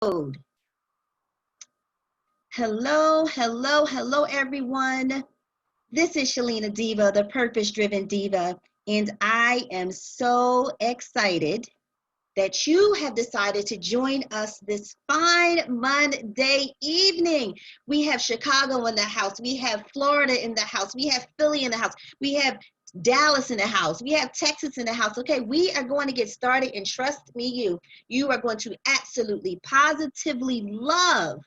Hello, hello, hello, everyone. This is Shalina Diva, the Purpose-Driven Diva, and I am so excited that you have decided to join us this fine Monday evening. We have Chicago in the house. We have Florida in the house. We have Philly in the house. We have Dallas in the house. We have Texas in the house. Okay, we are going to get started, and trust me, you are going to absolutely, positively love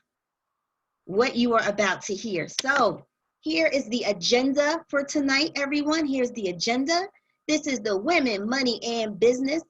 what you are about to hear. So here is the agenda for tonight, everyone. Here's the agenda. This is the Women, Money, and Business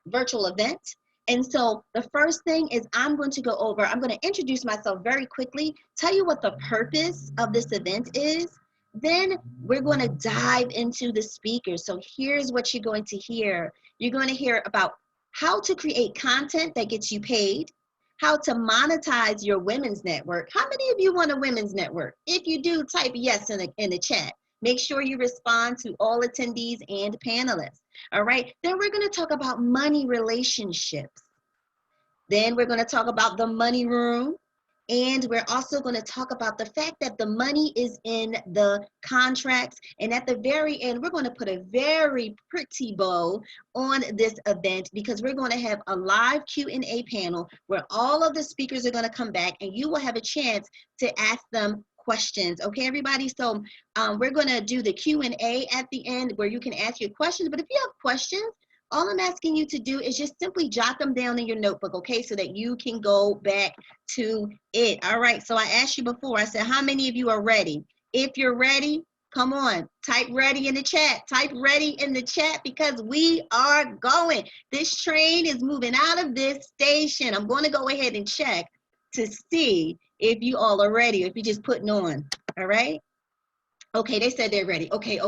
virtual event. And so the first thing is I'm going to introduce myself very quickly, tell you what the purpose of this event is. Then we're going to dive into the speakers. So here's what you're going to hear. You're going to hear about how to create content that gets you paid, how to monetize your women's network. How many of you want a women's network? If you do, type yes in the chat. Make sure you respond to all attendees and panelists. All right, then we're going to talk about money relationships. Then we're going to talk about the money room. And we're also going to talk about the fact that the money is in the contracts. And at the very end, we're going to put a very pretty bow on this event because we're going to have a live Q&A panel where all of the speakers are going to come back and you will have a chance to ask them questions. Okay, everybody? So we're going to do the Q&A at the end where you can ask your questions. But if you have questions, all I'm asking you to do is just simply jot them down in your notebook, okay, so that you can go back to it. All right, so I asked you before, I said, how many of you are ready? If you're ready, come on, type ready in the chat. Type ready in the chat because we are going. This train is moving out of this station. I'm going to go ahead and check to see if you all are ready, if you're just putting on, all right? Okay, they said they're ready. Okay.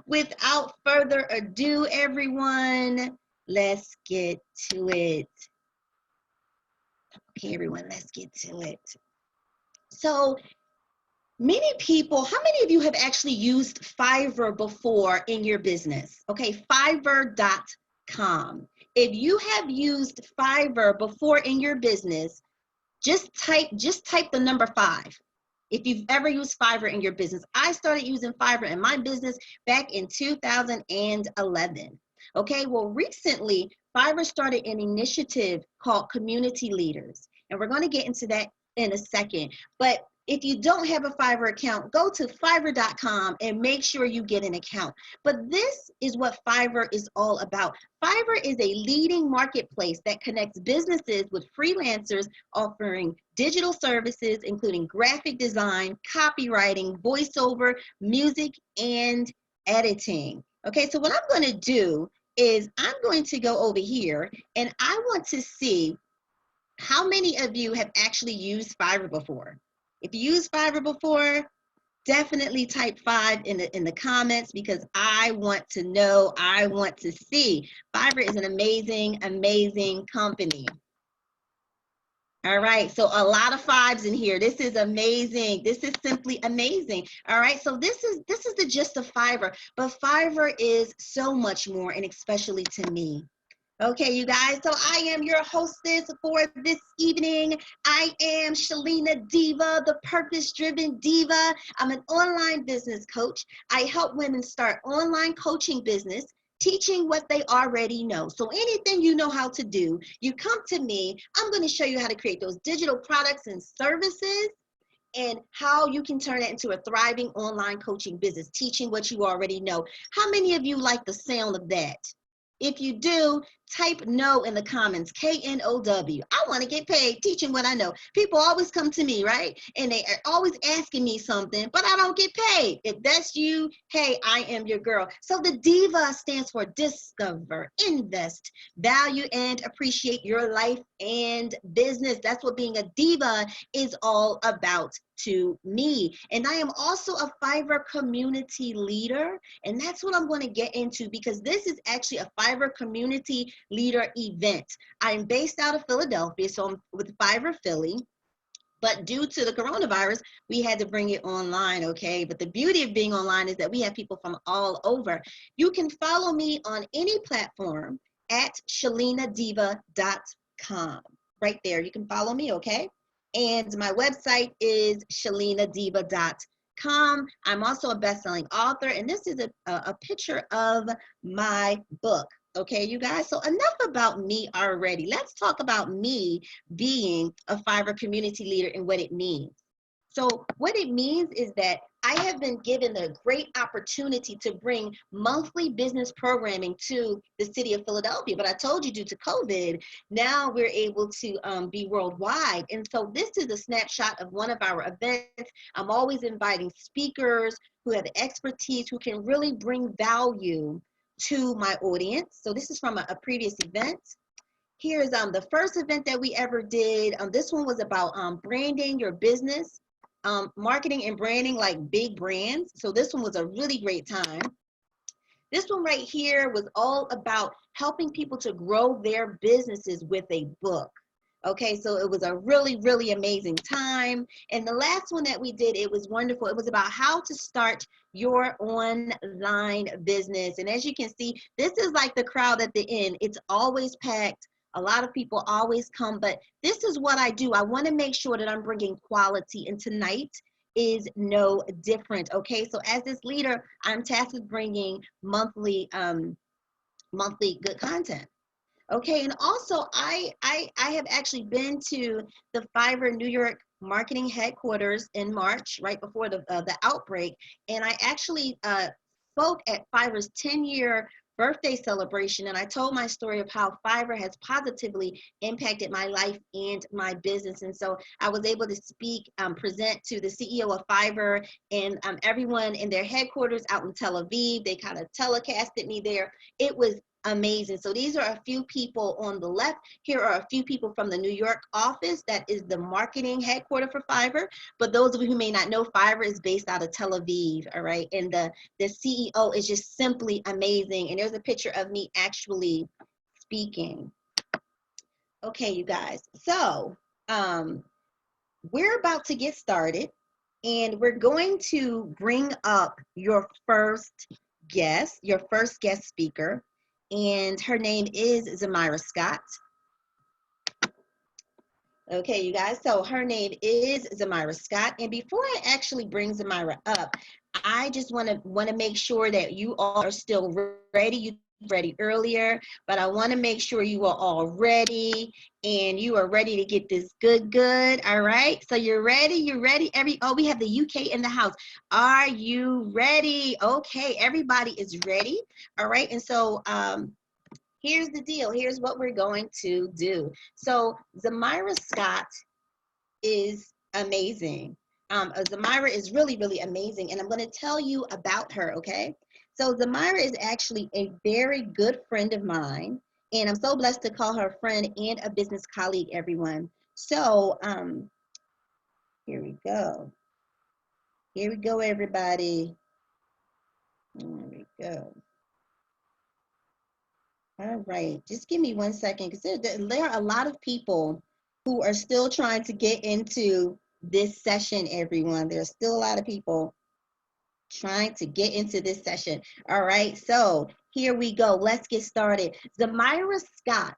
Without further ado, everyone, let's get to it. Okay, everyone, let's get to it. So many people, how many of you have actually used Fiverr before in your business? Okay, Fiverr.com. If you have used Fiverr before in your business, just type the number 5. If you've ever used Fiverr in your business. I started using Fiverr in my business back in 2011. Okay, well, recently, Fiverr started an initiative called Community Leaders. And we're going to get into that in a second. But if you don't have a Fiverr account, go to Fiverr.com and make sure you get an account. But this is what Fiverr is all about. Fiverr is a leading marketplace that connects businesses with freelancers offering digital services, including graphic design, copywriting, voiceover, music, and editing. Okay, so what I'm going to do is I'm going to go over here and I want to see how many of you have actually used Fiverr before. If you used Fiverr before, definitely type 5 in the comments because I want to know, I want to see. Fiverr is an amazing, amazing company. All right, so a lot of 5s in here. This is amazing. This is simply amazing. All right, so this is the gist of Fiverr, but Fiverr is so much more, and especially to me. Okay, you guys, so I am your hostess for this evening. I am Shalina Diva, the Purpose-Driven Diva. I'm an online business coach. I help women start online coaching business, teaching what they already know. So anything you know how to do, you come to me. I'm going to show you how to create those digital products and services and how you can turn it into a thriving online coaching business, teaching what you already know. How many of you like the sound of that? If you do, type no in the comments, K-N-O-W. I want to get paid teaching what I know. People always come to me, right? And they are always asking me something, but I don't get paid. If that's you, hey, I am your girl. So the DIVA stands for discover, invest, value, and appreciate your life and business. That's what being a diva is all about to me. And I am also a Fiverr community leader. And that's what I'm going to get into because this is actually a Fiverr community leader event. I'm based out of Philadelphia, so I'm with Fiverr Philly. But due to the coronavirus, we had to bring it online, okay? But the beauty of being online is that we have people from all over. You can follow me on any platform at shalinadiva.com. Right there, you can follow me, okay? And my website is shalinadiva.com. I'm also a best-selling author, and this is a picture of my book. Okay, you guys, so enough about me already. Let's talk about me being a Fiverr community leader and what it means. So what it means is that I have been given the great opportunity to bring monthly business programming to the city of Philadelphia. But I told you, due to COVID, now we're able to be worldwide. And so this is a snapshot of one of our events. I'm always inviting speakers who have expertise, who can really bring value to my audience. So this is from a previous event. Here's the first event that we ever did. This one was about branding your business, marketing and branding like big brands. So this one was a really great time. This one right here was all about helping people to grow their businesses with a book. Okay, so it was a really, really amazing time. And the last one that we did, it was wonderful. It was about how to start your online business. And as you can see, this is like the crowd at the end. It's always packed. A lot of people always come, but this is what I do. I want to make sure that I'm bringing quality, and tonight is no different. Okay, so as this leader, I'm tasked with bringing monthly good content. Okay, and also I have actually been to the Fiverr New York marketing headquarters in March, right before the outbreak, and I actually spoke at Fiverr's 10-year birthday celebration, and I told my story of how Fiverr has positively impacted my life and my business. And so I was able to speak, present to the CEO of Fiverr and everyone in their headquarters out in Tel Aviv. They kind of telecasted me there. It was amazing. So these are a few people on the left. Here are a few people from the New York office. That is the marketing headquarters for Fiverr. But those of you who may not know, Fiverr is based out of Tel Aviv, all right? And the CEO is just simply amazing. And there's a picture of me actually speaking. Okay, you guys. So we're about to get started, and we're going to bring up your first guest speaker. And her name is Zamira Scott. Okay, you guys, so her name is Zamira Scott. And before I actually bring Zamira up, I just want to make sure that you all are still ready. You ready earlier, but I want to make sure you are all ready and you are ready to get this good. All right, so you're ready. Oh, we have the UK in the house. Are you ready? Okay, everybody is ready. All right, and so here's the deal. Here's what we're going to do. So Zamira Scott is amazing. Zamira is really, really amazing, and I'm going to tell you about her, okay? So Zamira is actually a very good friend of mine, and I'm so blessed to call her a friend and a business colleague, everyone. So here we go. Here we go, everybody. There we go. All right, just give me 1 second, because there are a lot of people who are still trying to get into this session, everyone. There's still a lot of people trying to get into this session. All right, so here we go. Let's get started. Zamira Scott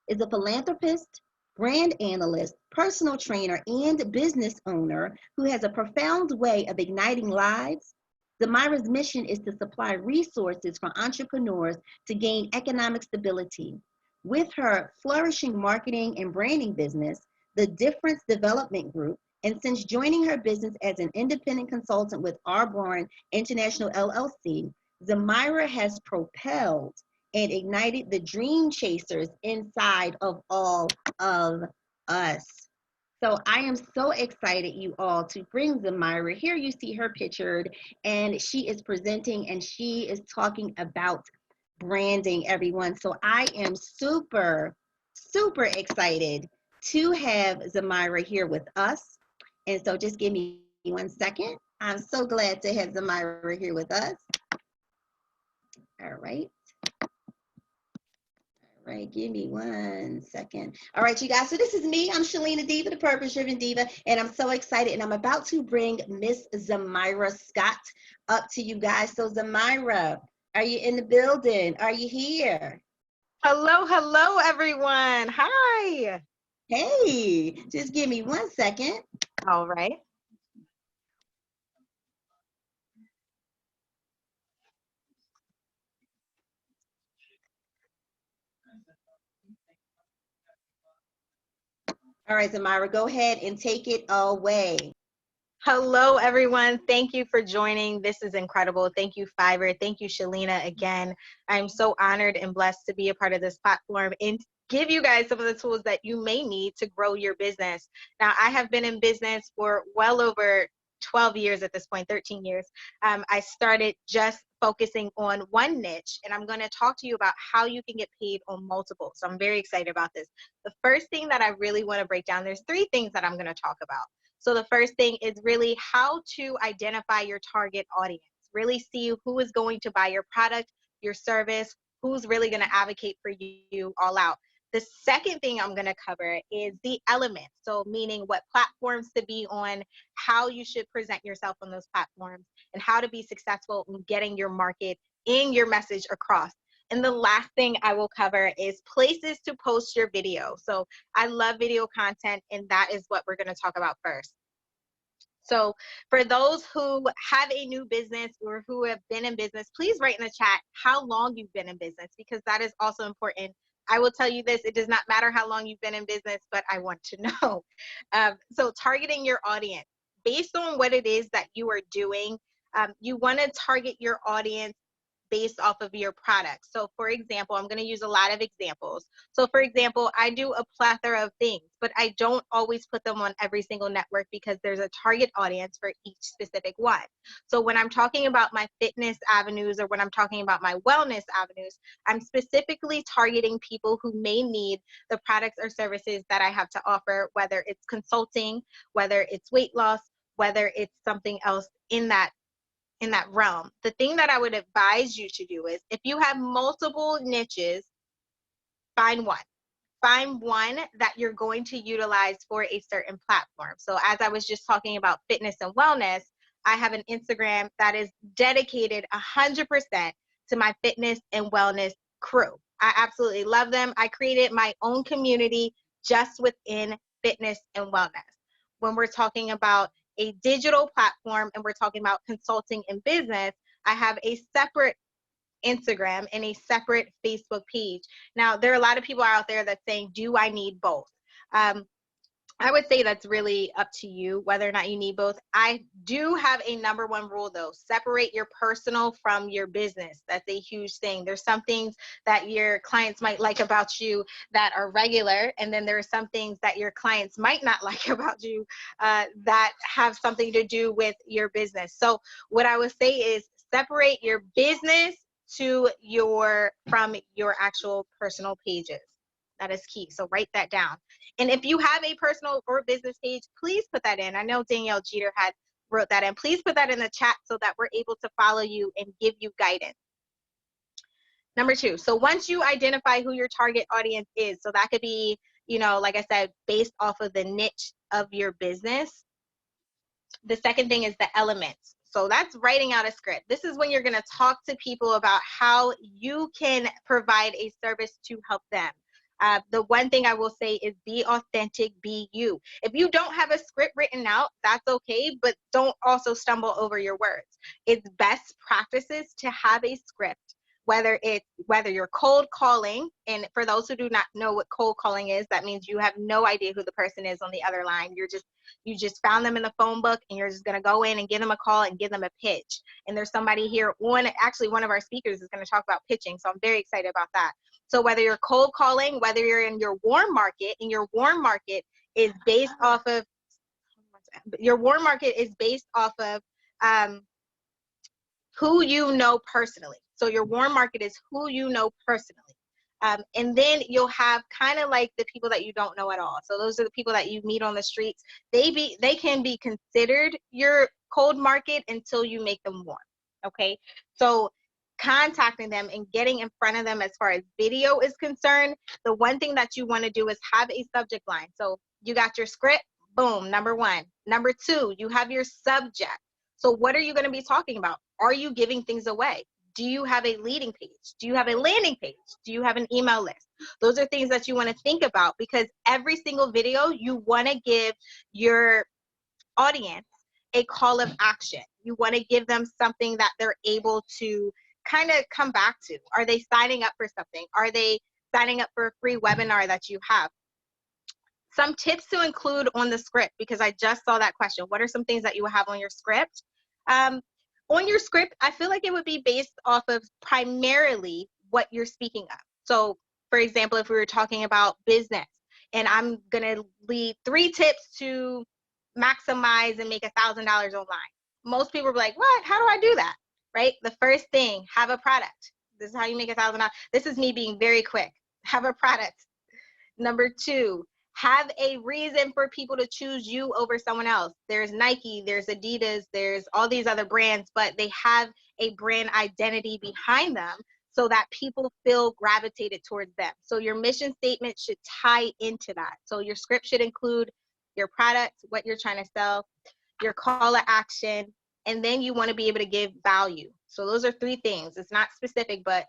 is a philanthropist, brand analyst, personal trainer, and business owner who has a profound way of igniting lives. Zamira's mission is to supply resources for entrepreneurs to gain economic stability. With her flourishing marketing and branding business, the Difference Development Group, and since joining her business as an independent consultant with Arborn International LLC, Zamira has propelled and ignited the dream chasers inside of all of us. So I am so excited, you all, to bring Zamira. Here you see her pictured, and she is presenting and she is talking about branding, everyone. So I am super, super excited to have Zamira here with us. And so just give me 1 second. I'm so glad to have Zamira here with us. All right. All right, give me 1 second. All right, you guys, so this is me. I'm Shalina Diva, the Purpose-Driven Diva, and I'm so excited, and I'm about to bring Miss Zamira Scott up to you guys. So Zamira, are you in the building? Are you here? Hello, hello, everyone. Hi. Hey, just give me 1 second. All right. All right, Zamira, go ahead and take it away. Hello, everyone. Thank you for joining. This is incredible. Thank you, Fiverr. Thank you, Shalina. Again, I'm so honored and blessed to be a part of this platform and give you guys some of the tools that you may need to grow your business. Now, I have been in business for well over 12 years at this point, 13 years. I started just focusing on one niche, and I'm going to talk to you about how you can get paid on multiple. So I'm very excited about this. The first thing that I really want to break down, there's 3 things that I'm going to talk about. So the first thing is really how to identify your target audience, really see who is going to buy your product, your service, who's really going to advocate for you all out. The second thing I'm going to cover is the elements. So meaning what platforms to be on, how you should present yourself on those platforms, and how to be successful in getting your market in your message across. And the last thing I will cover is places to post your video. So I love video content, and that is what we're going to talk about first. So for those who have a new business or who have been in business, please write in the chat how long you've been in business, because that is also important. I will tell you this, it does not matter how long you've been in business, but I want to know. So targeting your audience, based on what it is that you are doing, you want to target your audience based off of your product. So for example, I'm going to use a lot of examples. So for example, I do a plethora of things, but I don't always put them on every single network because there's a target audience for each specific one. So when I'm talking about my fitness avenues or when I'm talking about my wellness avenues, I'm specifically targeting people who may need the products or services that I have to offer, whether it's consulting, whether it's weight loss, whether it's something else in that realm. The thing that I would advise you to do is if you have multiple niches, find one. Find one that you're going to utilize for a certain platform. So as I was just talking about fitness and wellness, I have an Instagram that is dedicated 100% to my fitness and wellness crew. I absolutely love them. I created my own community just within fitness and wellness. When we're talking about a digital platform and we're talking about consulting and business, I have a separate Instagram and a separate Facebook page. Now, there are a lot of people out there that's saying, do I need both? I would say that's really up to you whether or not you need both. I do have a number one rule though, separate your personal from your business. That's a huge thing. There's some things that your clients might like about you that are regular, and then there are some things that your clients might not like about you that have something to do with your business. So what I would say is separate your business from your actual personal pages. That is key. So write that down. And if you have a personal or business page, please put that in. I know Danielle Jeter had wrote that in. Please put that in the chat so that we're able to follow you and give you guidance. Number 2, so once you identify who your target audience is, so that could be, like I said, based off of the niche of your business. The second thing is the elements. So that's writing out a script. This is when you're going to talk to people about how you can provide a service to help them. The one thing I will say is be authentic, be you. If you don't have a script written out, that's okay, but don't also stumble over your words. It's best practices to have a script, whether you're cold calling, and for those who do not know what cold calling is, that means you have no idea who the person is on the other line. You just found them in the phone book, and you're just going to go in and give them a call and give them a pitch. And there's somebody here actually one of our speakers is going to talk about pitching, so I'm very excited about that. So whether you're cold calling, whether you're in your warm market, and your warm market is based off of who you know personally. So your warm market is who you know personally. And then you'll have kind of like the people that you don't know at all. So those are the people that you meet on the streets. They can be considered your cold market until you make them warm. Okay. So contacting them and getting in front of them as far as video is concerned, the one thing that you want to do is have a subject line. So you got your script, boom, number 1. Number 2, you have your subject. So what are you going to be talking about? Are you giving things away? Do you have a leading page? Do you have a landing page? Do you have an email list? Those are things that you want to think about, because every single video you want to give your audience a call of action. You want to give them something that they're able to kind of come back to. Are they signing up for something? Are they signing up for a free webinar that you have? Some tips to include on the script, because I just saw that question. What are some things that you will have on your script? On your script, I feel like it would be based off of primarily what you're speaking of. So, for example, if we were talking about business, and I'm going to lead 3 tips to maximize and make $1,000 online. Most people are like, what? How do I do that? Right? The first thing, have a product. This is how you make $1,000. This is me being very quick. Have a product. Number 2, have a reason for people to choose you over someone else. There's Nike, there's Adidas, there's all these other brands, but they have a brand identity behind them so that people feel gravitated towards them. So your mission statement should tie into that. So your script should include your product, what you're trying to sell, your call to action, and then you want to be able to give value. So those are 3 things. It's not specific, but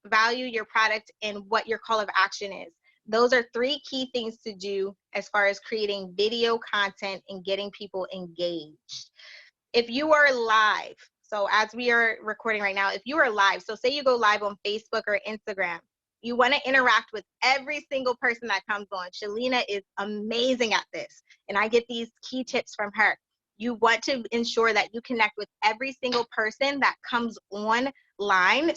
value, your product, and what your call of action is. Those are 3 key things to do as far as creating video content and getting people engaged. If you are live, so as we are recording right now, if you are live, so say you go live on Facebook or Instagram, you want to interact with every single person that comes on. Shalina is amazing at this, and I get these key tips from her. You want to ensure that you connect with every single person that comes online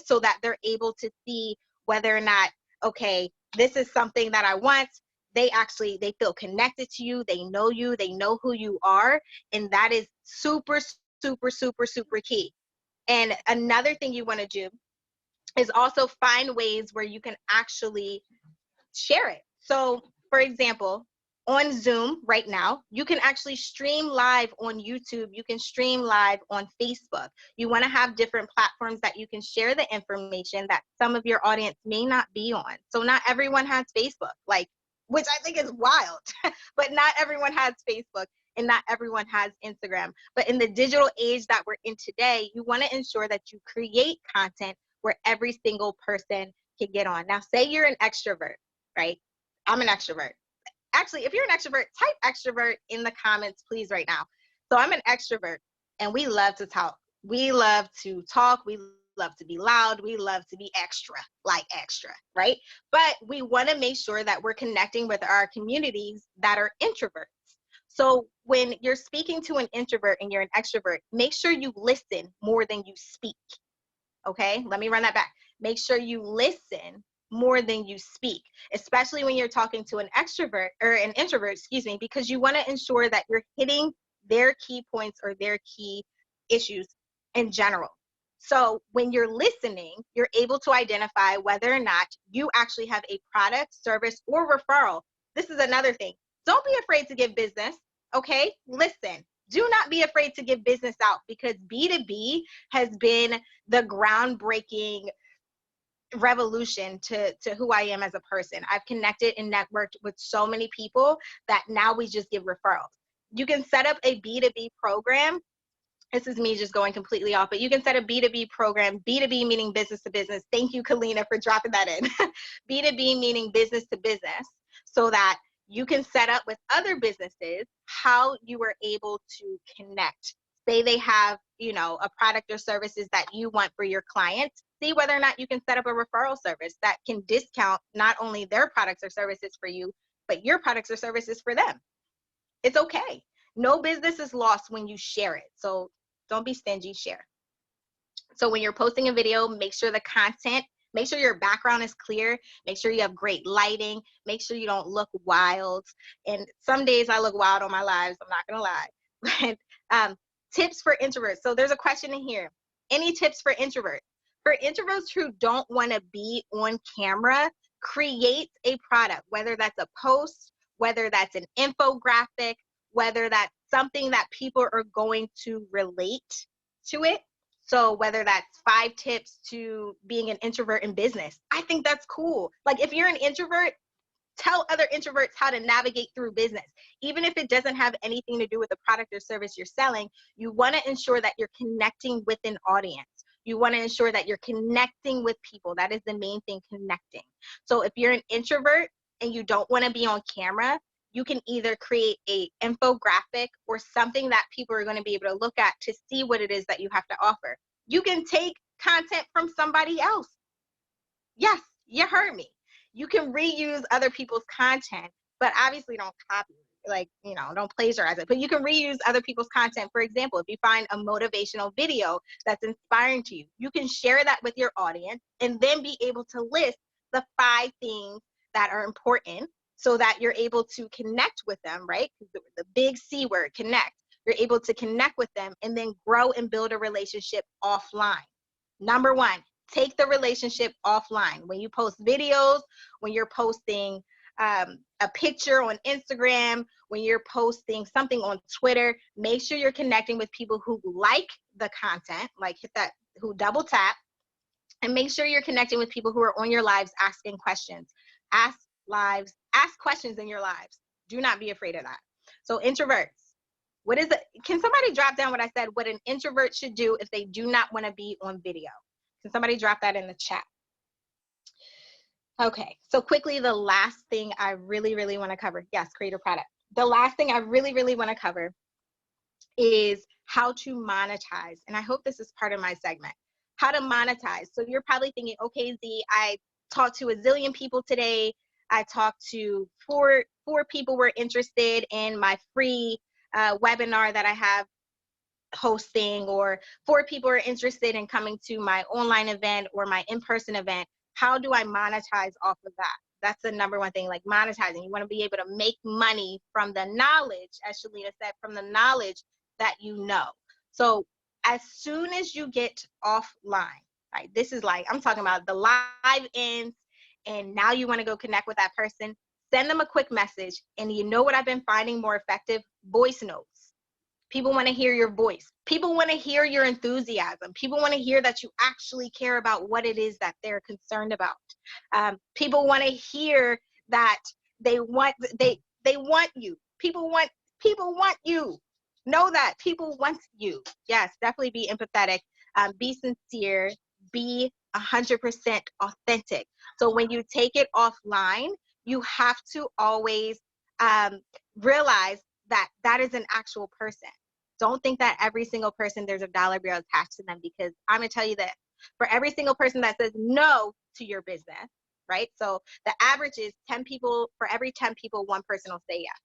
so that they're able to see whether or not, okay, this is something that I want. They feel connected to you. They know who you are. And that is super, super, super, super key. And another thing you want to do is also find ways where you can actually share it. So for example, on Zoom right now, you can actually stream live on YouTube. You can stream live on Facebook. You want to have different platforms that you can share the information that some of your audience may not be on. So not everyone has Facebook, which I think is wild, but not everyone has Facebook and not everyone has Instagram. But in the digital age that we're in today, you want to ensure that you create content where every single person can get on. Now, say you're an extrovert, right? I'm an extrovert. Actually, if you're an extrovert, type extrovert in the comments, please, right now. So I'm an extrovert, and we love to talk. We love to talk. We love to be loud. We love to be extra, right? But we want to make sure that we're connecting with our communities that are introverts. So when you're speaking to an introvert and you're an extrovert, make sure you listen more than you speak. Okay, let me run that back. Make sure you listen more than you speak, especially when you're talking to an extrovert or an introvert, because you want to ensure that you're hitting their key points or their key issues in general. So when you're listening, you're able to identify whether or not you actually have a product, service, or referral. This is another thing. Don't be afraid to give business, okay? Listen. Do not be afraid to give business out, because B2B has been the groundbreaking revolution to who I am as a person. I've connected and networked with so many people that now we just give referrals. You can set up a B2B program. This is me just going completely off, but you can set a B2B program, B2B meaning business to business. Thank you, Kalina, for dropping that in. B2B meaning business to business, so that you can set up with other businesses how you are able to connect. Say they have, a product or services that you want for your clients. See whether or not you can set up a referral service that can discount not only their products or services for you, but your products or services for them. It's okay. No business is lost when you share it. So don't be stingy, share. So when you're posting a video, make sure your background is clear. Make sure you have great lighting. Make sure you don't look wild. And some days I look wild on my lives, I'm not gonna lie. But tips for introverts. So there's a question in here. Any tips for introverts? For introverts who don't want to be on camera, create a product, whether that's a post, whether that's an infographic, whether that's something that people are going to relate to it. So whether that's 5 tips to being an introvert in business, I think that's cool. Like if you're an introvert, tell other introverts how to navigate through business. Even if it doesn't have anything to do with the product or service you're selling, you want to ensure that you're connecting with an audience. You want to ensure that you're connecting with people. That is the main thing, connecting. So if you're an introvert and you don't want to be on camera, you can either create a infographic or something that people are going to be able to look at to see what it is that you have to offer. You can take content from somebody else. Yes, you heard me. You can reuse other people's content, but obviously don't copy, like, don't plagiarize it. But you can reuse other people's content. For example, if you find a motivational video that's inspiring to you, you can share that with your audience and then be able to list the 5 things that are important so that you're able to connect with them, right? The big C word, connect. You're able to connect with them and then grow and build a relationship offline. Number 1, take the relationship offline. When you post videos, when you're posting a picture on Instagram, when you're posting something on Twitter, make sure you're connecting with people who like the content, like hit that, who double tap, and make sure you're connecting with people who are on your lives asking questions. Ask questions in your lives. Do not be afraid of that. So introverts, can somebody drop down what I said, what an introvert should do if they do not want to be on video? Can somebody drop that in the chat? Okay, so quickly, the last thing I really, really want to cover, yes, create a product. The last thing I really, really want to cover is how to monetize. And I hope this is part of my segment. How to monetize. So you're probably thinking, okay, Z, I talked to a zillion people today. I talked to four people who were interested in my free webinar that I have hosting, or 4 people are interested in coming to my online event or my in-person event. How do I monetize off of that? That's the number 1 thing, like monetizing. You want to be able to make money from the knowledge, as Shalina said, from the knowledge that you know. So as soon as you get offline, right? This is like, I'm talking about the live ends, and now you want to go connect with that person, send them a quick message. And you know what I've been finding more effective? Voice notes. People want to hear your voice. People want to hear your enthusiasm. People want to hear that you actually care about what it is that they're concerned about. People want to hear that they want you. People want you. Know that people want you. Yes, definitely be empathetic. Be sincere. Be 100% authentic. So when you take it offline, you have to always realize that is an actual person. Don't think that every single person there's a dollar bill attached to them, because I'm gonna tell you that for every single person that says no to your business, right? So the average is 10 people, for every 10 people, 1 person will say yes.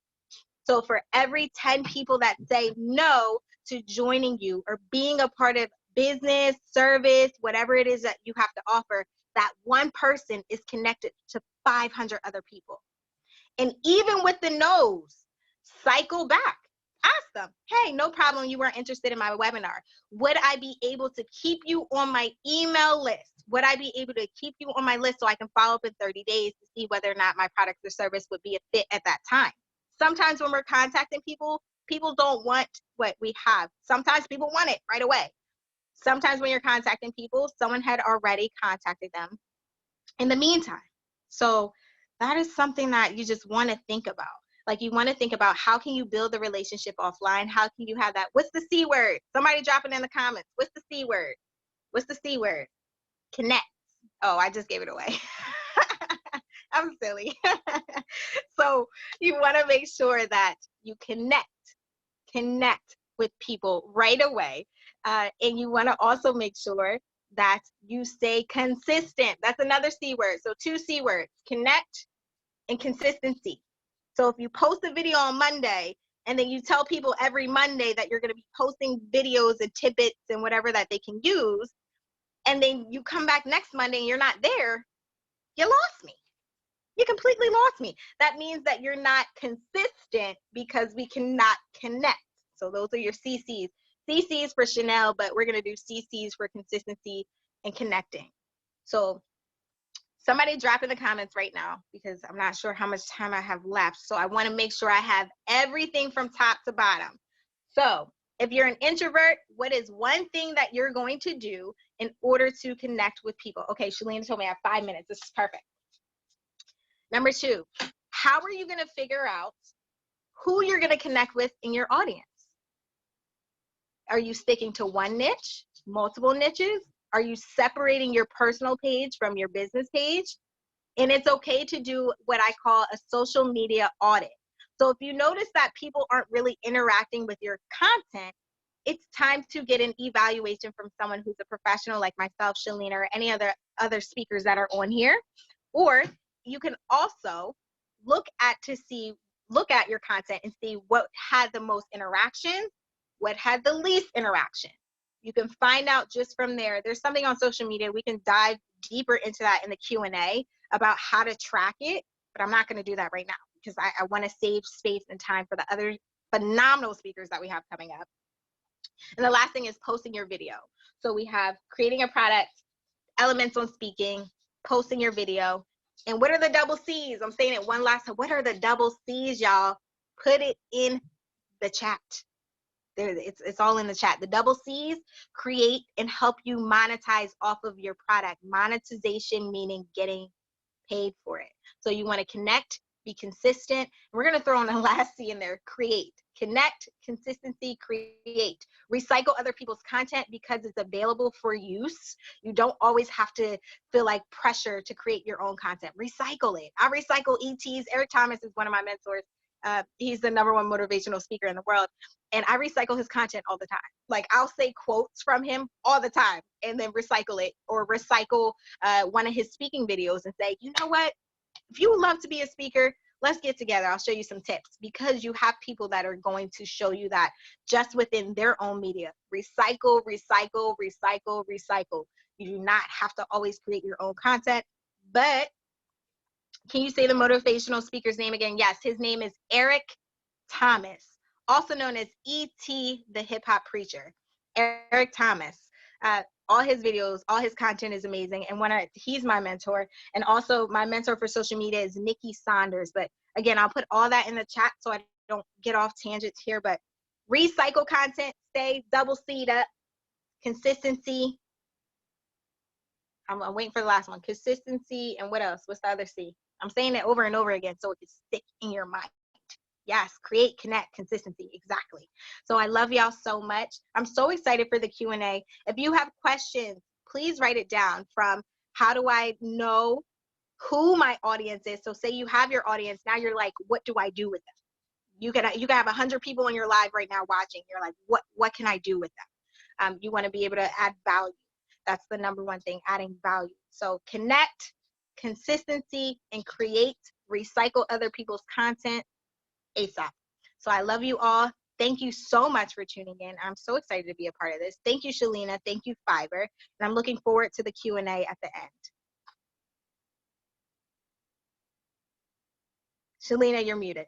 So for every 10 people that say no to joining you or being a part of business, service, whatever it is that you have to offer, that 1 person is connected to 500 other people. And even with the no's, cycle back. Ask them, hey, no problem, you weren't interested in my webinar. Would I be able to keep you on my email list? Would I be able to keep you on my list so I can follow up in 30 days to see whether or not my product or service would be a fit at that time? Sometimes when we're contacting people, people don't want what we have. Sometimes people want it right away. Sometimes when you're contacting people, someone had already contacted them in the meantime. So that is something that you just want to think about. Like, you want to think about, how can you build the relationship offline? How can you have that? What's the C word? Somebody drop it in the comments. What's the C word? What's the C word? Connect. Oh, I just gave it away. I'm silly. So you want to make sure that you connect with people right away. And you want to also make sure that you stay consistent. That's another C word. So 2 C words, connect and consistency. So if you post a video on Monday and then you tell people every Monday that you're going to be posting videos and tidbits and whatever that they can use, and then you come back next Monday and you're not there, you lost me. You completely lost me. That means that you're not consistent because we cannot connect. So those are your CCs. CCs for Chanel, but we're going to do CCs for consistency and connecting. So somebody drop in the comments right now, because I'm not sure how much time I have left. So I want to make sure I have everything from top to bottom. So if you're an introvert, what is 1 thing that you're going to do in order to connect with people? Okay, Shalene told me I have 5 minutes. This is perfect. Number 2, how are you going to figure out who you're going to connect with in your audience? Are you sticking to 1 niche, multiple niches? Are you separating your personal page from your business page? And it's okay to do what I call a social media audit. So if you notice that people aren't really interacting with your content, it's time to get an evaluation from someone who's a professional like myself, Shalina, or any other speakers that are on here. Or you can also look at your content and see what had the most interaction, what had the least interaction. You can find out just from there. There's something on social media. We can dive deeper into that in the Q&A about how to track it, but I'm not going to do that right now because I want to save space and time for the other phenomenal speakers that we have coming up. And the last thing is posting your video. So we have creating a product, elements on speaking, posting your video. And what are the double C's? I'm saying it one last time. What are the double C's, y'all? Put it in the chat. There, it's all in the chat. The double C's: create and help you monetize off of your product. Monetization meaning getting paid for it. So you want to connect, be consistent. We're going to throw in the last C in there: create. Connect, consistency, create. Recycle other people's content because it's available for use. You don't always have to feel like pressure to create your own content. Recycle it. I recycle ETs. Eric Thomas is one of my mentors. He's the #1 motivational speaker in the world. And I recycle his content all the time. Like, I'll say quotes from him all the time and then recycle it, or recycle one of his speaking videos and say, you know what? If you would love to be a speaker, let's get together. I'll show you some tips, because you have people that are going to show you that just within their own media. Recycle, recycle, recycle, recycle. You do not have to always create your own content, but can you say the motivational speaker's name again? Yes, his name is Eric Thomas, also known as E.T. the Hip Hop Preacher. Eric Thomas. All his videos, all his content is amazing. And he's my mentor. And also my mentor for social media is Nikki Saunders. But again, I'll put all that in the chat so I don't get off tangents here. But recycle content, stay double C'd up, consistency. I'm waiting for the last one. Consistency, and what else? What's the other C? I'm saying it over and over again so it can stick in your mind. Yes, create, connect, consistency, exactly. So I love y'all so much. I'm so excited for the Q&A. If you have questions, please write it down, from how do I know who my audience is? So say you have your audience, now you're like, what do I do with them? You can have 100 people in your live right now watching. You're like, what can I do with them? You want to be able to add value. That's the #1 thing, adding value. So connect, consistency, and create. Recycle other people's content ASAP. So I love you all. Thank you so much for tuning in. I'm so excited to be a part of this. Thank you, Shalina. Thank you, Fiverr. And I'm looking forward to the Q&A at the end. Shalina, you're muted.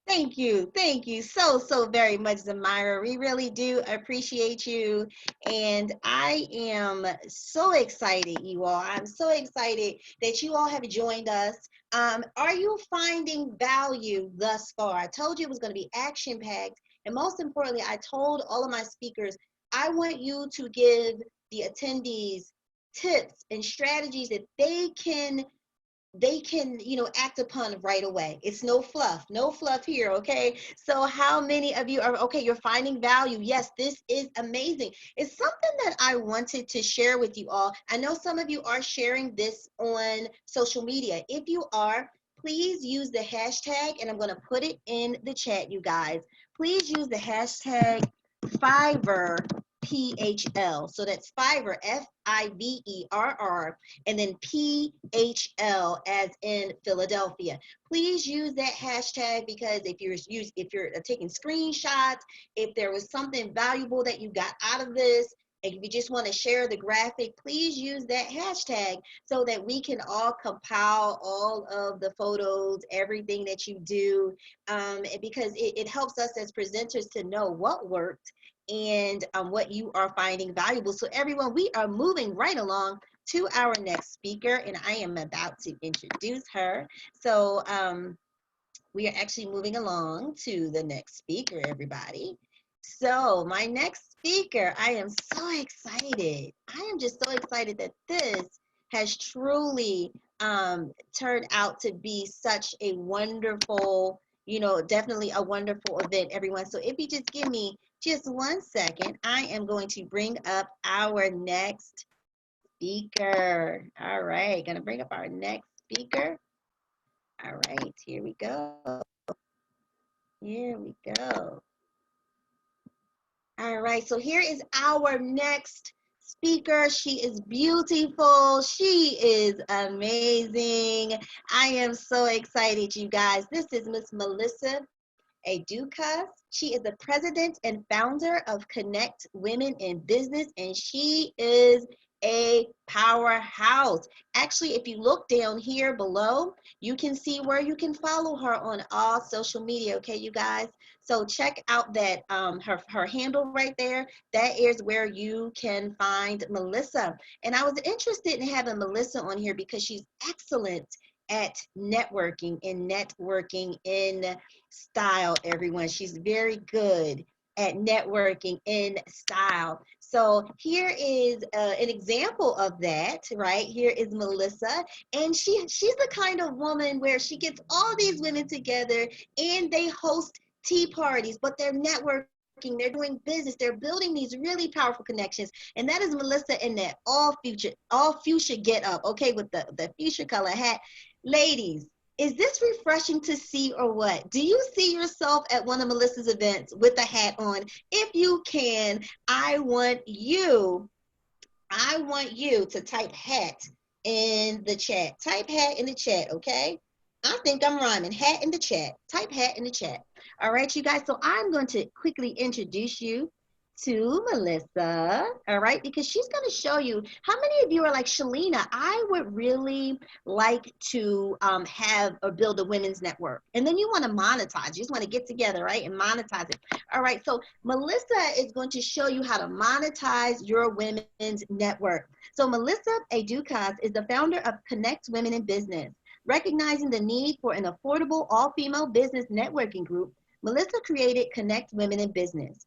Thank you. Thank you so very much, Zamira. We really do appreciate you. And I am so excited, you all. I'm so excited that you all have joined us. Are you finding value thus far? I told you it was going to be action-packed. And most importantly, I told all of my speakers, I want you to give the attendees tips and strategies that they can act upon right away. It's no fluff here. Okay, so how many of you are okay? You're finding value. Yes, this is amazing. It's something that I wanted to share with you all. I know some of you are sharing this on social media. If you are, please use the hashtag, and I'm going to put it in the chat, you guys. Please use the hashtag Fiverr PHL. So that's Fiverr, Fiverr, and then PHL as in Philadelphia. Please use that hashtag, because if you're taking screenshots, if there was something valuable that you got out of this, and if you just want to share the graphic, please use that hashtag so that we can all compile all of the photos, everything that you do, because it helps us as presenters to know what worked and what you are finding valuable. So everyone, we are moving right along to our next speaker, and I am about to introduce her. So we are actually moving along to the next speaker, everybody. So my next speaker, I am so excited. I am just so excited that this has truly turned out to be such a wonderful, definitely a wonderful event, everyone. So if you just give me just 1 second, I am going to bring up our next speaker. All right, gonna bring up our next speaker. All right, here we go. Here we go. All right, so here is our next speaker. She is beautiful. She is amazing. I am so excited, you guys. This is Miss Melissa Educas. She is the president and founder of Connect Women in Business, and she is a powerhouse. Actually, if you look down here below, you can see where you can follow her on all social media, okay, you guys? So check out that her handle right there. That is where you can find Melissa. And I was interested in having Melissa on here because she's excellent at networking in style, everyone. She's very good at networking in style. So here is an example of that, right? Here is Melissa, and she's the kind of woman where she gets all these women together and they host tea parties, but they're networking, they're doing business, they're building these really powerful connections. And that is Melissa in that all fuchsia get up, okay, with the fuchsia color hat. Ladies, is this refreshing to see or what? Do you see yourself at one of Melissa's events with a hat on? If you can, I want you to type hat in the chat. Type hat in the chat, okay? I think I'm rhyming. Hat in the chat. Type hat in the chat. All right, you guys. So I'm going to quickly introduce you to Melissa, all right, because she's going to show you how many of you are like, Shalina, I would really like to have or build a women's network. And then you want to monetize. You just want to get together, right, and monetize it. All right, so Melissa is going to show you how to monetize your women's network. So Melissa Educas is the founder of Connect Women in Business. Recognizing the need for an affordable all-female business networking group, Melissa created Connect Women in Business.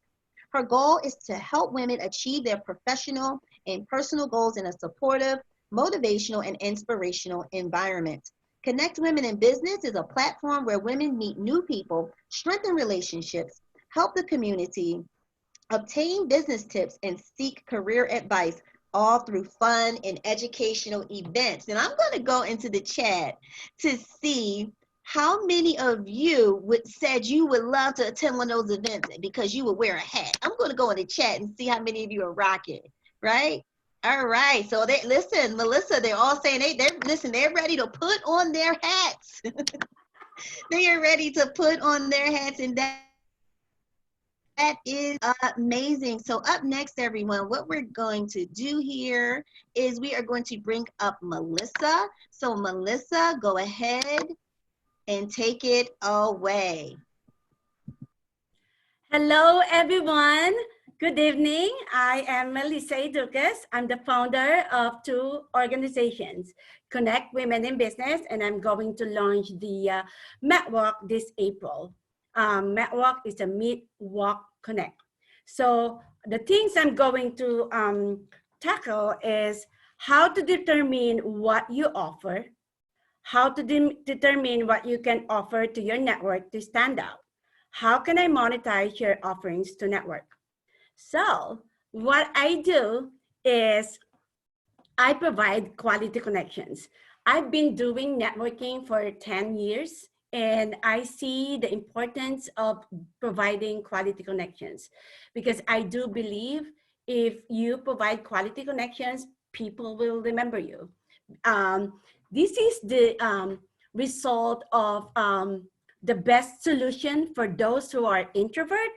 Her goal is to help women achieve their professional and personal goals in a supportive, motivational, and inspirational environment. Connect Women in Business is a platform where women meet new people, strengthen relationships, help the community, obtain business tips, and seek career advice, all through fun and educational events. And I'm going to go into the chat to see how many of you said you would love to attend one of those events because you would wear a hat. I'm going to go in the chat and see how many of you are rocking, right? All right. So they listen, Melissa, they're all saying they're ready to put on their hats. They are ready to put on their hats, and that is amazing. So up next, everyone, what we're going to do here is we are going to bring up Melissa. So Melissa, go ahead and take it away. Hello, everyone. Good evening. I am Melissa Educas. I'm the founder of two organizations, Connect Women in Business, and I'm going to launch the Network this April. Network is a Meet, Walk, Connect. So the things I'm going to tackle is how to determine what you offer, how to determine what you can offer to your network to stand out. How can I monetize your offerings to network? So what I do is I provide quality connections. I've been doing networking for 10 years, and I see the importance of providing quality connections because I do believe if you provide quality connections, people will remember you. This is the result of the best solution for those who are introvert,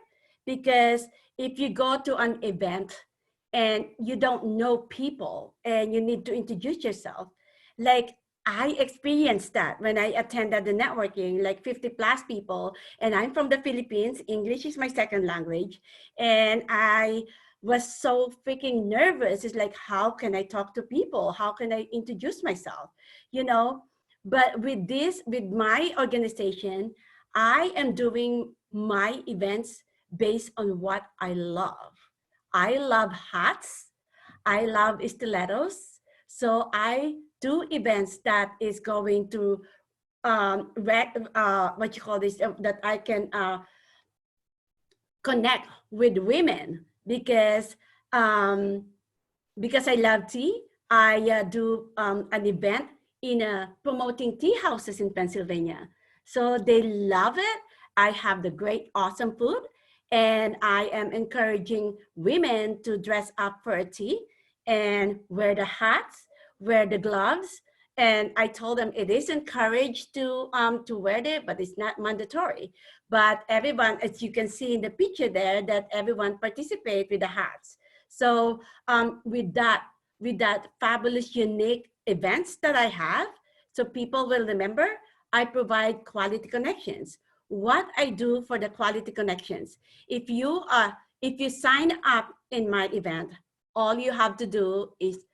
because if you go to an event and you don't know people and you need to introduce yourself, like I experienced that when I attended the networking, like 50 plus people, and I'm from the Philippines. English is my second language, and I was so freaking nervous. It's like, how can I talk to people? How can I introduce myself? You know, but with my organization, I am doing my events based on what I love. I love hats. I love stilettos. So I do events that is going to what you call this, that I can connect with women because I love tea. I do an event in promoting tea houses in Pennsylvania. So they love it. I have the great, awesome food, and I am encouraging women to dress up for a tea and wear the hats, wear the gloves. And I told them it is encouraged to wear it, but it's not mandatory. But everyone, as you can see in the picture there, that everyone participate with the hats. So with that fabulous, unique events that I have, so people will remember, I provide quality connections. What I do for the quality connections, if you sign up in my event, all you have to do is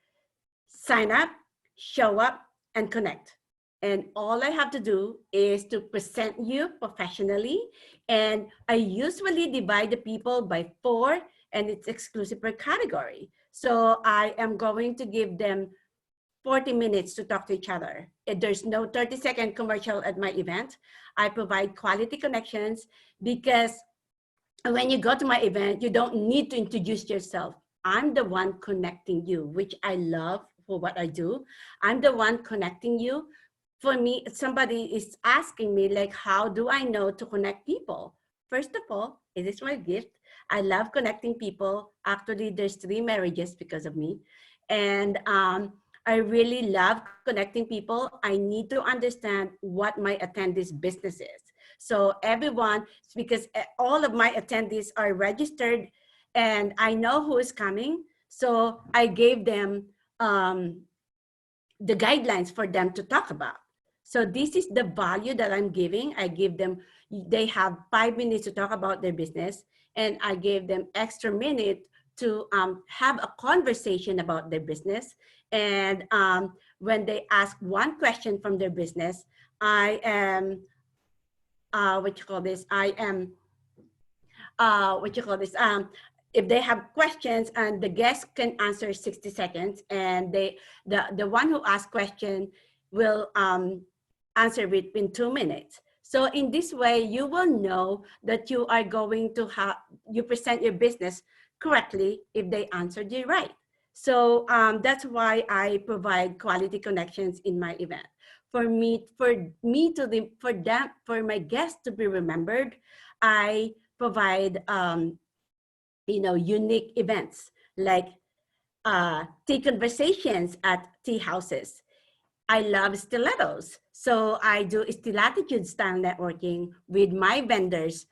sign up, show up, and connect. And all I have to do is to present you professionally. And I usually divide the people by 4, and it's exclusive per category. So I am going to give them 40 minutes to talk to each other. There's no 30-second commercial at my event. I provide quality connections because when you go to my event, you don't need to introduce yourself. I'm the one connecting you, which I love for what I do. I'm the one connecting you. For me, somebody is asking me, like, how do I know to connect people? First of all, it is my gift. I love connecting people. Actually, there's 3 marriages because of me. And I really love connecting people. I need to understand what my attendees' business is. So everyone, because all of my attendees are registered and I know who is coming. So I gave them the guidelines for them to talk about. So this is the value that I'm giving. I give them, they have 5 minutes to talk about their business, and I gave them extra minute to have a conversation about their business. And when they ask one question from their business, I am, what you call this? I am, what you call this? If they have questions and the guest can answer 60 seconds, and the one who asked question will answer within 2 minutes. So in this way, you will know that you are going to have, you present your business correctly if they answered you right. So that's why I provide quality connections in my event. For my guests to be remembered, I provide unique events like tea conversations at tea houses. I love stilettos, so I do stilatitude style networking with my vendors,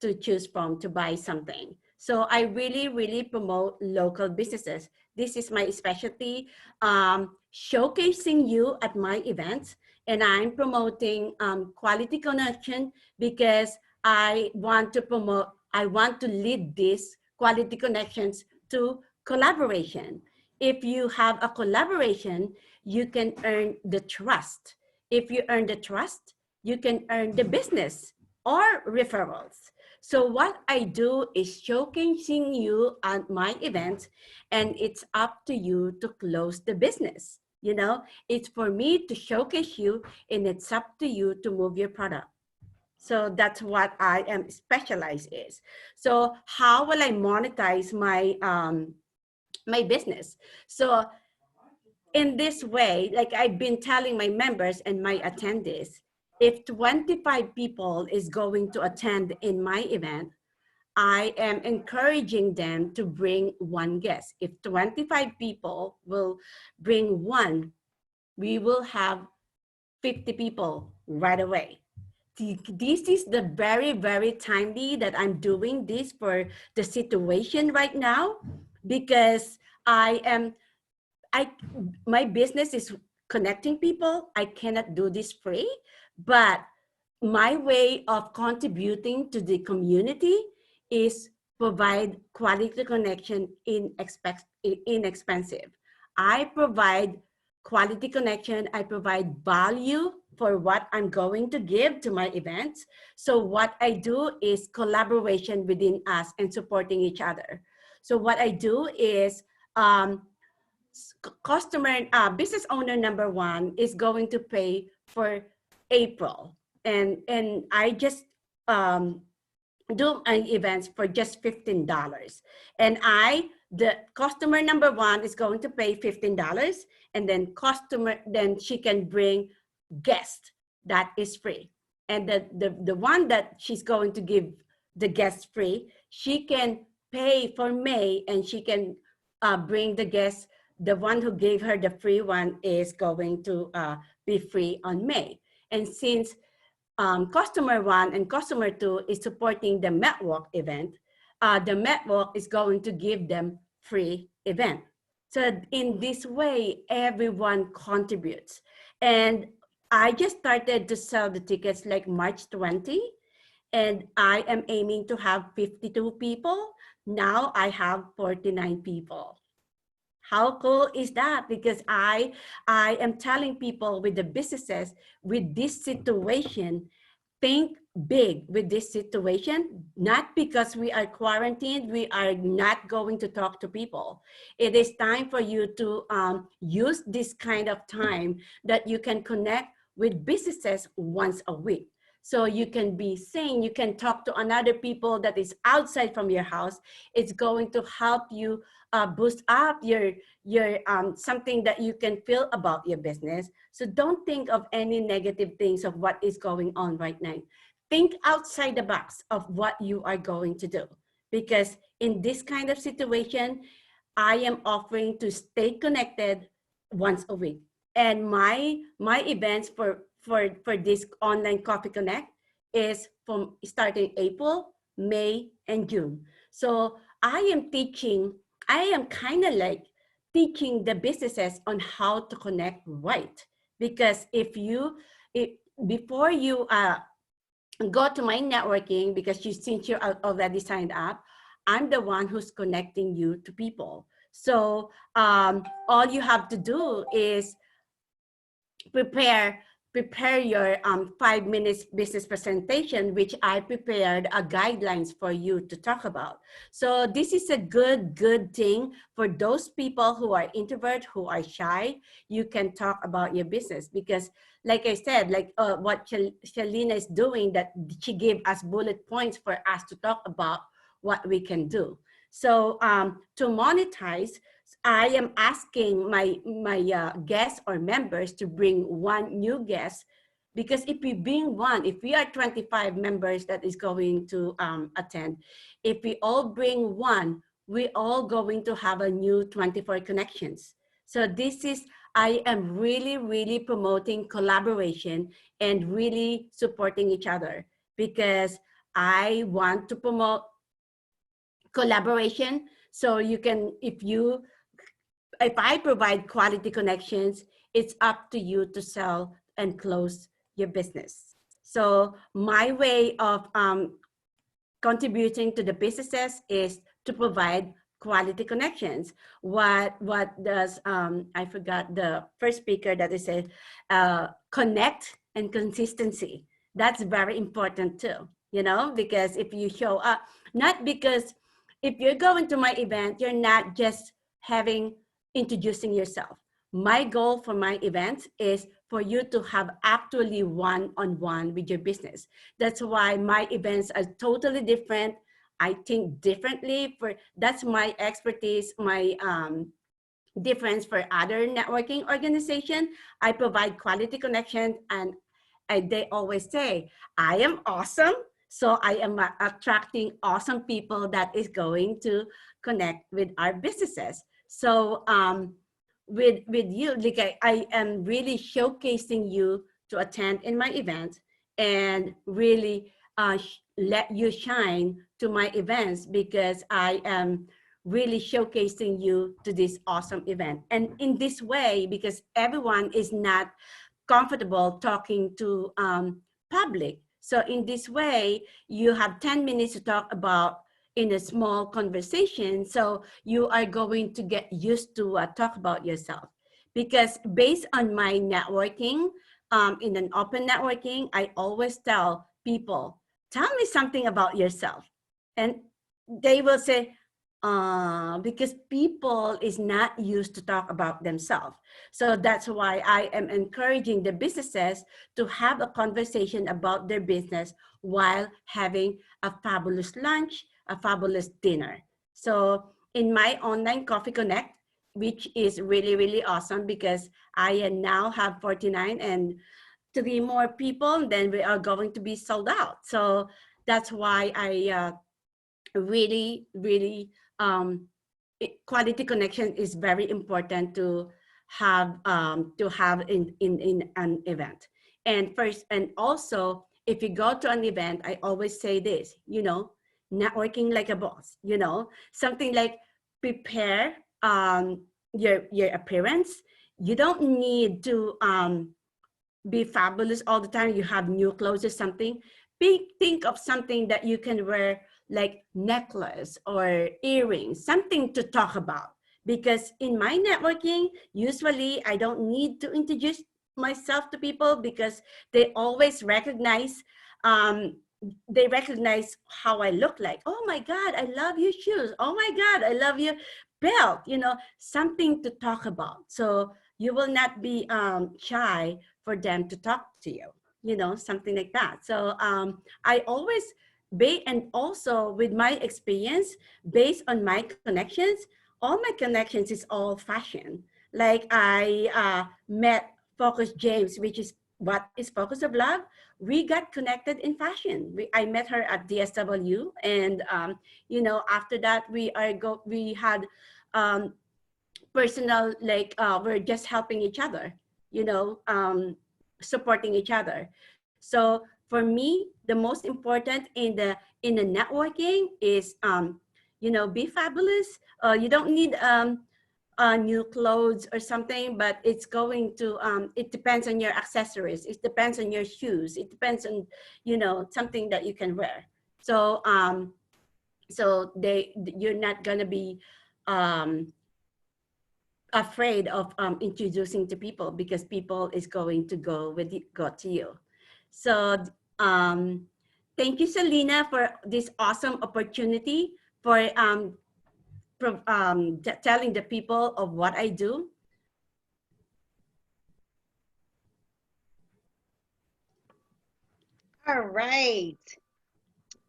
to choose from to buy something. So I really, really promote local businesses. This is my specialty, showcasing you at my events, and I'm promoting quality connection because I want to lead these quality connections to collaboration. If you have a collaboration, you can earn the trust. If you earn the trust, you can earn the business or referrals. So what I do is showcasing you at my events, and it's up to you to close the business. It's for me to showcase you, and it's up to you to move your product. So that's what I am specialized is. So how will I monetize my business? So in this way, like I've been telling my members and my attendees, if 25 people is going to attend in my event, I am encouraging them to bring one guest. If 25 people will bring one, we will have 50 people right away. This is the very, very timely that I'm doing this for the situation right now, because my business is connecting people. I cannot do this free, but my way of contributing to the community is provide quality connection inexpensive. I provide quality connection. I provide value for what I'm going to give to my events. So what I do is collaboration within us and supporting each other. So what I do is business owner number 1 is going to pay for April, and I just do my events for just $15, and I the customer number one is going to pay $15, and then she can bring guest that is free. And the one that she's going to give the guest free, she can pay for May, and she can bring the guest. The one who gave her the free one is going to be free on May. And since customer one and customer two is supporting the network event, the network is going to give them free event. So in this way, everyone contributes. And I just started to sell the tickets like March 20, and I am aiming to have 52 people. Now I have 49 people. How cool is that? Because I am telling people with the businesses, with this situation, think big with this situation, not because we are quarantined, we are not going to talk to people. It is time for you to use this kind of time that you can connect with businesses once a week. So you can be seen, you can talk to another people that is outside from your house. It's going to help you boost up your something that you can feel about your business. So don't think of any negative things of what is going on right now. Think outside the box of what you are going to do. Because in this kind of situation, I am offering to stay connected once a week. And my events for this online Coffee Connect is from starting April, May, and June. So I am kind of like teaching the businesses on how to connect right. Because before you go to my networking, because since you're already signed up, I'm the one who's connecting you to people. So all you have to do is prepare your 5 minutes business presentation, which I prepared guidelines for you to talk about. So this is a good thing for those people who are introvert, who are shy. You can talk about your business, because like I said, like what Shalina is doing, that she gave us bullet points for us to talk about what we can do. So to monetize, I am asking my guests or members to bring one new guest, because if we bring one, if we are 25 members that is going to attend, if we all bring one, we all going to have a new 24 connections. So this is, I am really promoting collaboration and really supporting each other, because I want to promote collaboration. So you can, if I provide quality connections, it's up to you to sell and close your business. So my way of contributing to the businesses is to provide quality connections. What does, I forgot the first speaker that is connect and consistency. That's very important too, because if you show up, not because if you're going to my event, you're not just introducing yourself. My goal for my events is for you to have actually one-on-one with your business. That's why my events are totally different. I think differently. That's my expertise, my difference for other networking organization. I provide quality connections, and they always say, I am awesome. So I am attracting awesome people that is going to connect with our businesses. So with you, like I am really showcasing you to attend in my event, and really let you shine to my events, because I am really showcasing you to this awesome event. And in this way, because everyone is not comfortable talking to public. So in this way, you have 10 minutes to talk about in a small conversation. So you are going to get used to talk about yourself. Because based on my networking, in an open networking, I always tell people, tell me something about yourself. And they will say, because people is not used to talk about themselves. So that's why I am encouraging the businesses to have a conversation about their business while having a fabulous lunch, a fabulous dinner. So in my online Coffee Connect, which is really, really awesome because I now have 49 and 3 more people, then we are going to be sold out. So that's why I really, really, quality connection is very important to have in an event. And first, and also, if you go to an event, I always say this, networking like a boss, something like prepare your appearance. You don't need to be fabulous all the time. You have new clothes or something. Think of something that you can wear, like necklace or earrings, something to talk about. Because in my networking, usually I don't need to introduce myself to people because they always um, recognize how I look like. Oh my God, I love your shoes. Oh my God, I love your belt. Something to talk about. So you will not be shy for them to talk to you, something like that. So I always, and also with my experience, based on my connections, all my connections is all fashion. Like I met Focus James, which is what is Focus of Love. We got connected in fashion. I met her at DSW, and after that we had personal, like we're just helping each other, supporting each other. So for me, the most important in the networking is be fabulous. You don't need new clothes or something, but it's going to it depends on your accessories, it depends on your shoes, it depends on something that you can wear. So you're not gonna be afraid of introducing to people, because people is going to go to you. So thank you, Selena, for this awesome opportunity for telling the people of what I do. All right.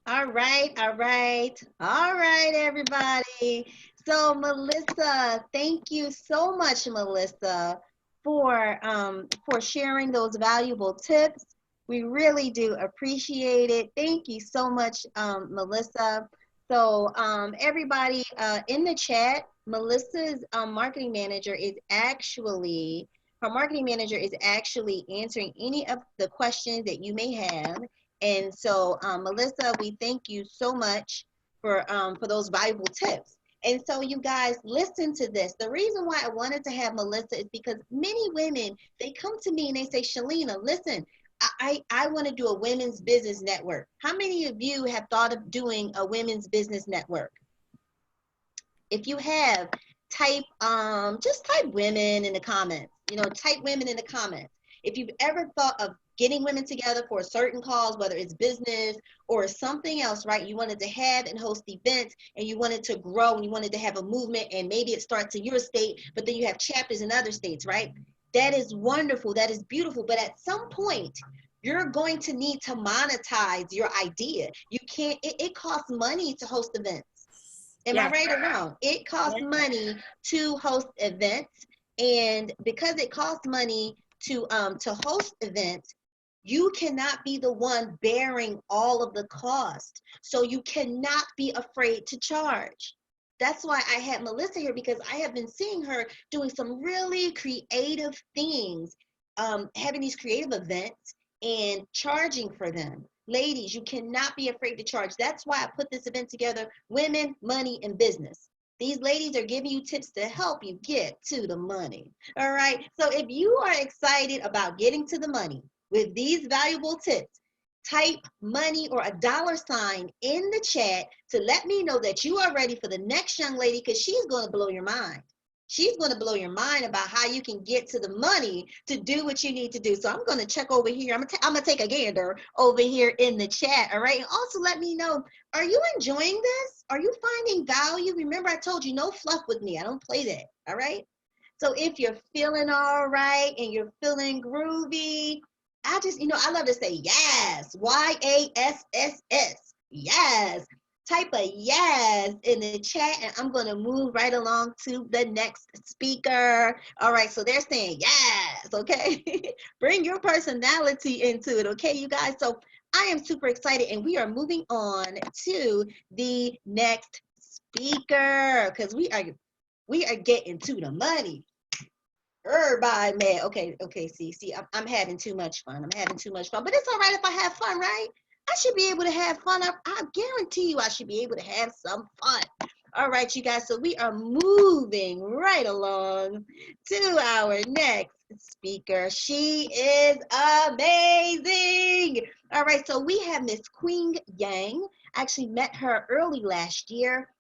All right, all right, all right, everybody. So, Melissa, thank you so much, Melissa, for sharing those valuable tips. We really do appreciate it. Thank you so much, Melissa. So, everybody in the chat, Melissa's marketing manager is actually her marketing manager is actually answering any of the questions that you may have. And so, Melissa, we thank you so much for those valuable tips. And so, you guys, listen to this. The reason why I wanted to have Melissa is because many women, they come to me and they say, Shalina, listen, I want to do a women's business network. How many of you have thought of doing a women's business network? If you have, just type women in the comments. Type women in the comments. If you've ever thought of getting women together for a certain cause, whether it's business or something else, right? You wanted to have and host events, and you wanted to grow, and you wanted to have a movement, and maybe it starts in your state, but then you have chapters in other states, right? That is wonderful. That is beautiful. But at some point, you're going to need to monetize your idea. You can't, it costs money to host events. Am I right or wrong? It costs money to host events, and because it costs money to host events, you cannot be the one bearing all of the cost. So you cannot be afraid to charge. That's why I had Melissa here, because I have been seeing her doing some really creative things, having these creative events and charging for them. Ladies, you cannot be afraid to charge. That's why I put this event together, Women, Money, and Business. These ladies are giving you tips to help you get to the money. All right. So if you are excited about getting to the money with these valuable tips, type money or a $ in the chat to let me know that you are ready for the next young lady, because she's going to blow your mind. She's going to blow your mind about how you can get to the money to do what you need to do. So I'm going to check over here. I'm going to take a gander over here in the chat. All right. And also let me know, are you enjoying this? Are you finding value? Remember, I told you no fluff with me. I don't play that. All right. So if you're feeling all right and you're feeling groovy, I just, I love to say yes, YASSS. Yes. Type a yes in the chat, and I'm going to move right along to the next speaker. All right, so they're saying yes, okay? Bring your personality into it, okay, you guys? So I am super excited, and we are moving on to the next speaker because we are getting to the money. Everybody mad. Okay, see, I'm having too much fun. I'm having too much fun, but it's all right if I have fun, right? I should be able to have fun. I guarantee you I should be able to have some fun. All right, you guys, so we are moving right along to our next speaker. She is amazing. All right, so we have Miss Queen Yang. I actually met her early last year.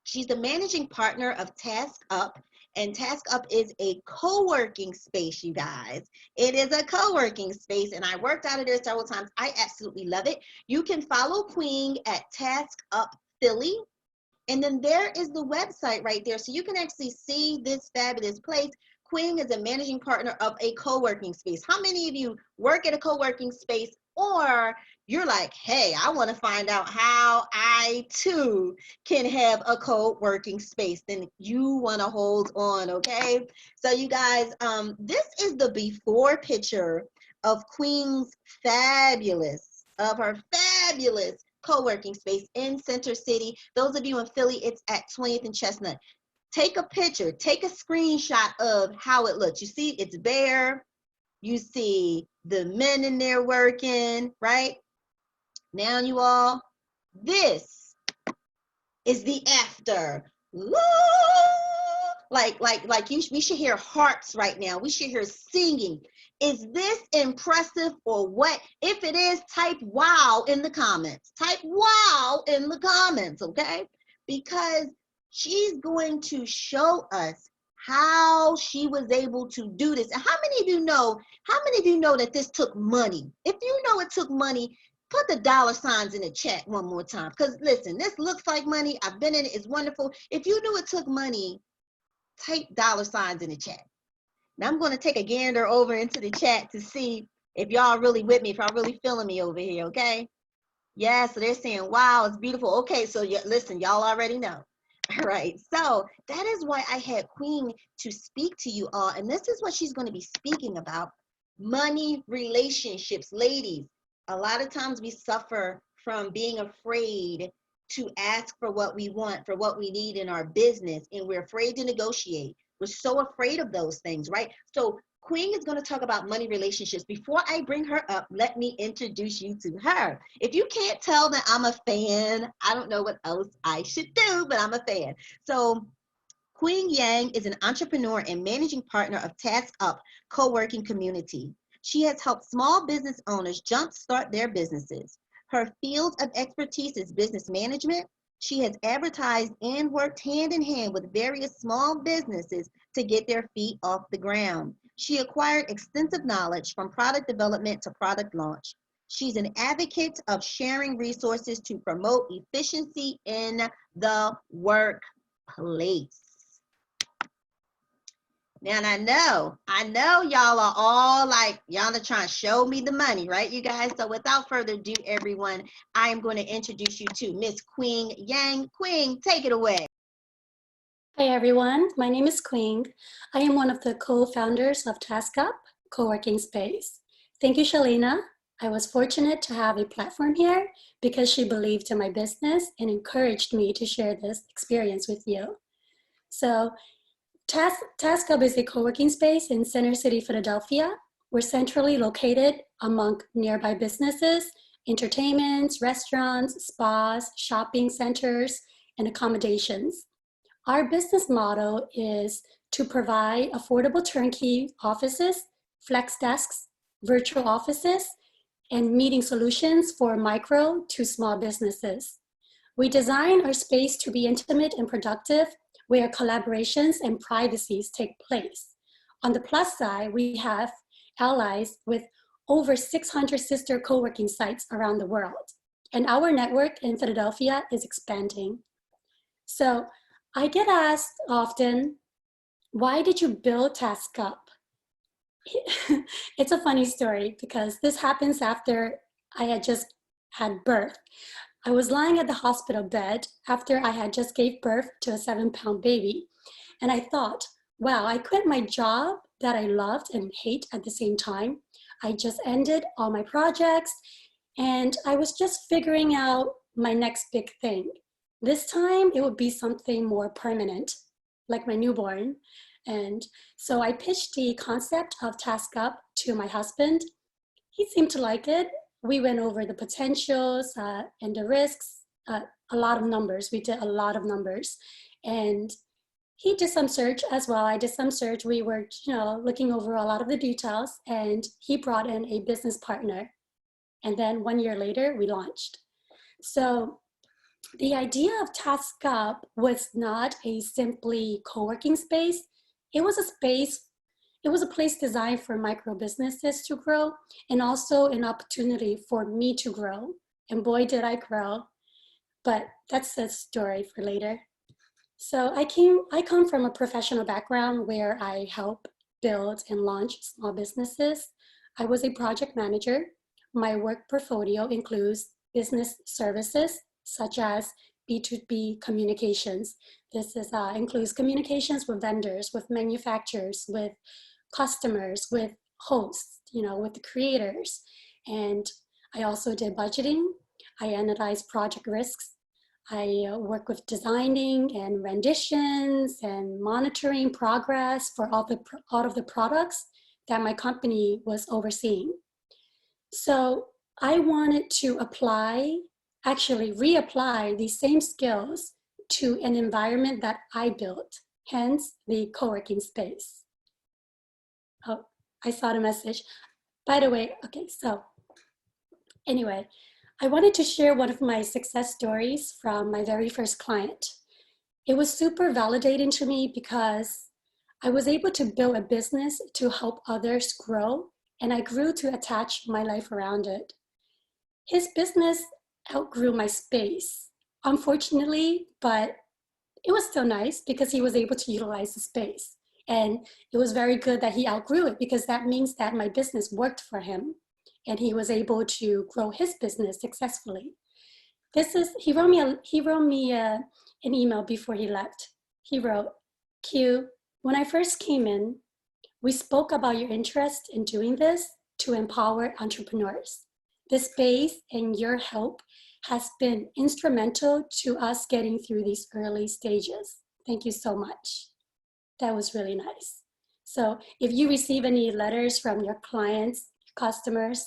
She's the managing partner of Task Up, and Task Up is a co-working space, you guys. It is a co-working space, and I worked out of there several times. I absolutely love it. You can follow Queen at Task Up Philly, and then there is the website right there, so you can actually see this fabulous place. Queen is a managing partner of a co-working space. How many of you work at a co-working space, or you're like, hey, I want to find out how I too can have a co-working space? Then you want to hold on, okay? So you guys, this is the before picture of Queen's fabulous co-working space in Center City. Those of you in Philly, it's at 20th and Chestnut. Take a picture, take a screenshot of how it looks. You see it's bare. You see the men in there working, right? Now you all, this is the after. Woo! We should hear hearts right now. We should hear singing. Is this impressive or what? If it is, type wow in the comments. Type wow in the comments, okay? Because she's going to show us how she was able to do this. And how many of you know that this took money? If you know it took money, put the dollar signs in the chat one more time. Because listen, this looks like money. I've been in it. It's wonderful. If you knew it took money, type dollar signs in the chat. Now I'm going to take a gander over into the chat to see if y'all really with me, if y'all really feeling me over here, okay? Yeah, so they're saying, wow, it's beautiful. Okay, so listen, y'all already know. All right, so that is why I had Queen to speak to you all. And this is what she's going to be speaking about: money relationships. Ladies, a lot of times we suffer from being afraid to ask for what we want, for what we need in our business, and we're afraid to negotiate. We're so afraid of those things, right? So Queen is going to talk about money relationships. Before I bring her up, let me introduce you to her. If you can't tell that I'm a fan, I don't know what else I should do, but I'm a fan. So Queen Yang is an entrepreneur and managing partner of Task Up co-working community. She has helped small business owners jumpstart their businesses. Her field of expertise is business management. She has advertised and worked hand in hand with various small businesses to get their feet off the ground. She acquired extensive knowledge from product development to product launch. She's an advocate of sharing resources to promote efficiency in the workplace. Now, I know y'all are all like, y'all are trying to show me the money, right, you guys? So without further ado, everyone, I am going to introduce you to Miss Queen Yang. Queen, take it away. Hi everyone, my name is Queen. I am one of the co-founders of Task Up co-working space. Thank you, Shalina. I was fortunate to have a platform here because she believed in my business and encouraged me to share this experience with you. So Task Up is a co-working space in Center City, Philadelphia. We're centrally located among nearby businesses, entertainments, restaurants, spas, shopping centers, and accommodations. Our business model is to provide affordable turnkey offices, flex desks, virtual offices, and meeting solutions for micro to small businesses. We design our space to be intimate and productive, where collaborations and privacies take place. On the plus side, we have allies with over 600 sister co-working sites around the world, and our network in Philadelphia is expanding. So I get asked often, why did you build Task Up? It's a funny story because this happens after I had just had birth. I was lying at the hospital bed after I had just gave birth to a 7-pound baby. And I thought, wow, I quit my job that I loved and hate at the same time. I just ended all my projects and I was just figuring out my next big thing. This time it would be something more permanent, like my newborn. And so I pitched the concept of Task Up to my husband. He seemed to like it. We went over the potentials and the risks, a lot of numbers. We did a lot of numbers. And he did some search as well. I did some search. We were, looking over a lot of the details, and he brought in a business partner. And then 1 year later, we launched. So the idea of Task Up was not a simply co-working space. It was a place designed for micro businesses to grow, and also an opportunity for me to grow. And boy, did I grow. But that's a story for later. So I come from a professional background where I help build and launch small businesses. I was a project manager. My work portfolio includes business services such as B2B communications. This includes communications with vendors, with manufacturers, with customers, with hosts, with the creators. And I also did budgeting. I analyzed project risks. I work with designing and renditions and monitoring progress for all of the products that my company was overseeing. So I wanted to reapply these same skills to an environment that I built, hence the co-working space. Oh, I saw the message. By the way, okay, so anyway, I wanted to share one of my success stories from my very first client. It was super validating to me because I was able to build a business to help others grow, and I grew to attach my life around it. His business outgrew my space, unfortunately, but it was still nice because he was able to utilize the space. And it was very good that he outgrew it, because that means that my business worked for him and he was able to grow his business successfully. He wrote me an email before he left. He wrote, Q, when I first came in, we spoke about your interest in doing this to empower entrepreneurs. This space and your help has been instrumental to us getting through these early stages. Thank you so much. That was really nice. So if you receive any letters from your clients, customers,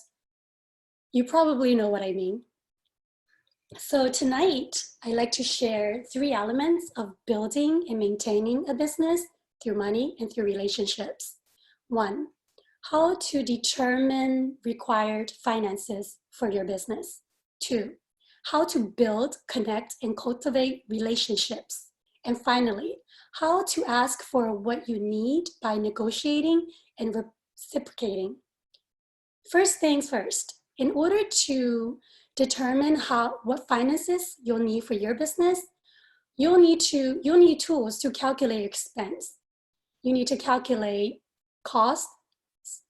you probably know what I mean. So tonight, I'd like to share 3 elements of building and maintaining a business through money and through relationships. 1, how to determine required finances for your business. 2, how to build, connect, and cultivate relationships. And finally, how to ask for what you need by negotiating and reciprocating. First things first, in order to determine what finances you'll need for your business, you'll need tools to calculate expense. You need to calculate costs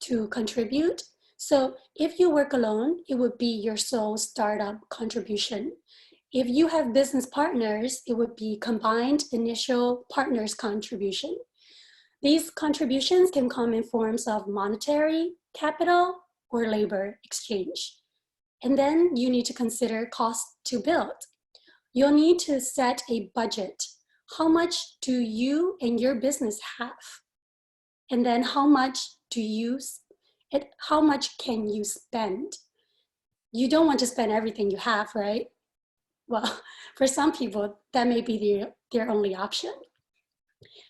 to contribute. So if you work alone, it would be your sole startup contribution. If you have business partners, it would be combined initial partners contribution. These contributions can come in forms of monetary, capital, or labor exchange. And then you need to consider cost to build. You'll need to set a budget. How much do you and your business have? And then how much can you spend? You don't want to spend everything you have, right? Well, for some people, that may be their only option.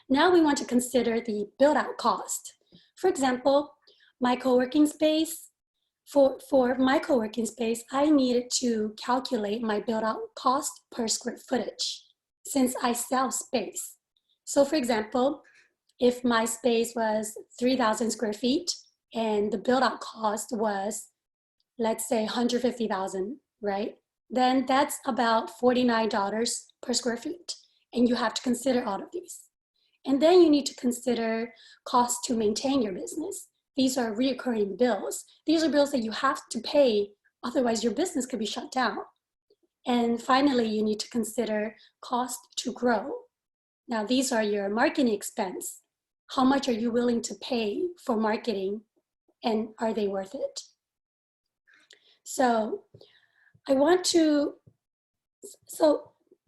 Now we want to consider the build-out cost. For example, my co-working space, for my co-working space, I needed to calculate my build-out cost per square footage since I sell space. So for example, if my space was 3,000 square feet and the build-out cost was, let's say, 150,000, right? Then that's about $49 per square feet. And you have to consider all of these. And then you need to consider costs to maintain your business. These are recurring bills. These are bills that you have to pay, otherwise your business could be shut down. And finally, you need to consider cost to grow. Now, these are your marketing expense. How much are you willing to pay for marketing, and are they worth it? So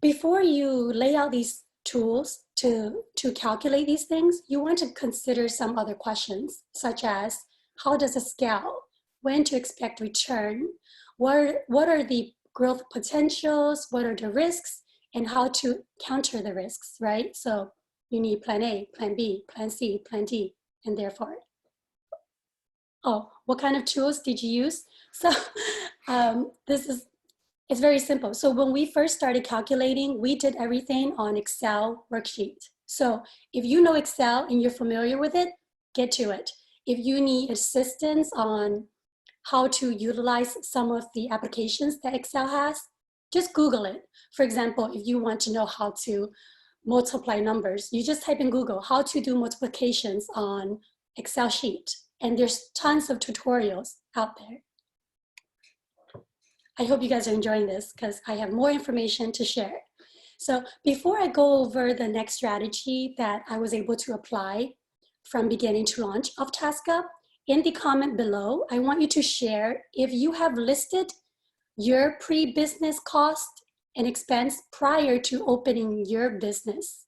before you lay out these tools to calculate these things, you want to consider some other questions, such as how does it scale? When to expect return? What are the growth potentials? What are the risks? And how to counter the risks, right? So you need plan A, plan B, plan C, plan D, and therefore. Oh, what kind of tools did you use? So it's very simple. So when we first started calculating, we did everything on Excel worksheet. So if you know Excel and you're familiar with it, get to it. If you need assistance on how to utilize some of the applications that Excel has, just Google it. For example, if you want to know how to multiply numbers, you just type in Google, how to do multiplications on Excel sheet. And there's tons of tutorials out there. I hope you guys are enjoying this because I have more information to share. So before I go over the next strategy that I was able to apply from beginning to launch of TaskUp, in the comment below, I want you to share if you have listed your pre-business cost and expense prior to opening your business,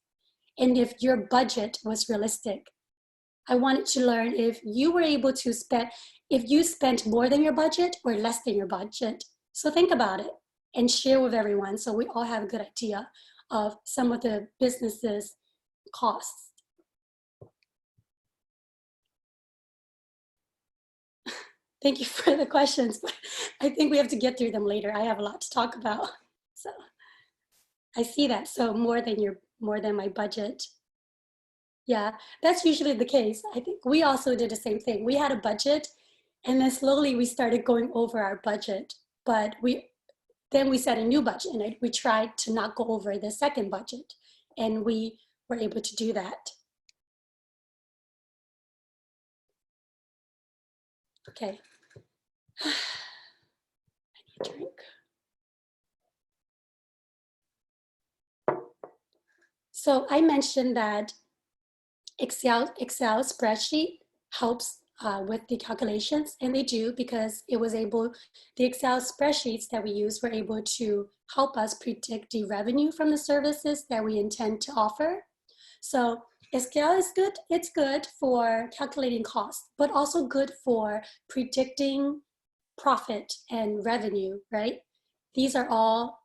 and if your budget was realistic. I wanted to learn if you were able to spend, if you spent more than your budget or less than your budget. So think about it and share with everyone so we all have a good idea of some of the business's costs. Thank you for the questions, but I think we have to get through them later. I have a lot to talk about. So I see that. So more than my budget. Yeah, that's usually the case. I think we also did the same thing. We had a budget and then slowly we started going over our budget, but then we set a new budget and we tried to not go over the second budget, and we were able to do that. Okay. I need a drink. So I mentioned that Excel spreadsheet helps with the calculations, and they do because the Excel spreadsheets that we use were able to help us predict the revenue from the services that we intend to offer. So Excel is good. It's good for calculating costs, but also good for predicting profit and revenue, right? These are all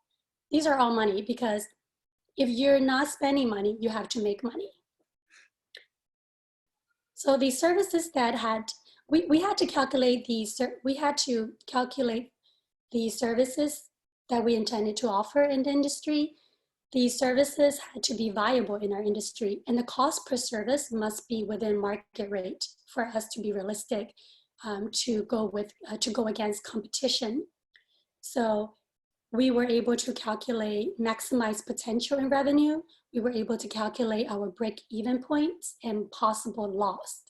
money, because if you're not spending money, you have to make money. So the services that we had to calculate the services that we intended to offer in the industry. These services had to be viable in our industry, and the cost per service must be within market rate for us to be realistic to go against competition. So we were able to calculate maximize potential in revenue. We were able to calculate our break-even points and possible loss.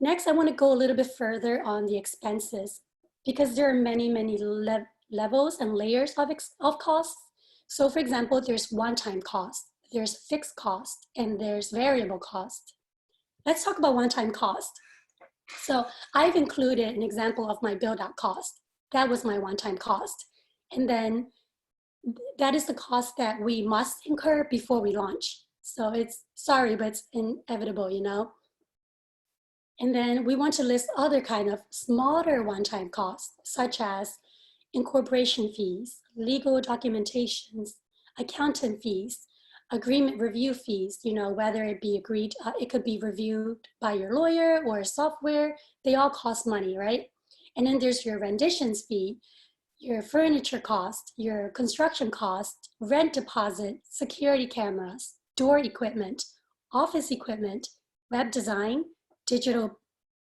Next, I want to go a little bit further on the expenses, because there are many levels and layers of costs. So for example, there's one-time cost, there's fixed cost, and there's variable cost. Let's talk about one-time cost. So I've included an example of my build-out cost. That was my one-time cost. And then that is the cost that we must incur before we launch. So it's sorry, but it's inevitable, you know? And then we want to list other kind of smaller one-time costs, such as incorporation fees, legal documentations, accountant fees, agreement review fees, you know, whether it be agreed, it could be reviewed by your lawyer or software, they all cost money, right? And then there's your renditions fee, your furniture cost, your construction cost, rent deposit, security cameras, door equipment, office equipment, web design, digital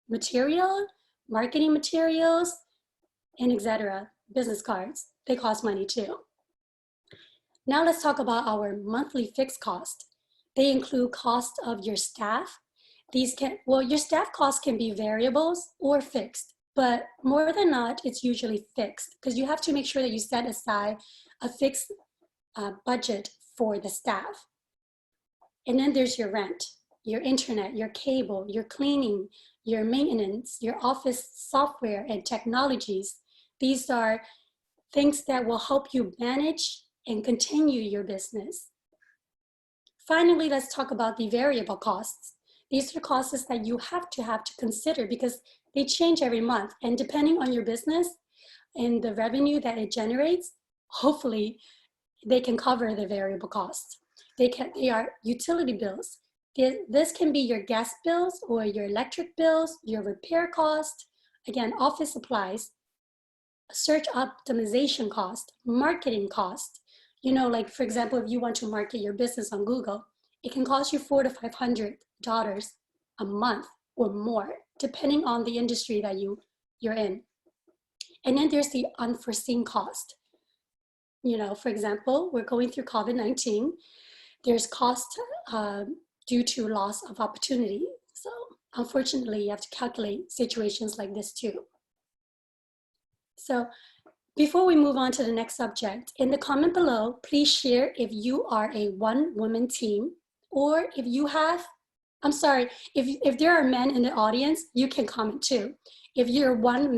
material, marketing materials, and etc. Business cards, they cost money too. Now let's talk about our monthly fixed cost. They include cost of your staff. Your staff costs can be variables or fixed. but more than not, it's usually fixed because you have to make sure that you set aside a fixed budget for the staff. And then there's your rent, your internet, your cable, your cleaning, your maintenance, your office software and technologies. These are things that will help you manage and continue your business. Finally, let's talk about the variable costs. These are costs that you have to consider because they change every month. And depending on your business and the revenue that it generates, hopefully they can cover the variable costs. They are utility bills. This can be your gas bills or your electric bills, your repair cost, again, office supplies, search optimization cost, marketing cost. You know, like for example, if you want to market your business on Google, it can cost you $400 to $500 a month or more, depending on the industry that you're in. And then there's the unforeseen cost. You know, for example, we're going through COVID-19. There's cost due to loss of opportunity. So unfortunately, you have to calculate situations like this too. So before we move on to the next subject, in the comment below, please share if you are a one-woman team or if you have, I'm sorry, if there are men in the audience, you can comment too. If you're one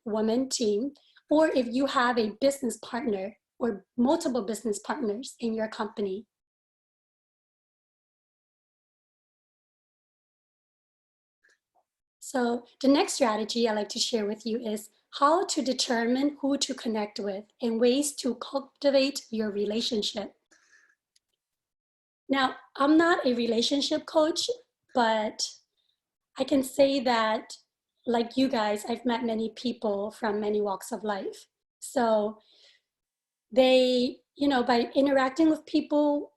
woman team, or if you have a business partner or multiple business partners in your company. So the next strategy I'd like to share with you is how to determine who to connect with and ways to cultivate your relationship. Now, I'm not a relationship coach, but I can say that, like you guys, I've met many people from many walks of life. So they, you know, by interacting with people,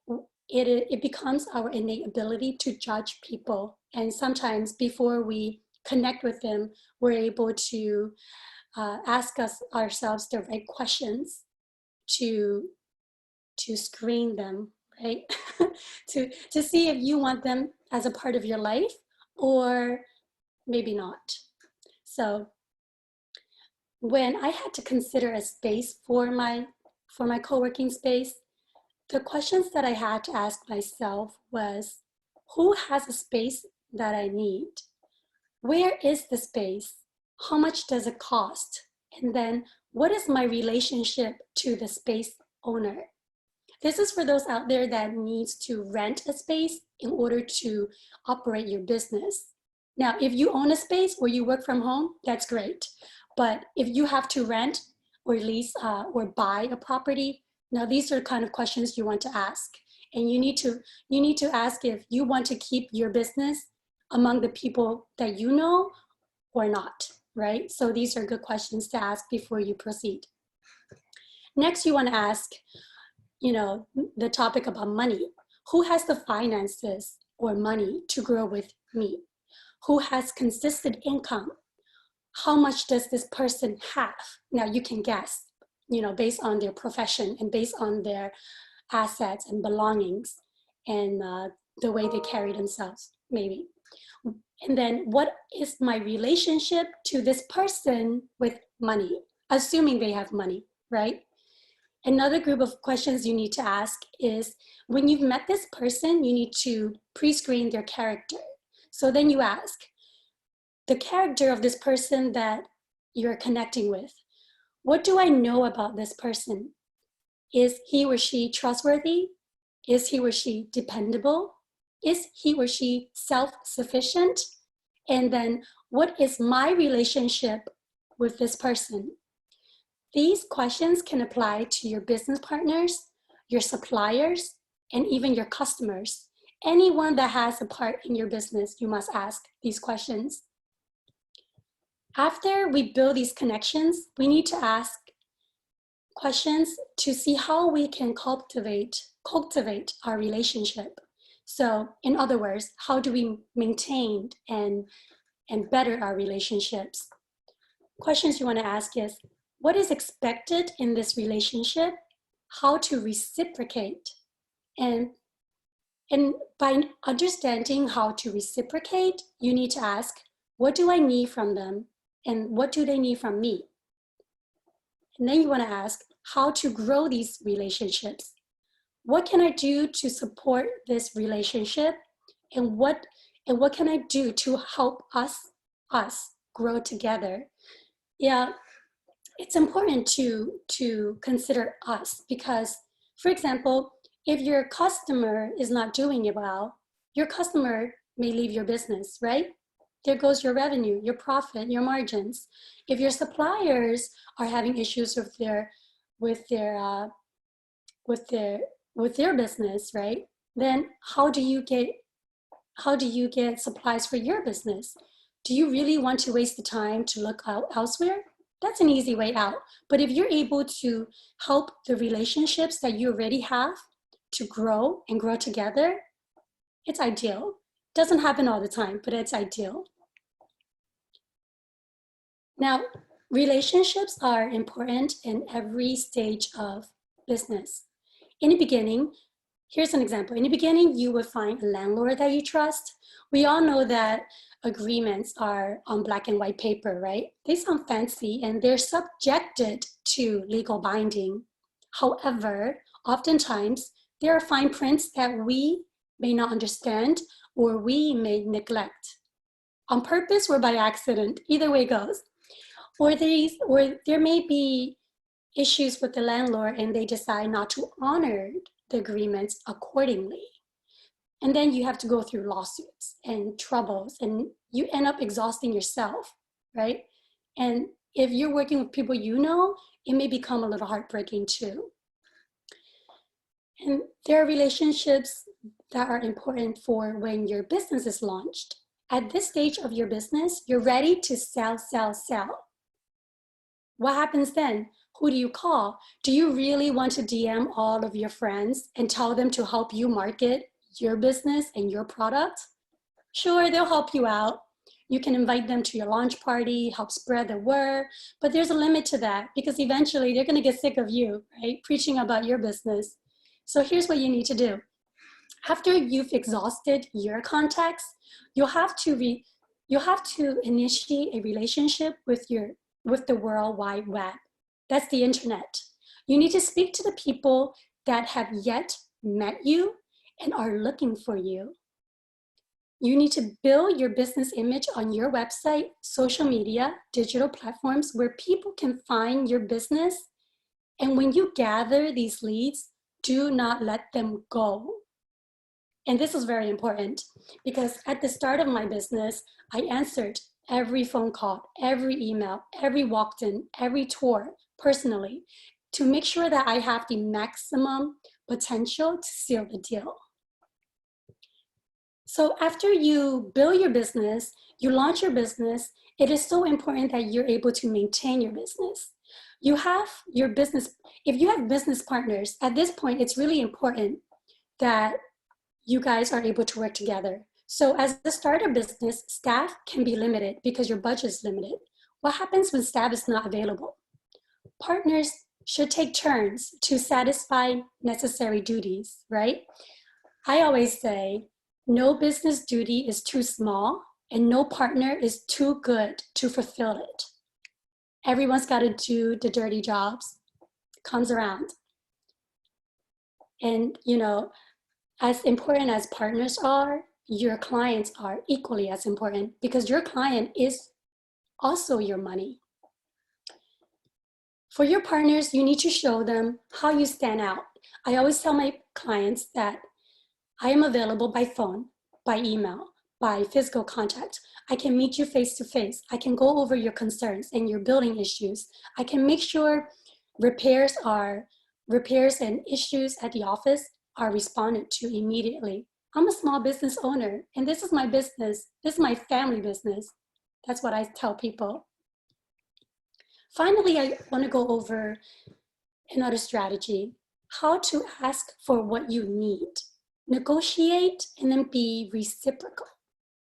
it becomes our innate ability to judge people. And sometimes before we connect with them, we're able to ask ourselves the right questions to screen them, right? to see if you want them as a part of your life or maybe not. So when I had to consider a space for my co-working space, the questions that I had to ask myself was, who has a space that I need? Where is the space? How much does it cost? And then what is my relationship to the space owner? This is for those out there that needs to rent a space in order to operate your business. Now, if you own a space or you work from home, that's great. But if you have to rent or lease or buy a property, now these are the kind of questions you want to ask. And you need to ask if you want to keep your business among the people that you know or not, right? So these are good questions to ask before you proceed. Next, you want to ask, you know, the topic about money. Who has the finances or money to grow with me? Who has consistent income? How much does this person have? Now you can guess, you know, based on their profession and based on their assets and belongings and the way they carry themselves, maybe. And then what is my relationship to this person with money, assuming they have money, right? Another group of questions you need to ask is, when you've met this person, you need to pre-screen their character. So then you ask, the character of this person that you're connecting with, what do I know about this person? Is he or she trustworthy? Is he or she dependable? Is he or she self-sufficient? And then what is my relationship with this person? These questions can apply to your business partners, your suppliers, and even your customers. Anyone that has a part in your business, you must ask these questions. After we build these connections, we need to ask questions to see how we can cultivate our relationship. So in other words, how do we maintain and better our relationships? Questions you want to ask is, what is expected in this relationship? How to reciprocate? And by understanding how to reciprocate, you need to ask, what do I need from them? and what do they need from me? And then you want to ask how to grow these relationships. What can I do to support this relationship? And what can I do to help us grow together? Yeah, it's important to consider us because, for example, if your customer is not doing it well, your customer may leave your business, right? There goes your revenue, your profit, your margins. If your suppliers are having issues with their business, right? Then how do you get supplies for your business? Do you really want to waste the time to look out elsewhere? That's an easy way out. But if you're able to help the relationships that you already have to grow and grow together, it's ideal. Doesn't happen all the time, but it's ideal. Now, relationships are important in every stage of business. In the beginning, here's an example. In the beginning, you would find a landlord that you trust. We all know that agreements are on black and white paper, right? They sound fancy and they're subjected to legal binding. However, oftentimes, there are fine prints that we may not understand or we may neglect on purpose or by accident. Either way goes. Or there may be issues with the landlord and they decide not to honor the agreements accordingly. And then you have to go through lawsuits and troubles and you end up exhausting yourself, right? And if you're working with people you know, it may become a little heartbreaking too. And there are relationships that are important for when your business is launched. At this stage of your business, you're ready to sell. What happens then? Who do you call? Do you really want to DM all of your friends and tell them to help you market your business and your product? Sure, they'll help you out. You can invite them to your launch party, help spread the word, but there's a limit to that because eventually they're going to get sick of you, right? Preaching about your business. So here's what you need to do. After you've exhausted your contacts, you'll have to initiate a relationship with the World Wide Web. That's the internet. You need to speak to the people that have yet met you and are looking for you. You need to build your business image on your website, social media, digital platforms where people can find your business. And when you gather these leads, do not let them go. And this is very important because at the start of my business, I answered every phone call, every email, every walk-in, every tour personally to make sure that I have the maximum potential to seal the deal. So after you build your business, you launch your business, it is so important that you're able to maintain your business. You have your business, if you have business partners, at this point, it's really important that you guys are able to work together. So as a starter business, staff can be limited because your budget is limited. What happens when staff is not available? Partners should take turns to satisfy necessary duties, right? I always say, no business duty is too small and no partner is too good to fulfill it. Everyone's got to do the dirty jobs. Comes around. And, you know, as important as partners are, your clients are equally as important because your client is also your money. For your partners, you need to show them how you stand out. I always tell my clients that I am available by phone, by email, by physical contact. I can meet you face to face. I can go over your concerns and your building issues. I can make sure repairs and issues at the office are responded to immediately. I'm a small business owner and this is my business. This is my family business. That's what I tell people. Finally, I want to go over another strategy, how to ask for what you need. Negotiate and then be reciprocal.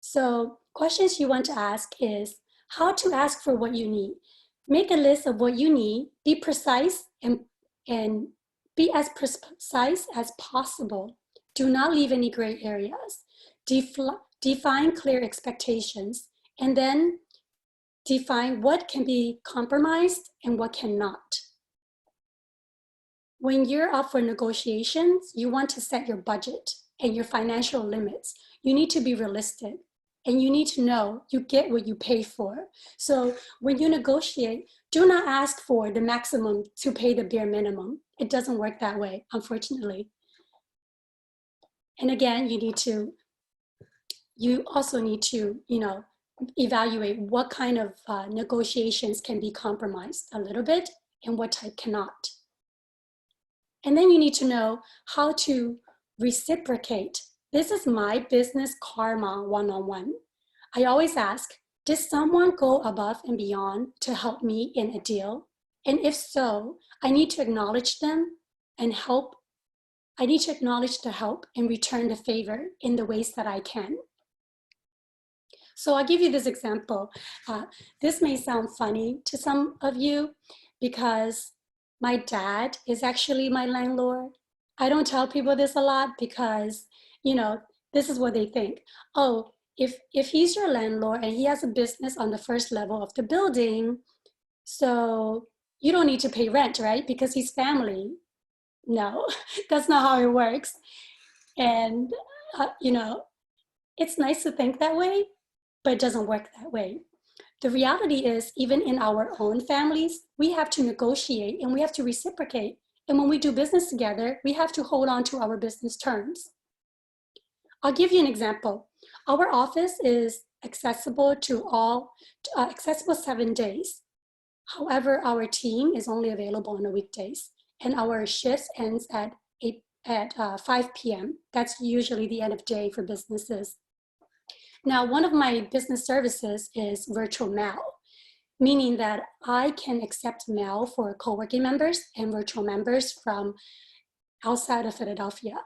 So questions you want to ask is how to ask for what you need. Make a list of what you need, be precise and be as precise as possible. Do not leave any gray areas. Define clear expectations and then define what can be compromised and what cannot. When you're up for negotiations, you want to set your budget and your financial limits. You need to be realistic and you need to know you get what you pay for. So when you negotiate, do not ask for the maximum to pay the bare minimum. It doesn't work that way, unfortunately. And again, you also need to, evaluate what kind of negotiations can be compromised a little bit and what type cannot. And then you need to know how to reciprocate. This is my business karma one-on-one. I always ask, did someone go above and beyond to help me in a deal? And if so, I need to acknowledge them and help. I need to acknowledge the help and return the favor in the ways that I can. So I'll give you this example. This may sound funny to some of you because my dad is actually my landlord. I don't tell people this a lot because, this is what they think. Oh, if he's your landlord and he has a business on the first level of the building, so you don't need to pay rent, right? Because he's family. No, that's not how it works. And, it's nice to think that way, but it doesn't work that way. The reality is, even in our own families, we have to negotiate and we have to reciprocate. And when we do business together, we have to hold on to our business terms. I'll give you an example. Our office is accessible to all, accessible 7 days. However, our team is only available on the weekdays and our shifts ends at 5 p.m. That's usually the end of day for businesses. Now, one of my business services is virtual mail, meaning that I can accept mail for co-working members and virtual members from outside of Philadelphia.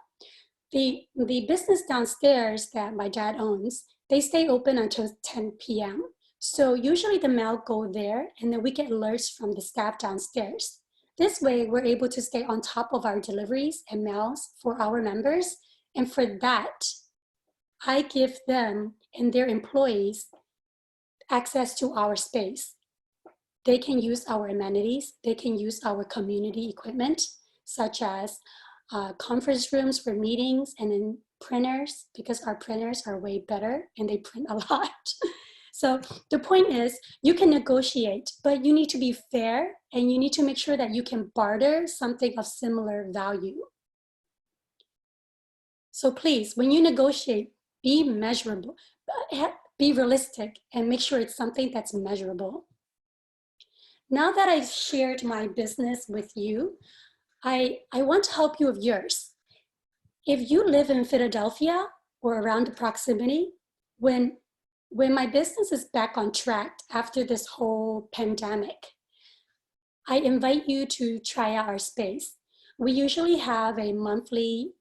The business downstairs that my dad owns, they stay open until 10 p.m. So usually the mail go there and then we get alerts from the staff downstairs. This way, we're able to stay on top of our deliveries and mails for our members. And for that, I give them and their employees access to our space. They can use our amenities. They can use our community equipment, such as conference rooms for meetings and then printers, because our printers are way better and they print a lot. So the point is, you can negotiate, but you need to be fair and you need to make sure that you can barter something of similar value. So please, when you negotiate, be measurable, be realistic, and make sure it's something that's measurable. Now that I've shared my business with you, I want to help you with yours. If you live in Philadelphia or around the proximity, when my business is back on track after this whole pandemic, I invite you to try out our space. We usually have a monthly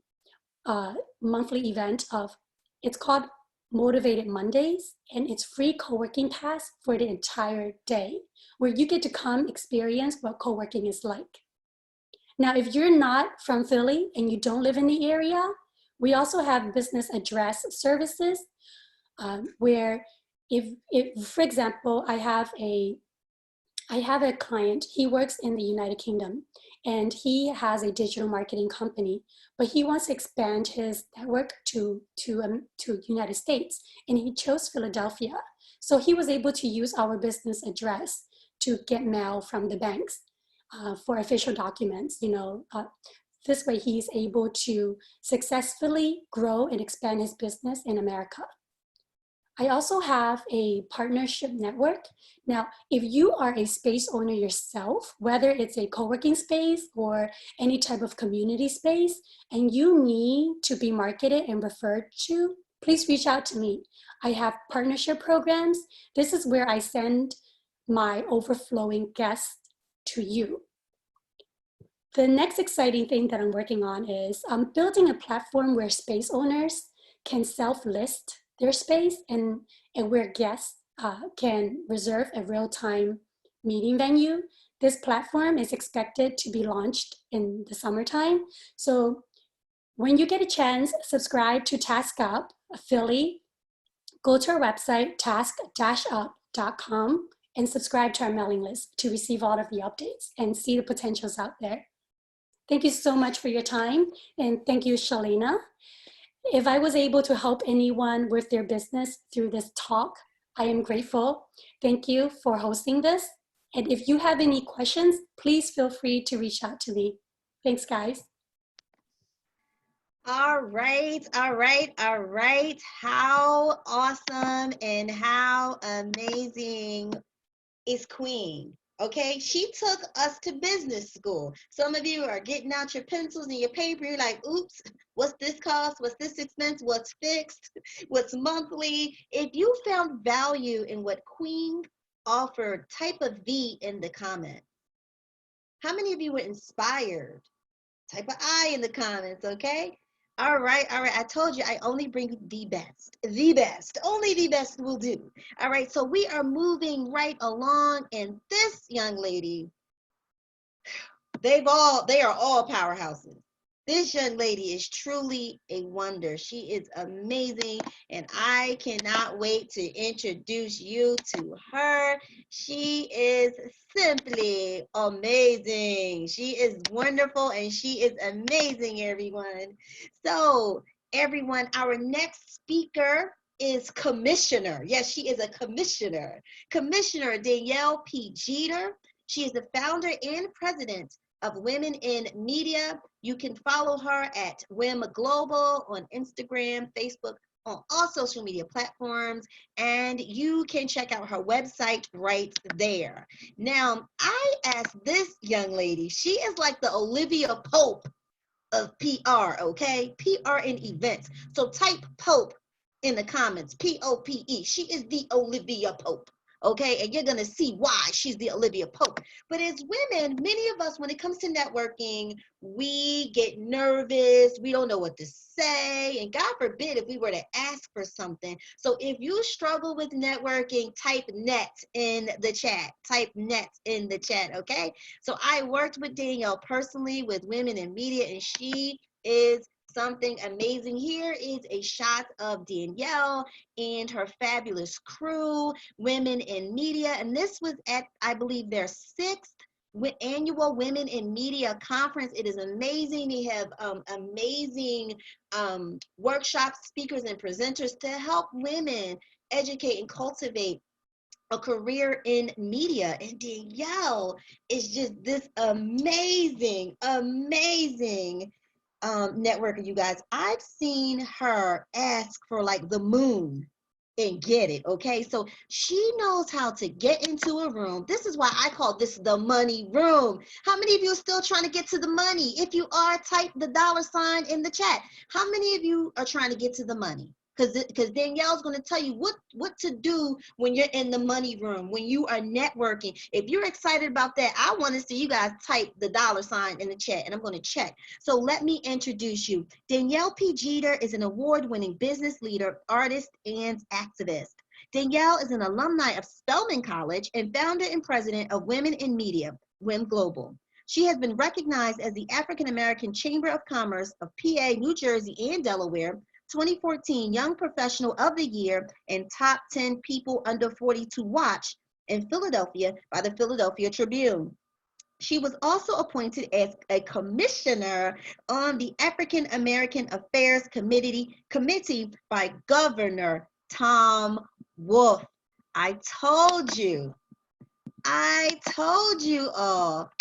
event of, it's called Motivated Mondays, and it's free co-working pass for the entire day, where you get to come experience what co-working is like. Now, if you're not from Philly and you don't live in the area, we also have business address services where if, for example, I have a client, he works in the United Kingdom and he has a digital marketing company, but he wants to expand his network to United States, and he chose Philadelphia. So he was able to use our business address to get mail from the banks for official documents. This way he's able to successfully grow and expand his business in America. I also have a partnership network. Now, if you are a space owner yourself, whether it's a co-working space or any type of community space, and you need to be marketed and referred to, please reach out to me. I have partnership programs. This is where I send my overflowing guests to you. The next exciting thing that I'm working on is I'm building a platform where space owners can self-list their space and where guests can reserve a real-time meeting venue. This platform is expected to be launched in the summertime. So when you get a chance, subscribe to Task Up Philly. Go to our website, task-up.com, and subscribe to our mailing list to receive all of the updates and see the potentials out there. Thank you so much for your time, and thank you, Shalina. If I was able to help anyone with their business through this talk, I am grateful. Thank you for hosting this. And if you have any questions, please feel free to reach out to me. Thanks, guys. All right, all right, all right. How awesome and how amazing is Queen? Okay, she took us to business school. Some of you are getting out your pencils and your paper. You're like, oops, what's this cost? What's this expense? What's fixed? What's monthly? If you found value in what Queen offered, type a V in the comment. How many of you were inspired? Type an I in the comments, okay? All right, all right. I told you I only bring the best. The best. Only the best will do. All right, so we are moving right along, and this young lady, they are all powerhouses. This young lady is truly a wonder. She is amazing, and I cannot wait to introduce you to her. She is simply amazing. She is wonderful, and she is amazing, everyone. So, everyone, our next speaker is Commissioner. Yes, she is a commissioner. Commissioner Danielle P. Jeter. She is the founder and president of Women in Media. You can follow her at WIM Global on Instagram, Facebook, on all social media platforms, and you can check out her website right there. Now, I asked this young lady, she is like the Olivia Pope of PR, okay? PR and events. So type Pope in the comments, P-O-P-E. She is the Olivia Pope. Okay, and you're gonna see why she's the Olivia Pope. But as women, many of us, when it comes to networking, we get nervous, we don't know what to say, and God forbid if we were to ask for something. So if you struggle with networking, type net in the chat. Type net in the chat, okay? So I worked with Danielle personally with Women in Media, and she is something amazing. Here is a shot of Danielle and her fabulous crew, Women in Media. And this was at, I believe, their 6th annual Women in Media conference. It is amazing. They have amazing workshops, speakers, and presenters to help women educate and cultivate a career in media. And Danielle is just this amazing, amazing networker, you guys. I've seen her ask for like the moon and get it, okay? So she knows how to get into a room. This is why I call this the money room. How many of you are still trying to get to the money? If you are, type the $ in the chat. How many of you are trying to get to the money? Because Danielle's going to tell you what to do when you're in the money room, when you are networking. If you're excited about that, I want to see you guys type the $ in the chat, and I'm going to check. So let me introduce you. Danielle P. Jeter is an award-winning business leader, artist, and activist. Danielle is an alumni of Spelman College and founder and president of Women in Media, WIM Global. She has been recognized as the African American Chamber of Commerce of PA, New Jersey, and Delaware 2014 Young Professional of the Year and Top 10 People Under 40 to Watch in Philadelphia by the Philadelphia Tribune. She was also appointed as a commissioner on the African American Affairs Committee by Governor Tom Wolf. I told you all.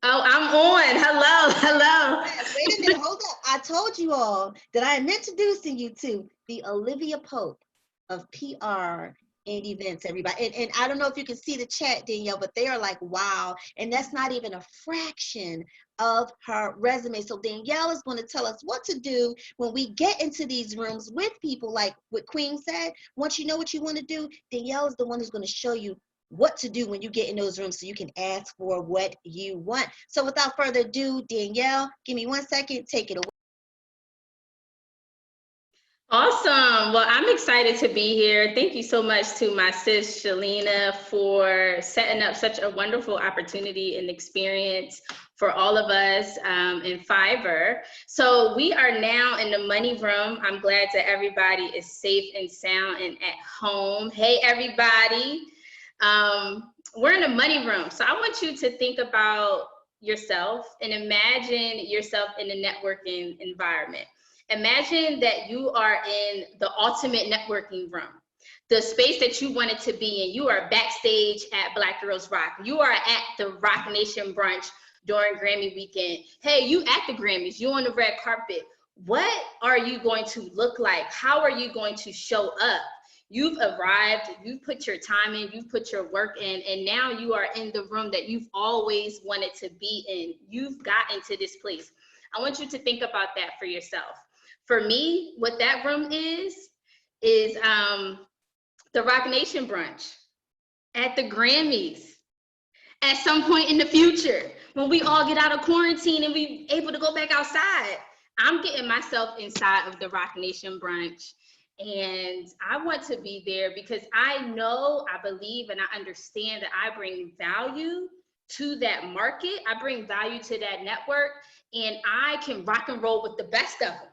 Oh, I'm on. Hello, hello. Wait a minute, hold up. I told you all that I am introducing you to the Olivia Pope of PR and events, everybody. And I don't know if you can see the chat, Danielle, but they are like, wow. And that's not even a fraction of her resume. So Danielle is going to tell us what to do when we get into these rooms with people, like what Queen said. Once you know what you want to do, Danielle is the one who's going to show you what to do when you get in those rooms so you can ask for what you want. So without further ado, Danielle, give me 1 second, take it away. Awesome. Well, I'm excited to be here. Thank you so much to my sis, Shalina, for setting up such a wonderful opportunity and experience for all of us in Fiverr. So we are now in the money room. I'm glad that everybody is safe and sound and at home. Hey, everybody. We're in the money room. So I want you to think about yourself and imagine yourself in a networking environment. Imagine that you are in the ultimate networking room, the space that you wanted to be in. You are backstage at Black Girls Rock. You are at the Rock Nation brunch during Grammy weekend. Hey, you at the Grammys, you on the red carpet. What are you going to look like? How are you going to show up? You've arrived, you've put your time in, you've put your work in, and now you are in the room that you've always wanted to be in. You've gotten to this place. I want you to think about that for yourself. For me, what that room is the Rock Nation brunch at the Grammys at some point in the future when we all get out of quarantine and we able to go back outside. I'm getting myself inside of the Rock Nation brunch, and I want to be there because I know, I believe, and I understand that I bring value to that market. I bring value to that network, and I can rock and roll with the best of them.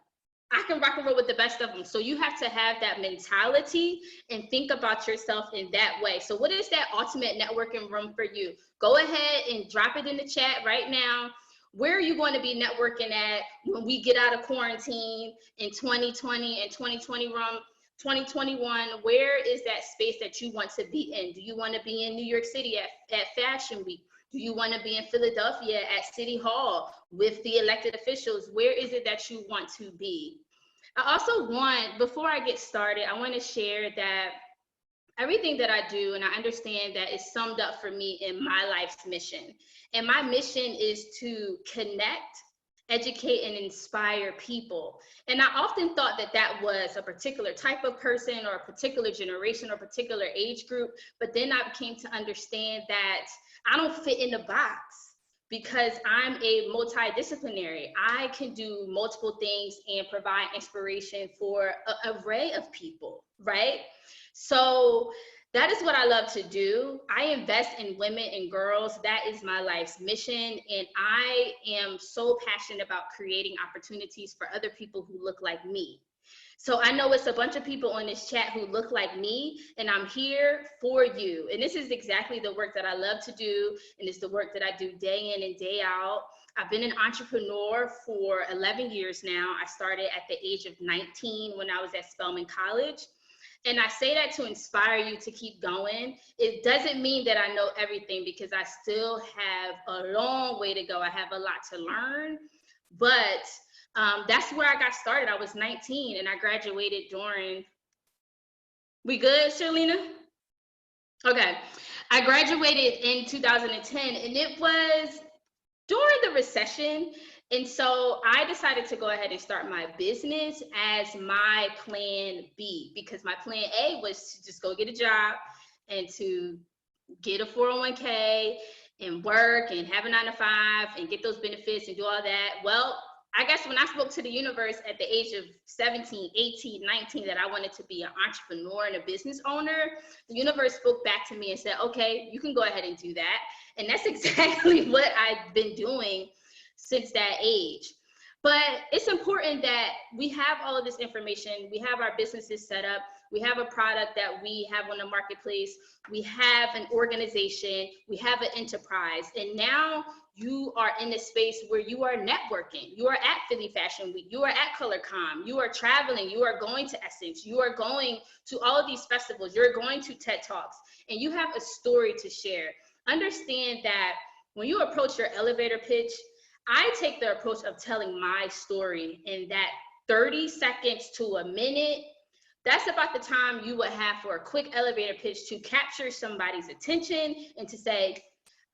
I can rock and roll with the best of them. So you have to have that mentality and think about yourself in that way. So what is that ultimate networking room for you? Go ahead and drop it in the chat right now. Where are you going to be networking at when we get out of quarantine in 2020 and 2021? Where is that space that you want to be in? Do you want to be in New York City at Fashion Week? Do you want to be in Philadelphia at City Hall with the elected officials? Where is it that you want to be? I also want, before I get started, I want to share that everything that I do, and I understand that is summed up for me in my life's mission. And my mission is to connect, educate, and inspire people. And I often thought that that was a particular type of person or a particular generation or a particular age group. But then I came to understand that I don't fit in the box, because I'm a multidisciplinary. I can do multiple things and provide inspiration for an array of people, right? So that is what I love to do. I invest in women and girls. That is my life's mission. And I am so passionate about creating opportunities for other people who look like me. So I know it's a bunch of people on this chat who look like me, and I'm here for you. And this is exactly the work that I love to do, and it's the work that I do day in and day out. I've been an entrepreneur for 11 years now. I started at the age of 19 when I was at Spelman College. And I say that to inspire you to keep going. It doesn't mean that I know everything, because I still have a long way to go. I have a lot to learn, but that's where I got started. I was 19 and I graduated during, we good, Sharlina? Okay, I graduated in 2010, and it was during the recession. And so I decided to go ahead and start my business as my plan B, because my plan A was to just go get a job and to get a 401k and work and have a 9-to-5 and get those benefits and do all that. Well, I guess when I spoke to the universe at the age of 17, 18, 19, that I wanted to be an entrepreneur and a business owner, the universe spoke back to me and said, okay, you can go ahead and do that. And that's exactly what I've been doing since that age. But it's important that we have all of this information. We have our businesses set up. We have a product that we have on the marketplace. We have an organization. We have an enterprise. And now you are in a space where you are networking. You are at Philly Fashion Week. You are at ColorCom. You are traveling. You are going to Essence. You are going to all of these festivals. You're going to TED Talks. And you have a story to share. Understand that when you approach your elevator pitch, I take the approach of telling my story in that 30 seconds to a minute. That's about the time you would have for a quick elevator pitch to capture somebody's attention and to say,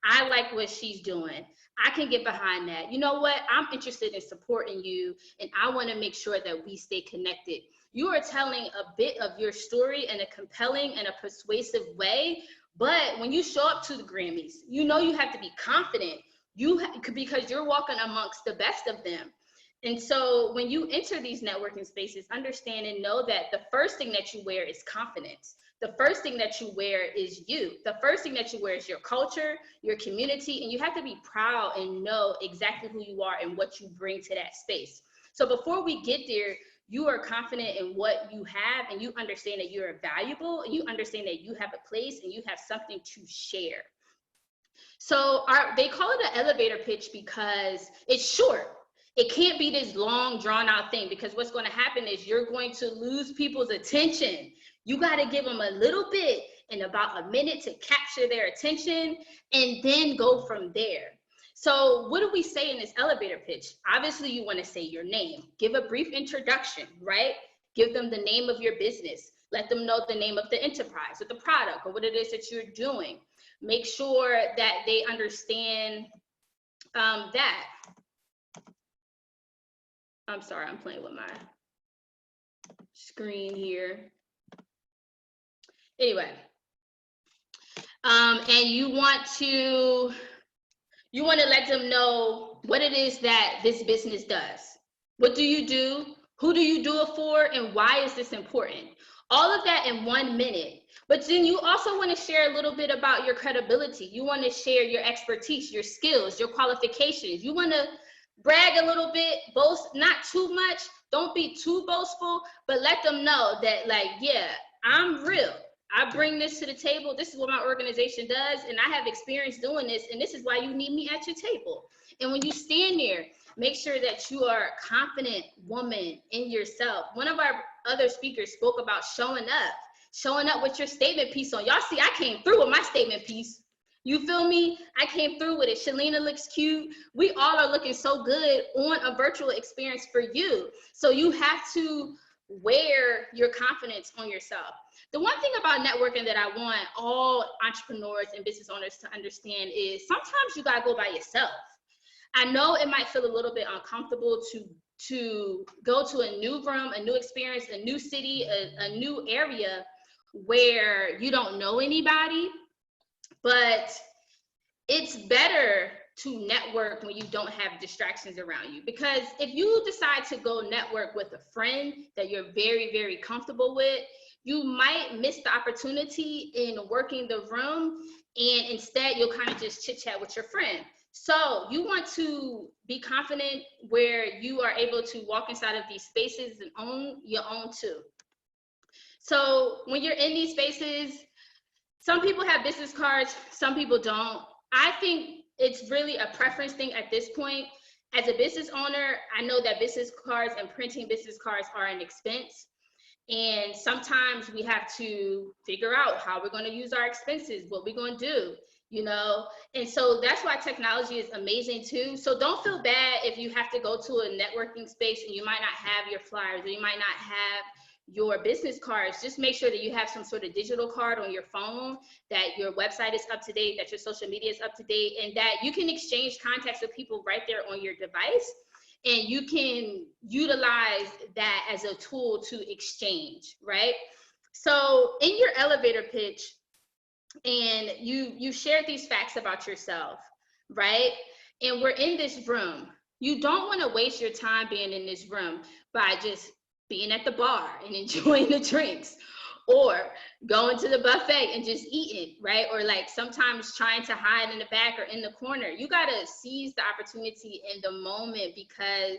I like what she's doing. I can get behind that. You know what? I'm interested in supporting you, and I want to make sure that we stay connected. You are telling a bit of your story in a compelling and a persuasive way, but when you show up to the Grammys, you know you have to be confident. Because you're walking amongst the best of them. And so when you enter these networking spaces, understand and know that the first thing that you wear is confidence. The first thing that you wear is you. The first thing that you wear is your culture, your community, and you have to be proud and know exactly who you are and what you bring to that space. So before we get there, you are confident in what you have, and you understand that you're valuable, and you understand that you have a place and you have something to share. So they call it an elevator pitch because it's short. It can't be this long, drawn out thing, because what's going to happen is you're going to lose people's attention. You got to give them a little bit in about a minute to capture their attention and then go from there. So what do we say in this elevator pitch? Obviously, you want to say your name. Give a brief introduction, right? Give them the name of your business. Let them know the name of the enterprise or the product or what it is that you're doing. Make sure that they understand that. I'm sorry, I'm playing with my screen here. Anyway, and you want to let them know what it is that this business does. What do you do? Who do you do it for? And why is this important? All of that in 1 minute. But then you also want to share a little bit about your credibility. You want to share your expertise, your skills, your qualifications. You want to brag a little bit, boast, not too much. Don't be too boastful, but let them know that, like, yeah, I'm real. I bring this to the table. This is what my organization does, and I have experience doing this, and this is why you need me at your table. And when you stand there, make sure that you are a confident woman in yourself. One of our other speakers spoke about showing up with your statement piece on. Y'all see, I came through with my statement piece. You feel me? I came through with it. Shalina looks cute. We all are looking so good on a virtual experience for you. So you have to wear your confidence on yourself. The one thing about networking that I want all entrepreneurs and business owners to understand is sometimes you gotta go by yourself. I know it might feel a little bit uncomfortable to go to a new room, a new experience, a new city, a new area where you don't know anybody, but it's better to network when you don't have distractions around you. Because if you decide to go network with a friend that you're very, very comfortable with, you might miss the opportunity in working the room, and instead you'll kind of just chit chat with your friend. So you want to be confident where you are able to walk inside of these spaces and own your own too. So when you're in these spaces, some people have business cards, some people don't. I think it's really a preference thing at this point. As a business owner, I know that business cards and printing business cards are an expense. And sometimes we have to figure out how we're going to use our expenses, what we're going to do, you know? And so that's why technology is amazing too. So don't feel bad if you have to go to a networking space and you might not have your flyers, or you might not have your business cards. Just make sure that you have some sort of digital card on your phone, that your website is up to date, that your social media is up to date, and that you can exchange contacts with people right there on your device. And you can utilize that as a tool to exchange, right? So in your elevator pitch, and you shared these facts about yourself, right? And we're in this room. You don't want to waste your time being in this room by just being at the bar and enjoying the drinks, or going to the buffet and just eating, right? Or like sometimes trying to hide in the back or in the corner. You gotta seize the opportunity in the moment, because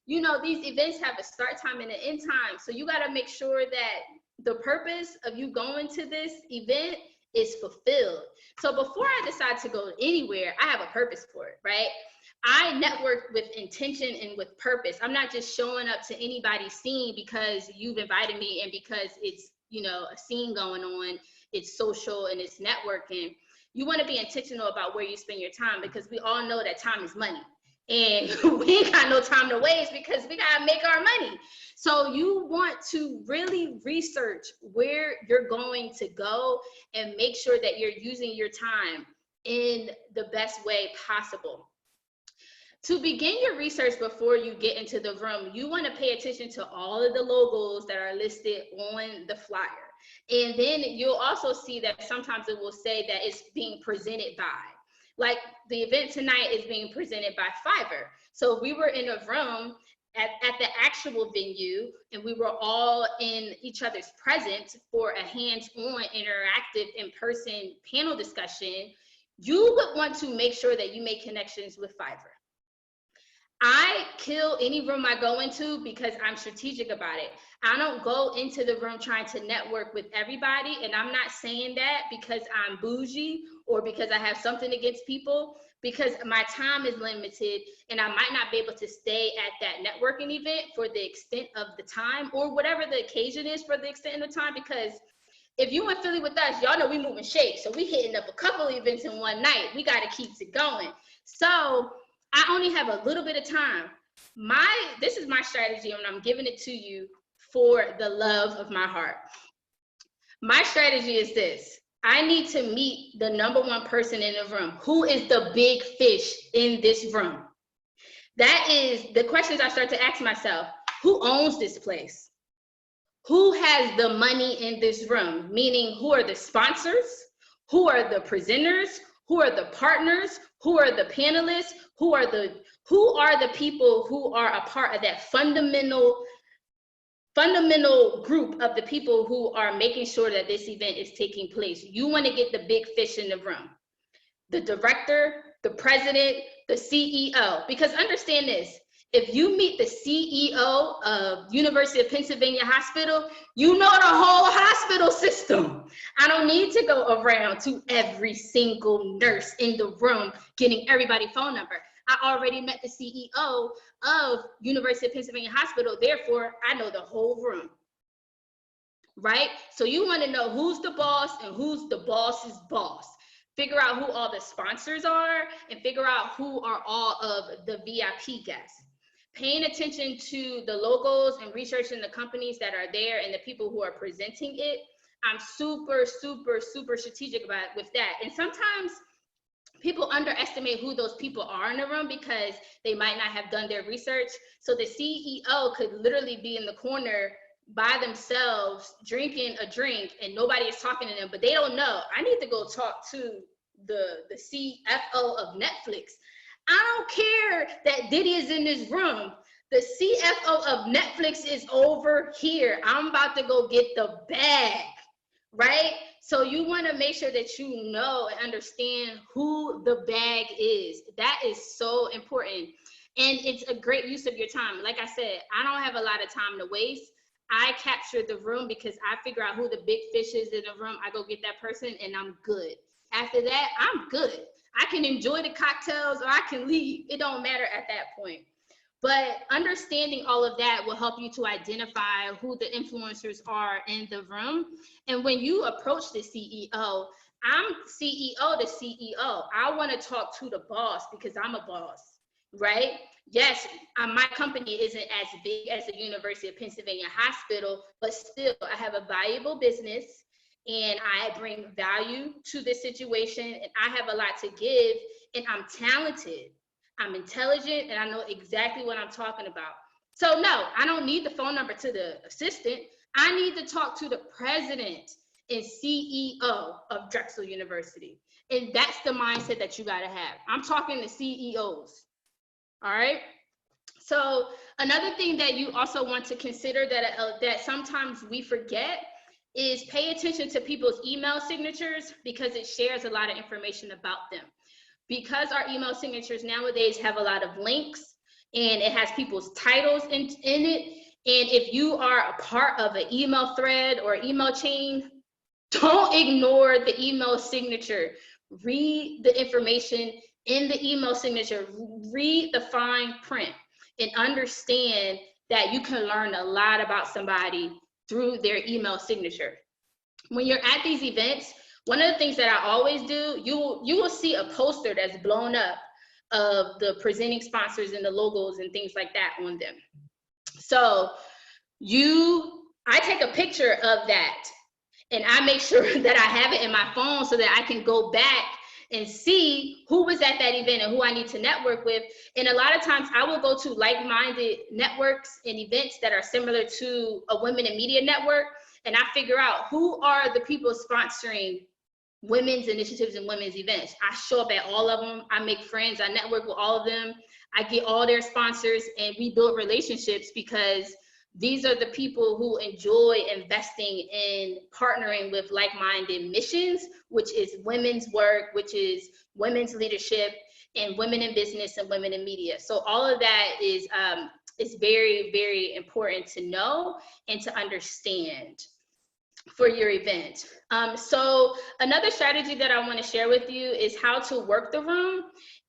you know these events have a start time and an end time. So you gotta make sure that the purpose of you going to this event is fulfilled. So before I decide to go anywhere, I have a purpose for it, right? I network with intention and with purpose. I'm not just showing up to anybody's scene because you've invited me and because it's, you know, a scene going on, it's social and it's networking. You want to be intentional about where you spend your time, because we all know that time is money, and we ain't got no time to waste because we got to make our money. So you want to really research where you're going to go and make sure that you're using your time in the best way possible. To begin your research before you get into the room, you want to pay attention to all of the logos that are listed on the flyer. And then you'll also see that sometimes it will say that it's being presented by. Like the event tonight is being presented by Fiverr. So we were in a room at the actual venue, and we were all in each other's presence for a hands-on, interactive, in-person panel discussion, you would want to make sure that you make connections with Fiverr. I kill any room I go into because I'm strategic about it. I don't go into the room trying to network with everybody, and I'm not saying that because I'm bougie or because I have something against people, because my time is limited and I might not be able to stay at that networking event for the extent of the time, or whatever the occasion is for the extent of the time. Because if you in Philly with us, y'all know we moving shake, so we hitting up a couple events in one night. We got to keep it going. So I only have a little bit of time. This is my strategy, and I'm giving it to you for the love of my heart. My strategy is this. I need to meet the #1 person in the room. Who is the big fish in this room? That is the questions I start to ask myself. Who owns this place? Who has the money in this room? Meaning, who are the sponsors? Who are the presenters? Who are the partners? Who are the panelists? Who are the people who are a part of that fundamental group of the people who are making sure that this event is taking place? You want to get the big fish in the room. The director, the president, the CEO. Because understand this, if you meet the CEO of University of Pennsylvania Hospital, you know the whole hospital system. I don't need to go around to every single nurse in the room getting everybody's phone number. I already met the CEO of University of Pennsylvania Hospital, therefore I know the whole room, right? So you want to know who's the boss and who's the boss's boss. Figure out who all the sponsors are and figure out who are all of the VIP guests. Paying attention to the logos and researching the companies that are there and the people who are presenting it. I'm super, super, super strategic about with that. And sometimes people underestimate who those people are in the room because they might not have done their research. So the CEO could literally be in the corner by themselves drinking a drink and nobody is talking to them, but they don't know. I need to go talk to the CFO of Netflix. I don't care that Diddy is in this room. The CFO of Netflix is over here. I'm about to go get the bag, right? So you want to make sure that you know and understand who the bag is. That is so important. And it's a great use of your time. Like I said, I don't have a lot of time to waste. I capture the room because I figure out who the big fish is in the room. I go get that person and I'm good. After that, I'm good. I can enjoy the cocktails or I can leave. It don't matter at that point. But understanding all of that will help you to identify who the influencers are in the room. And when you approach the CEO, I'm CEO to CEO. I want to talk to the boss because I'm a boss, right? Yes, my company isn't as big as the University of Pennsylvania Hospital, but still I have a valuable business and I bring value to this situation and I have a lot to give and I'm talented. I'm intelligent and I know exactly what I'm talking about. So no, I don't need the phone number to the assistant. I need to talk to the president and CEO of Drexel University. And that's the mindset that you gotta have. I'm talking to CEOs, all right? So another thing that you also want to consider that sometimes we forget is pay attention to people's email signatures because it shares a lot of information about them. Because our email signatures nowadays have a lot of links and it has people's titles in it. And if you are a part of an email thread or email chain, don't ignore the email signature. Read the information in the email signature. Read the fine print and understand that you can learn a lot about somebody through their email signature. When you're at these events, one of the things that I always do, you will see a poster that's blown up of the presenting sponsors and the logos and things like that on them. So I take a picture of that and I make sure that I have it in my phone so that I can go back and see who was at that event and who I need to network with. And a lot of times I will go to like-minded networks and events that are similar to a Women in Media network. And I figure out who are the people sponsoring women's initiatives and women's events. I show up at all of them. I make friends. I network with all of them. I get all their sponsors, and we build relationships because these are the people who enjoy investing in partnering with like-minded missions, which is women's work, which is women's leadership, and women in business and women in media. So all of that is very, very important to know and to understand for your event. So another strategy that I want to share with you is how to work the room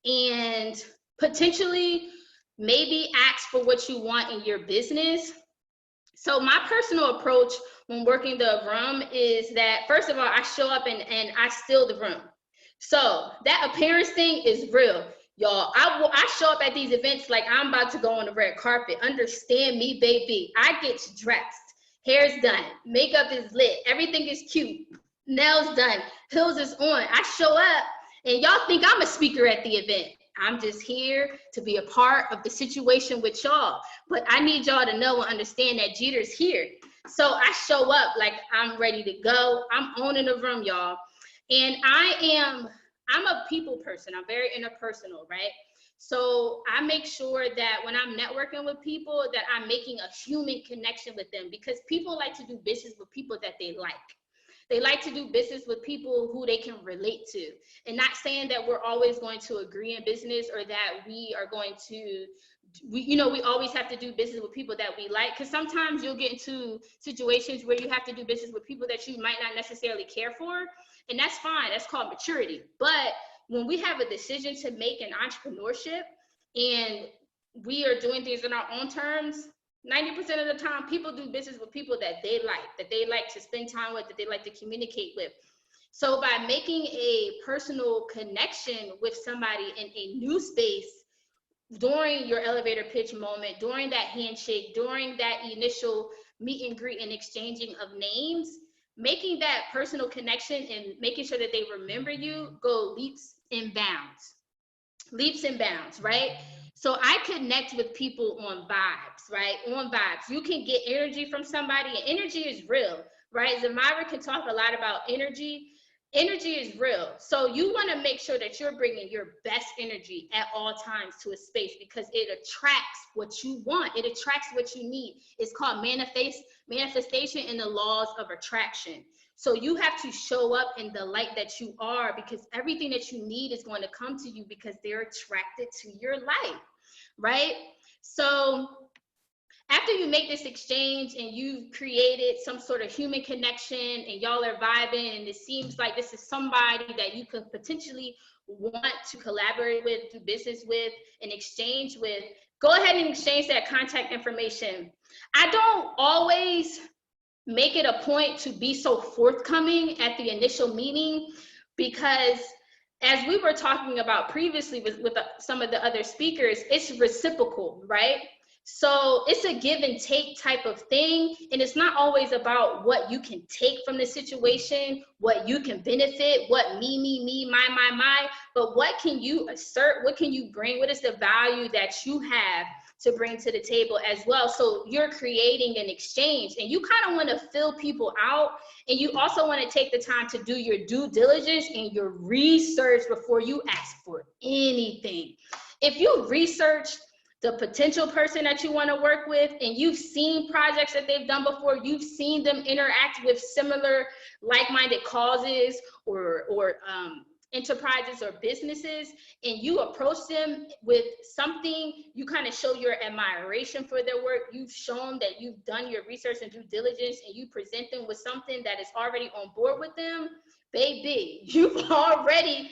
and potentially maybe ask for what you want in your business. So my personal approach when working the room is that, first of all, I show up and I steal the room. So that appearance thing is real. Y'all, I show up at these events like I'm about to go on the red carpet. Understand me, baby. I get dressed. Hair's done. Makeup is lit. Everything is cute. Nails done. Heels is on. I show up and y'all think I'm a speaker at the event. I'm just here to be a part of the situation with y'all. But I need y'all to know and understand that Jeter's here. So I show up like I'm ready to go. I'm owning the room, y'all. And I'm a people person. I'm very interpersonal, right? So I make sure that when I'm networking with people that I'm making a human connection with them, because people like to do business with people that they like. They like to do business with people who they can relate to. And not saying that we're always going to agree in business or that we are going to, we always have to do business with people that we like. Because sometimes you'll get into situations where you have to do business with people that you might not necessarily care for. And that's fine. That's called maturity. But when we have a decision to make in entrepreneurship and we are doing things on our own terms, 90% of the time, people do business with people that they like to spend time with, that they like to communicate with. So by making a personal connection with somebody in a new space during your elevator pitch moment, during that handshake, during that initial meet and greet and exchanging of names, making that personal connection and making sure that they remember you go leaps and bounds, right? So I connect with people on vibes, right? On vibes. You can get energy from somebody, and energy is real, right? Zamira can talk a lot about energy. Energy is real. So you want to make sure that you're bringing your best energy at all times to a space because it attracts what you want. It attracts what you need. It's called manifestation in the laws of attraction. So you have to show up in the light that you are because everything that you need is going to come to you because they're attracted to your light, right? So after you make this exchange and you've created some sort of human connection and y'all are vibing and it seems like this is somebody that you could potentially want to collaborate with, do business with, and exchange with, go ahead and exchange that contact information. I don't always make it a point to be so forthcoming at the initial meeting because as we were talking about previously with some of the other speakers, it's reciprocal, right? So it's a give and take type of thing. And it's not always about what you can take from the situation, what you can benefit, what me, my, but what can you assert? What can you bring? What is the value that you have to bring to the table as well? So you're creating an exchange and you kind of want to fill people out. And you also want to take the time to do your due diligence and your research before you ask for anything. If you research the potential person that you want to work with and you've seen projects that they've done before, you've seen them interact with similar like-minded causes or enterprises or businesses, and you approach them with something, you kind of show your admiration for their work, you've shown that you've done your research and due diligence, and you present them with something that is already on board with them, baby, you've already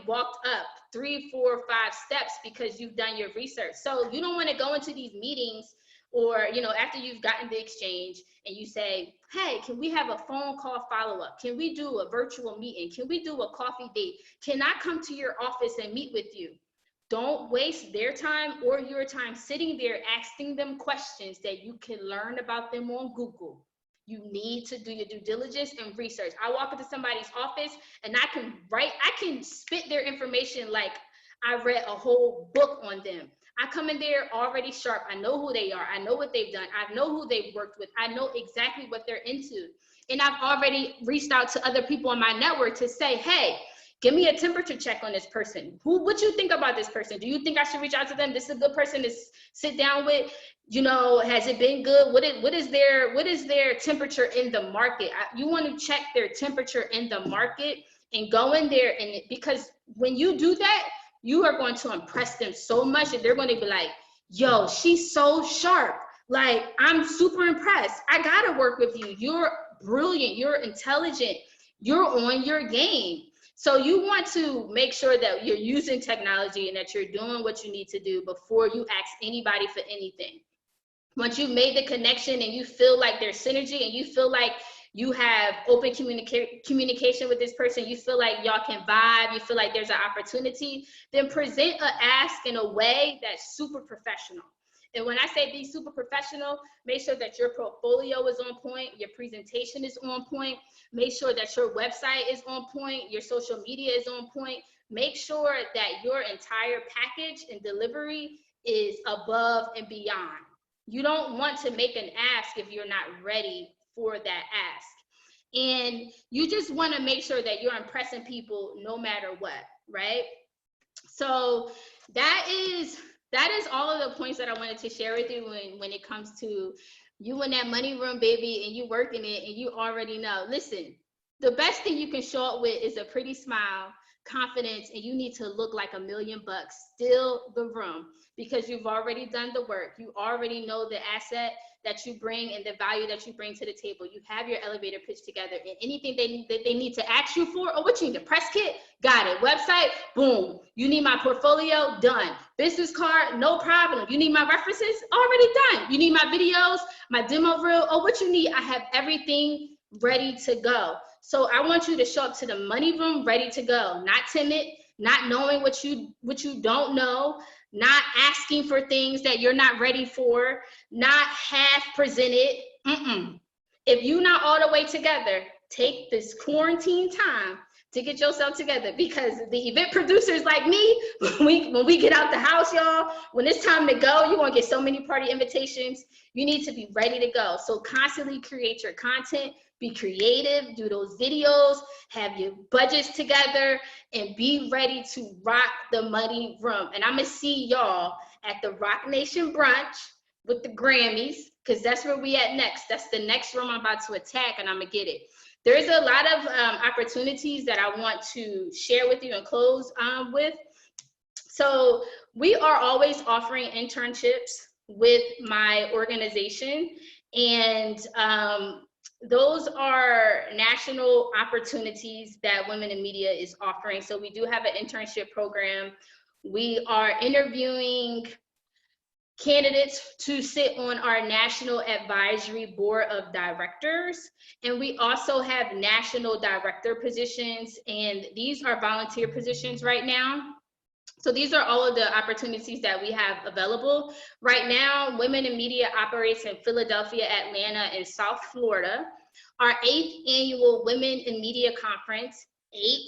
walked up 3, 4, 5 steps because you've done your research. So you don't want to go into these meetings or, after you've gotten the exchange and you say, hey, can we have a phone call follow-up? Can we do a virtual meeting? Can we do a coffee date? Can I come to your office and meet with you? Don't waste their time or your time sitting there asking them questions that you can learn about them on Google. You need to do your due diligence and research. I walk into somebody's office and I can spit their information like I read a whole book on them. I come in there already sharp. I know who they are. I know what they've done. I know who they've worked with. I know exactly what they're into. And I've already reached out to other people in my network to say, hey, give me a temperature check on this person. What you think about this person? Do you think I should reach out to them? This is a good person to sit down with. You know, has it been good? What is their temperature in the market? You want to check their temperature in the market and go in there, and because when you do that, you are going to impress them so much that they're going to be like, yo, she's so sharp. Like, I'm super impressed. I gotta work with you. You're brilliant. You're intelligent. You're on your game. So you want to make sure that you're using technology and that you're doing what you need to do before you ask anybody for anything. Once you've made the connection and you feel like there's synergy and you feel like you have open communication with this person, you feel like y'all can vibe, you feel like there's an opportunity, then present an ask in a way that's super professional. And when I say be super professional, make sure that your portfolio is on point, your presentation is on point, make sure that your website is on point, your social media is on point. Make sure that your entire package and delivery is above and beyond. You don't want to make an ask if you're not ready for that ask. And you just want to make sure that you're impressing people no matter what, right? So that is all of the points that I wanted to share with you when it comes to you in that money room, baby, and you working it and you already know. Listen, the best thing you can show up with is a pretty smile, confidence, and you need to look like $1 million still the room, because you've already done the work. You already know the asset that you bring and the value that you bring to the table. You have your elevator pitch together, and anything that they need to ask you for, or what you need, a press kit, got it. Website, boom. You need my portfolio, done. Business card, no problem. You need my references, already done. You need my videos, my demo reel, or what you need, I have everything ready to go. So I want you to show up to the money room ready to go, not timid, not knowing what you don't know, not asking for things that you're not ready for, not half presented. If you're not all the way together, take this quarantine time to get yourself together, because the event producers like me, when we get out the house, y'all, when it's time to go, you're gonna get so many party invitations. You need to be ready to go. So constantly create your content, be creative, do those videos, have your budgets together, and be ready to rock the money room. And I'm gonna see y'all at the Rock Nation brunch with the Grammys, because that's where we at next. That's the next room I'm about to attack, and I'm gonna get it. There's a lot of opportunities that I want to share with you and close with. So we are always offering internships with my organization, and those are national opportunities that Women in Media is offering. So we do have an internship program. We are interviewing candidates to sit on our National Advisory Board of Directors. And we also have national director positions, and these are volunteer positions right now. So these are all of the opportunities that we have available. Right now, Women in Media operates in Philadelphia, Atlanta, and South Florida. Our 8th annual Women in Media Conference, 8,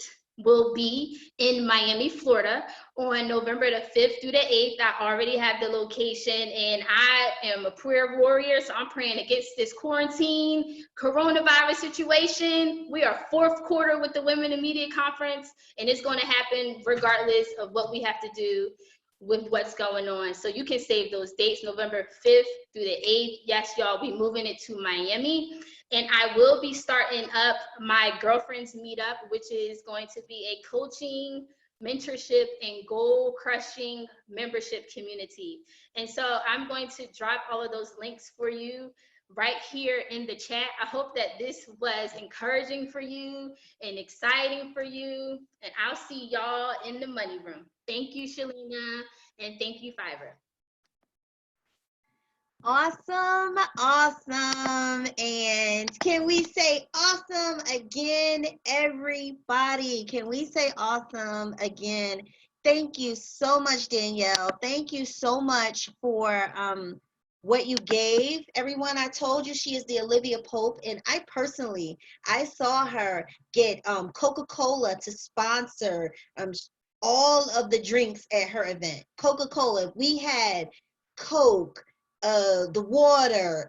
will be in Miami, Florida on November the 5th through the 8th. I already have the location, and I am a prayer warrior, so I'm praying against this quarantine, coronavirus situation. We are 4th quarter with the Women in Media Conference, and it's going to happen regardless of what we have to do with what's going on. So you can save those dates, November 5th through the 8th. Yes, y'all, we moving it to Miami. And I will be starting up my Girlfriends Meetup, which is going to be a coaching, mentorship, and goal crushing membership community. And so I'm going to drop all of those links for you right here in the chat. I hope that this was encouraging for you and exciting for you. And I'll see y'all in the money room. Thank you, Shalina, and thank you, Fiverr. Awesome, awesome. And can we say awesome again, everybody? Can we say awesome again? Thank you so much, Danielle. Thank you so much for what you gave. Everyone, I told you she is the Olivia Pope, and I saw her get Coca-Cola to sponsor all of the drinks at her event. Coca-Cola, we had Coke, the water.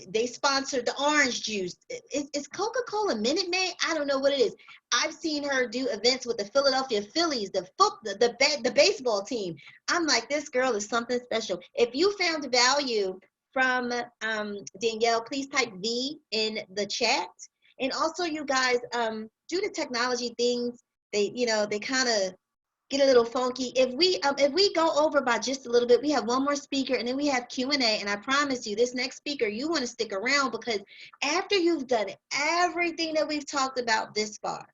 They sponsored the orange juice. It's Coca-Cola Minute Maid. I don't know what it is. I've seen her do events with the Philadelphia Phillies, the baseball team. I'm like, this girl is something special. If you found value from Danielle, please type V in the chat. And also, you guys, due to technology things, they kind of get a little funky. If we go over by just a little bit, we have one more speaker and then we have Q&A. And I promise you, this next speaker, you want to stick around, because after you've done everything that we've talked about thus far,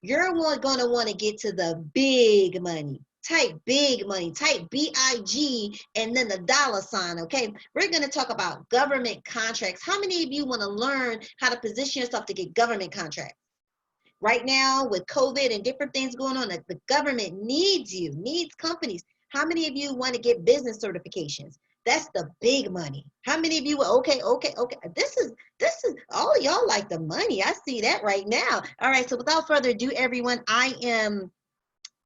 you're going to want to get to the big money. Type big money, type BIG, and then the $sign, okay? We're going to talk about government contracts. How many of you want to learn how to position yourself to get government contracts? Right now, with COVID and different things going on, the government needs companies. How many of you want to get business certifications? That's the big money. How many of you were okay? This is all of y'all like the money. I see that right now. All right, so without further ado, everyone, I am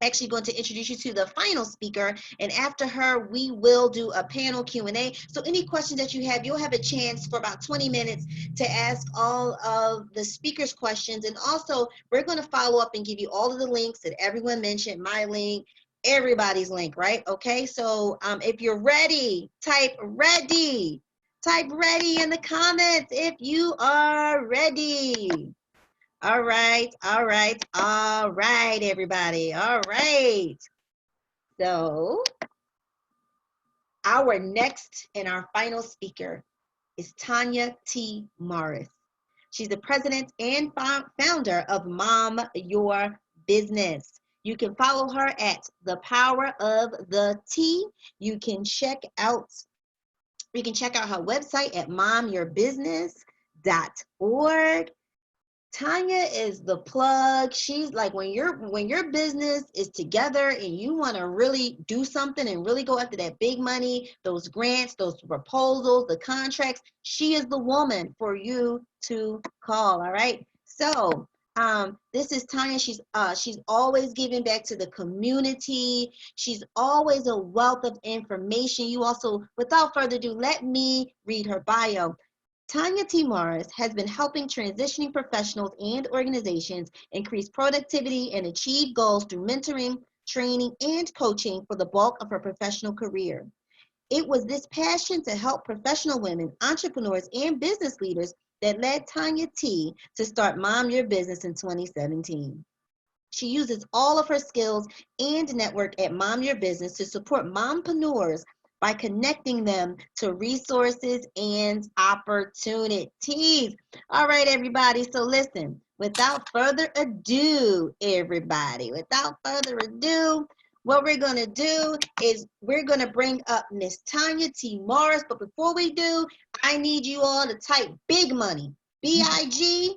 actually going to introduce you to the final speaker, and after her we will do a panel Q&A. So any questions that you have, you'll have a chance for about 20 minutes to ask all of the speakers questions. And also we're going to follow up and give you all of the links that everyone mentioned, my link, everybody's link, right? Okay, so if you're ready, type ready in the comments if you are ready. All right, everybody. All right. So our next and our final speaker is Tanya T. Morris. She's the president and founder of Mom Your Business. You can follow her at The Power of the T. You can check out her website at momyourbusiness.org. Tanya is the plug. She's like, when your business is together and you want to really do something and really go after that big money, those grants, those proposals, the contracts, she is the woman for you to call. All right. So this is Tanya. She's always giving back to the community. She's always a wealth of information. You also, without further ado, let me read her bio. Tanya T. Morris has been helping transitioning professionals and organizations increase productivity and achieve goals through mentoring, training, and coaching for the bulk of her professional career. It was this passion to help professional women, entrepreneurs, and business leaders that led Tanya T. to start Mom Your Business in 2017. She uses all of her skills and network at Mom Your Business to support mompreneurs by connecting them to resources and opportunities. All right, everybody. So listen, without further ado, what we're going to do is we're going to bring up Miss Tanya T. Morris. But before we do, I need you all to type big money, B-I-G,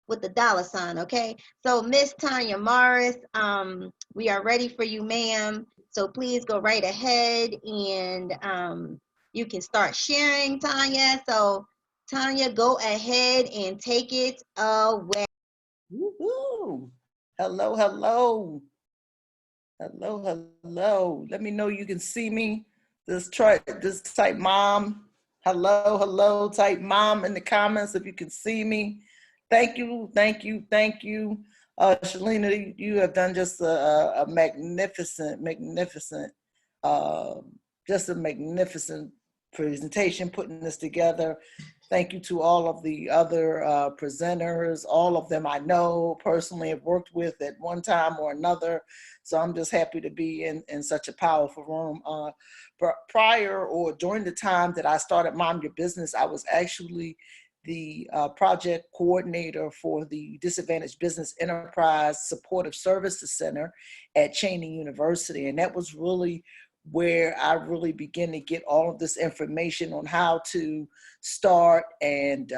with the $sign, okay? So Miss Tanya Morris, we are ready for you, ma'am. So please go right ahead and you can start sharing, Tanya. So Tanya, go ahead and take it away. Woo-hoo. Hello. Let me know you can see me. Just type mom. Hello, type mom in the comments if you can see me. Thank you. Shalina, you have done just a magnificent presentation, putting this together. Thank you to all of the other presenters. All of them I know personally, have worked with at one time or another. So I'm just happy to be in such a powerful room. Prior or during the time that I started Mom Your Business, I was actually the project coordinator for the Disadvantaged Business Enterprise Supportive Services Center at Cheyney University. And that was really where I really began to get all of this information on how to start and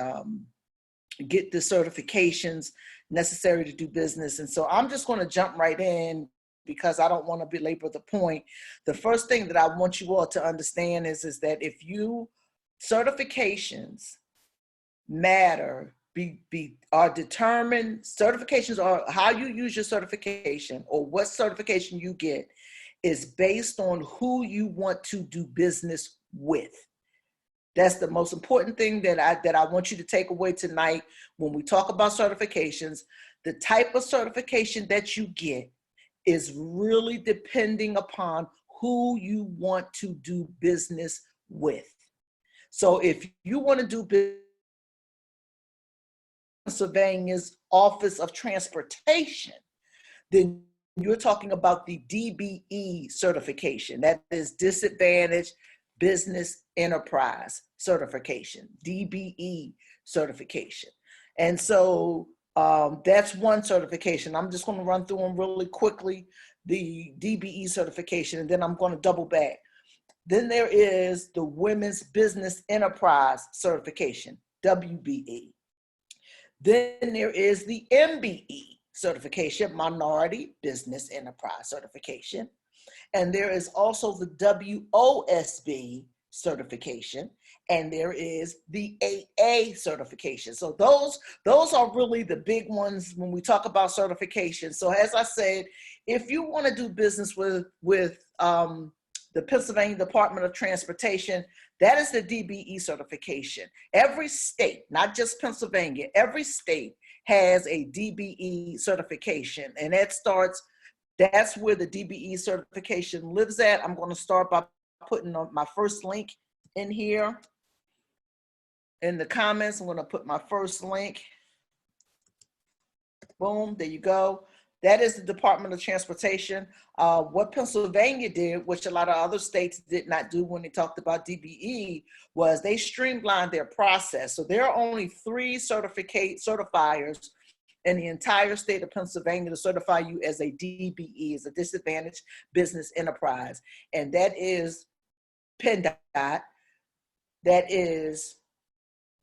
get the certifications necessary to do business. And so I'm just going to jump right in because I don't want to belabor the point. The first thing that I want you all to understand is that if certifications matter, are determined, certifications are how you use your certification or what certification you get is based on who you want to do business with. That's the most important thing that I want you to take away tonight when we talk about certifications. The type of certification that you get is really depending upon who you want to do business with. So if you want to do business with Pennsylvania's Office of Transportation, then you're talking about the DBE certification. That is Disadvantaged Business Enterprise certification, DBE certification. And so that's one certification. I'm just going to run through them really quickly, the DBE certification, and then I'm going to double back. Then there is the Women's Business Enterprise certification, WBE. Then there is the MBE certification, Minority Business Enterprise certification. And there is also the WOSB certification, and there is the AA certification. So those are really the big ones when we talk about certification. So as I said, if you want to do business with the Pennsylvania Department of Transportation, that is the DBE certification. Every state, not just Pennsylvania, every state has a DBE certification, and that's where the DBE certification lives at. I'm going to start by putting my first link in here. In the comments, I'm going to put my first link. Boom, there you go. That is the Department of Transportation. What Pennsylvania did, which a lot of other states did not do when they talked about DBE, was they streamlined their process. So there are only 3 certifiers in the entire state of Pennsylvania to certify you as a DBE, as a Disadvantaged Business Enterprise. And that is PennDOT, that is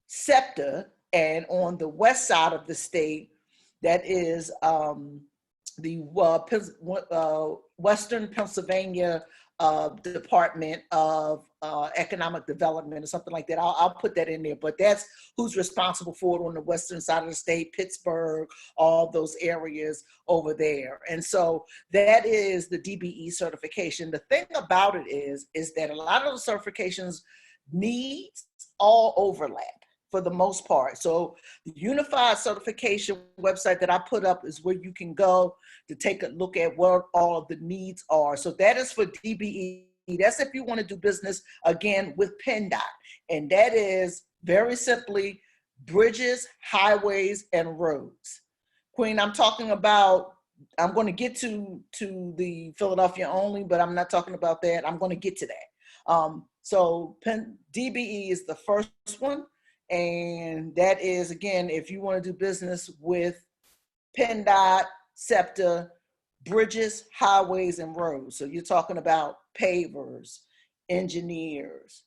SEPTA, and on the west side of the state, that is the Western Pennsylvania Department of Economic Development or something like that. I'll put that in there, but that's who's responsible for it on the western side of the state, Pittsburgh, all those areas over there. And so that is the DBE certification. The thing about it is that a lot of the certifications needs all overlap for the most part. So the unified certification website that I put up is where you can go to take a look at what all of the needs are. So that is for DBE. That's if you want to do business, again, with PennDOT. And that is very simply bridges, highways, and roads. Queen, I'm talking about, I'm going to get to the Philadelphia only, but I'm not talking about that. I'm going to get to that. So DBE is the first one. And that is, again, if you want to do business with PennDOT, SEPTA, bridges, highways, and roads. So you're talking about pavers, engineers,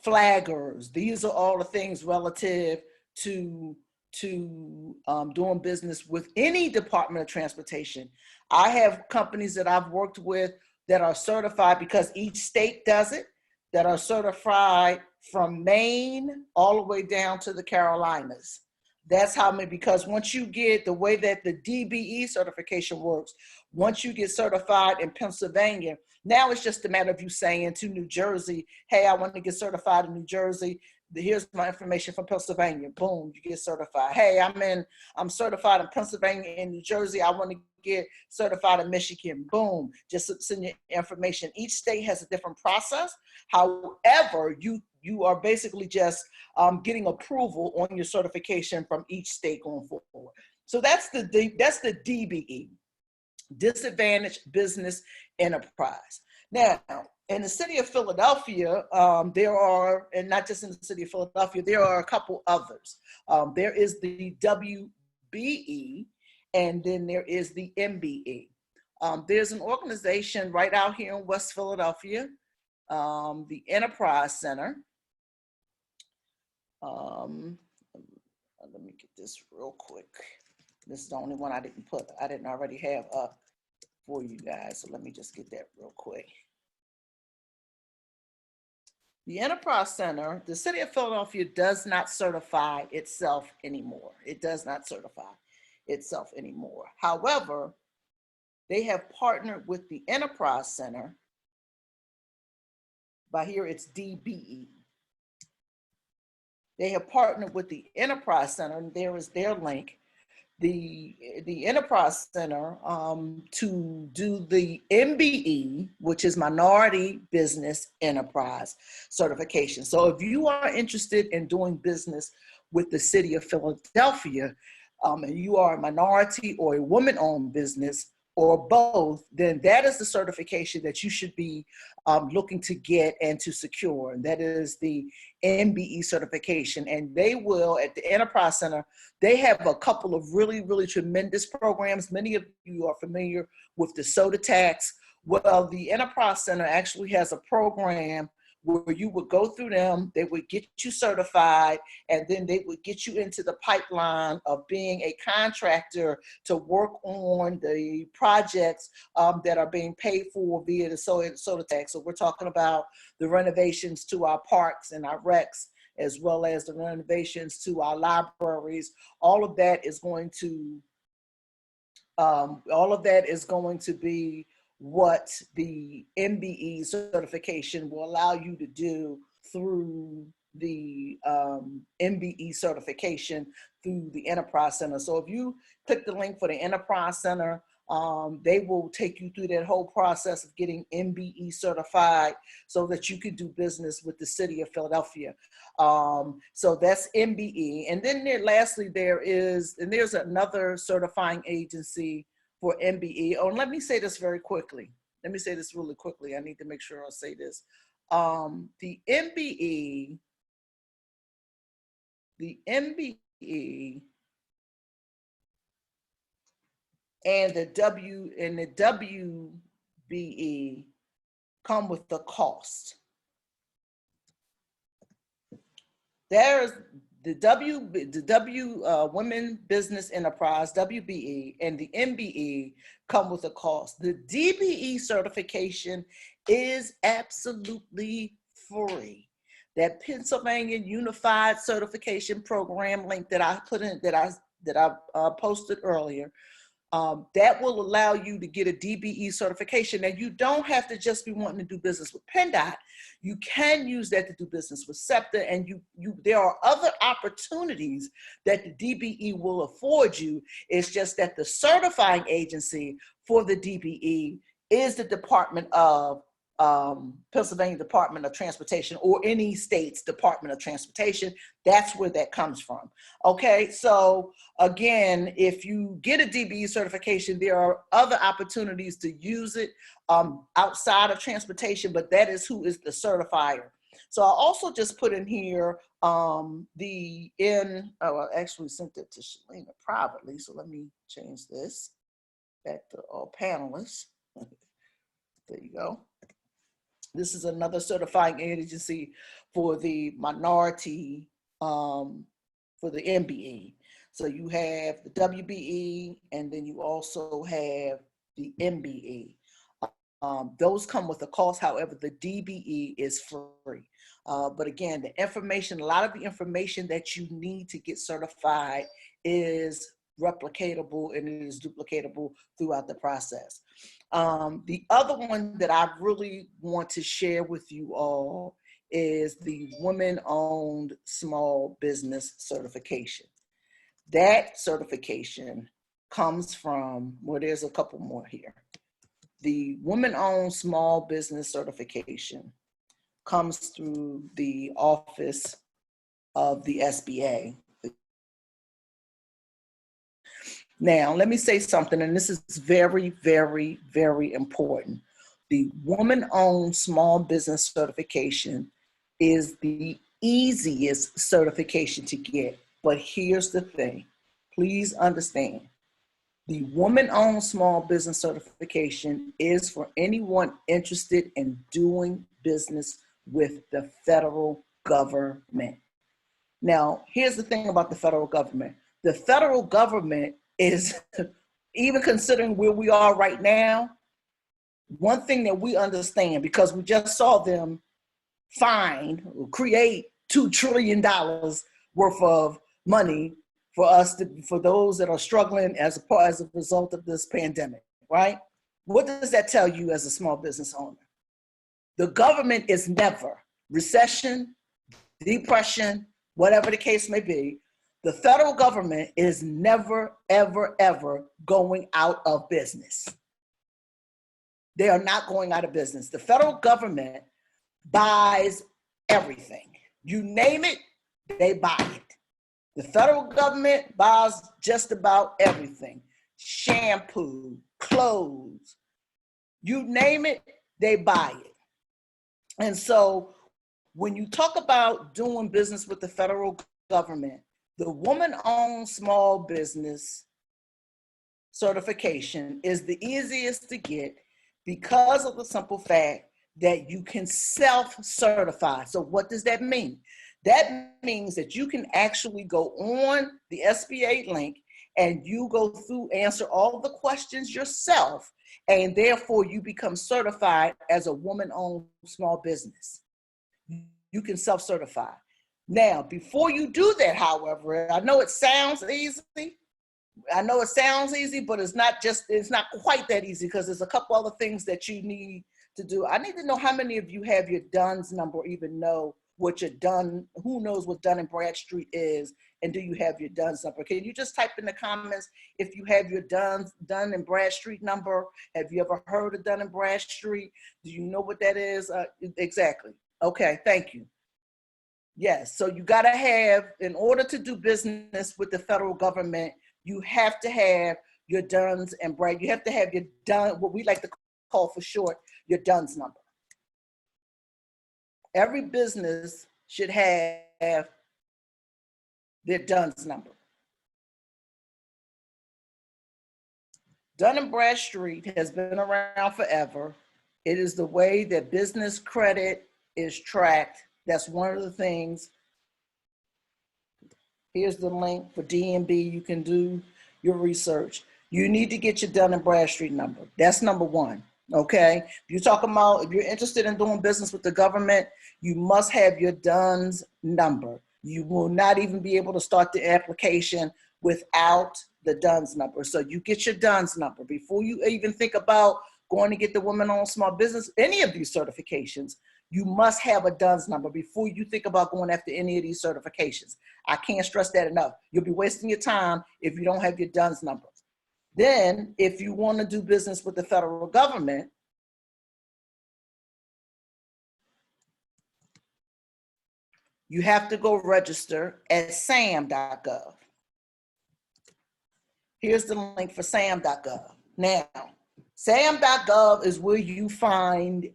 flaggers. These are all the things relative to doing business with any Department of Transportation. I have companies that I've worked with that are certified, because each state does it, that are certified from Maine all the way down to the Carolinas. That's how many, because once you get the way that the DBE certification works, once you get certified in Pennsylvania, now it's just a matter of you saying to New Jersey, hey, I want to get certified in New Jersey. Here's my information from Pennsylvania. Boom, you get certified. Hey, I'm certified in Pennsylvania and New Jersey. I want to get certified in Michigan. Boom, just send your information. Each state has a different process. However, you are basically just getting approval on your certification from each state going forward. So that's the DBE, Disadvantaged Business Enterprise. Now, in the city of Philadelphia, there are, and not just in the city of Philadelphia, there are a couple others. There is the WBE, and then there is the MBE. There's an organization right out here in West Philadelphia, the Enterprise Center. Let me get this real quick. This is the only one I didn't already have up for you guys. So let me just get that real quick. The Enterprise Center, the city of Philadelphia does not certify itself anymore. It does not certify itself anymore. However, they have partnered with the Enterprise Center. By here, it's DBE. They have partnered with the Enterprise Center, and there is their link. The Enterprise Center to do the MBE, which is Minority Business Enterprise certification. So if you are interested in doing business with the city of Philadelphia, and you are a minority or a woman-owned business, or both, then that is the certification that you should be looking to get and to secure. And that is the MBE certification. And they will, at the Enterprise Center, they have a couple of really, really tremendous programs. Many of you are familiar with the soda tax. Well, the Enterprise Center actually has a program where you would go through them, they would get you certified, and then they would get you into the pipeline of being a contractor to work on the projects that are being paid for via the soda tax. So we're talking about the renovations to our parks and our recs, as well as the renovations to our libraries. All of that is going to be what the MBE certification will allow you to do through the MBE certification through the Enterprise Center. So if you click the link for the Enterprise Center, they will take you through that whole process of getting MBE certified so that you can do business with the city of Philadelphia. So that's MBE. And then lastly, there's another certifying agency for MBE. Oh, and let me say this very quickly. Let me say this really quickly. I need to make sure I say this. The MBE and the WBE come with a cost. There's the Women Business Enterprise, WBE, and the MBE come with a cost. The DBE certification is absolutely free. That Pennsylvania Unified Certification Program link that I put in, that I posted earlier, that will allow you to get a DBE certification. And you don't have to just be wanting to do business with PennDOT. You can use that to do business with SEPTA, and there are other opportunities that the DBE will afford you. It's just that the certifying agency for the DBE is the Pennsylvania Department of Transportation, or any state's Department of Transportation. That's where that comes from. Okay, so again, if you get a DBE certification, there are other opportunities to use it outside of transportation, but that is who is the certifier. So I also just put in here I actually sent it to Shalina privately, so let me change this back to all panelists. There you go. This is another certifying agency for the minority, for the MBE. So you have the WBE, and then you also have the MBE. Those come with a cost. However, the DBE is free. But again, a lot of the information that you need to get certified is replicatable, and it is duplicatable throughout the process. The other one that I really want to share with you all is the Women-Owned Small Business Certification. That certification comes from, well, there's a couple more here. The Women-Owned Small Business Certification comes through the office of the SBA. Now, let me say something, and this is very, very, very important. The Woman-Owned Small Business Certification is the easiest certification to get. But here's the thing. Please understand. The Woman-Owned Small Business Certification is for anyone interested in doing business with the federal government. Now, here's the thing about the federal government. The federal government is, even considering where we are right now, one thing that we understand, because we just saw them create $2 trillion worth of money for those that are struggling as a result of this pandemic, right? What does that tell you as a small business owner? The government is never, recession, depression, whatever the case may be, the federal government is never, ever, ever going out of business. They are not going out of business. The federal government buys everything. You name it, they buy it. The federal government buys just about everything. Shampoo, clothes, you name it, they buy it. And so when you talk about doing business with the federal government, the woman-owned small business certification is the easiest to get because of the simple fact that you can self-certify. So what does that mean? That means that you can actually go on the SBA link and you go through, answer all the questions yourself, and therefore you become certified as a woman-owned small business. You can self-certify. Now, before you do that, however, I know it sounds easy. But it's not quite that easy because there's a couple other things that you need to do. I need to know how many of you have your DUNS number or even know what your DUN, who knows what Dun and Bradstreet is, and do you have your DUNS number? Can you just type in the comments if you have your Dun and Bradstreet number? Have you ever heard of Dun and Bradstreet? Do you know what that is? Exactly. Okay, thank you. Yes, so you gotta have, in order to do business with the federal government, you have to have your DUNS and Brad. You have to have your DUN, what we like to call for short, your DUNS number. Every business should have their DUNS number. Dun and Bradstreet has been around forever. It is the way that business credit is tracked. That's one of the things. Here's the link for DNB. You can do your research. You need to get your Dun and Bradstreet number. That's number one, okay? If you're talking about, if you're interested in doing business with the government, you must have your DUNS number. You will not even be able to start the application without the DUNS number. So you get your DUNS number before you even think about going to get the women-owned small business, any of these certifications. You must have a DUNS number before you think about going after any of these certifications. I can't stress that enough. You'll be wasting your time if you don't have your DUNS number. Then, if you want to do business with the federal government, you have to go register at sam.gov. Here's the link for sam.gov. Now, sam.gov is where you find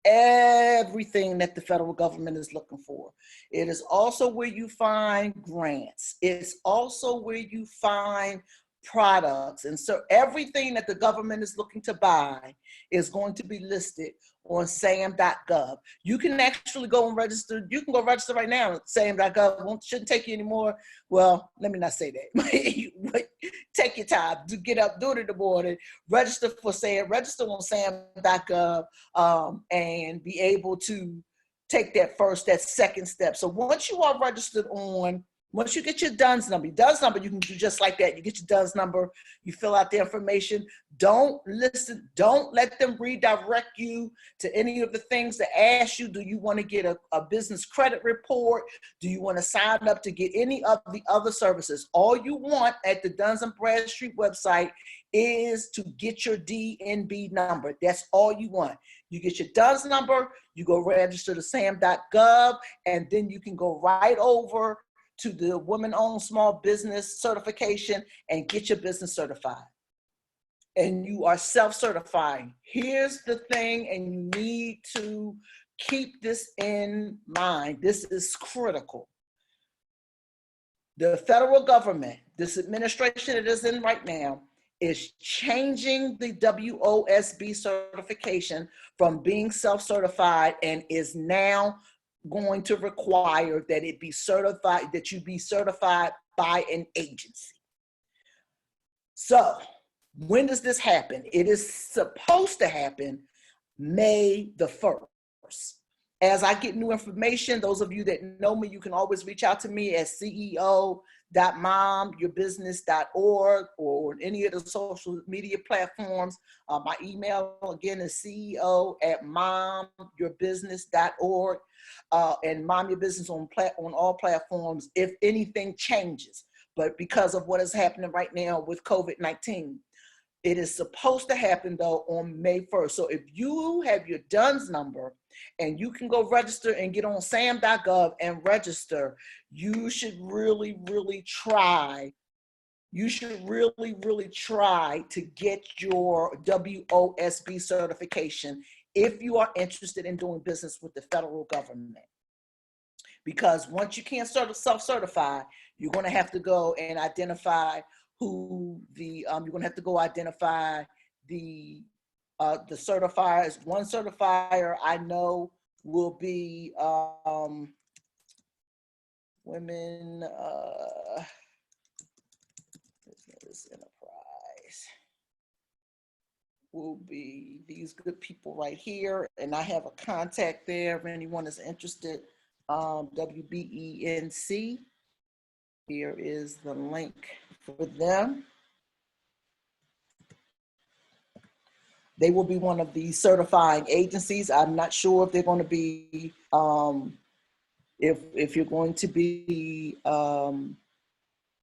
everything that the federal government is looking for. It is also where you find grants. It's also where you find products. And so everything that the government is looking to buy is going to be listed on sam.gov. You can actually go and register. You can go register right now at sam.gov. Shouldn't take you anymore. Well, let me not say that. Take your time. Get up, do it in the morning. Register for SAM. Register on sam.gov and be able to take that second step. So once you are registered on, once you get your DUNS number, you can do just like that. You get your DUNS number, you fill out the information. Don't let them redirect you to any of the things that ask you. Do you want to get a business credit report? Do you want to sign up to get any of the other services? All you want at the Dun and Bradstreet website is to get your DNB number. That's all you want. You get your DUNS number, you go register to sam.gov, and then you can go right over to the women-owned small business certification and get your business certified. And you are self-certifying. Here's the thing, and you need to keep this in mind. This is critical. The federal government, this administration it is in right now, is changing the WOSB certification from being self-certified and is now going to require that it be certified, that you be certified by an agency. So when does this happen? It is supposed to happen May the 1st. as I get new information, those of you that know me, you can always reach out to me at ceo.momyourbusiness.org or any of the social media platforms. My email again is ceo@momyourbusiness.org, and Mom Your Business on all platforms if anything changes. But because of what is happening right now with COVID-19, it is supposed to happen though on May 1st. So if you have your DUNS number and you can go register and get on sam.gov and register, you should really, really try. You should really, really try to get your WOSB certification if you are interested in doing business with the federal government. Because once you can't self-certify, you're going to have to go and identify who the you're going to have to go identify the certifiers. One certifier I know will be Women Business Enterprise. Will be these good people right here, and I have a contact there if anyone is interested. WBENC. Here is the link for them. They will be one of the certifying agencies. I'm not sure if they're going to be, if you're going to be,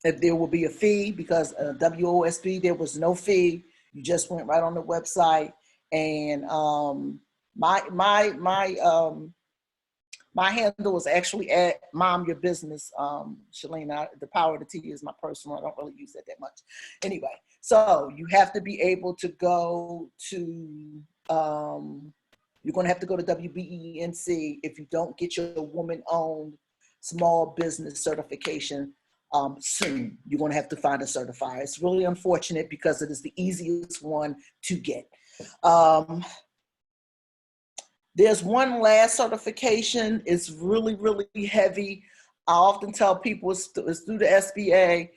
if there will be a fee, because WOSB, there was no fee. You just went right on the website, and my handle is actually at Mom Your Business. Shalina, the power of the T is my personal. I don't really use that much. Anyway, so you have to be able to go to, you're going to have to go to WBENC if you don't get your woman-owned small business certification soon. You're going to have to find a certifier. It's really unfortunate because it is the easiest one to get. There's one last certification. It's really, really heavy. I often tell people it's through the SBA.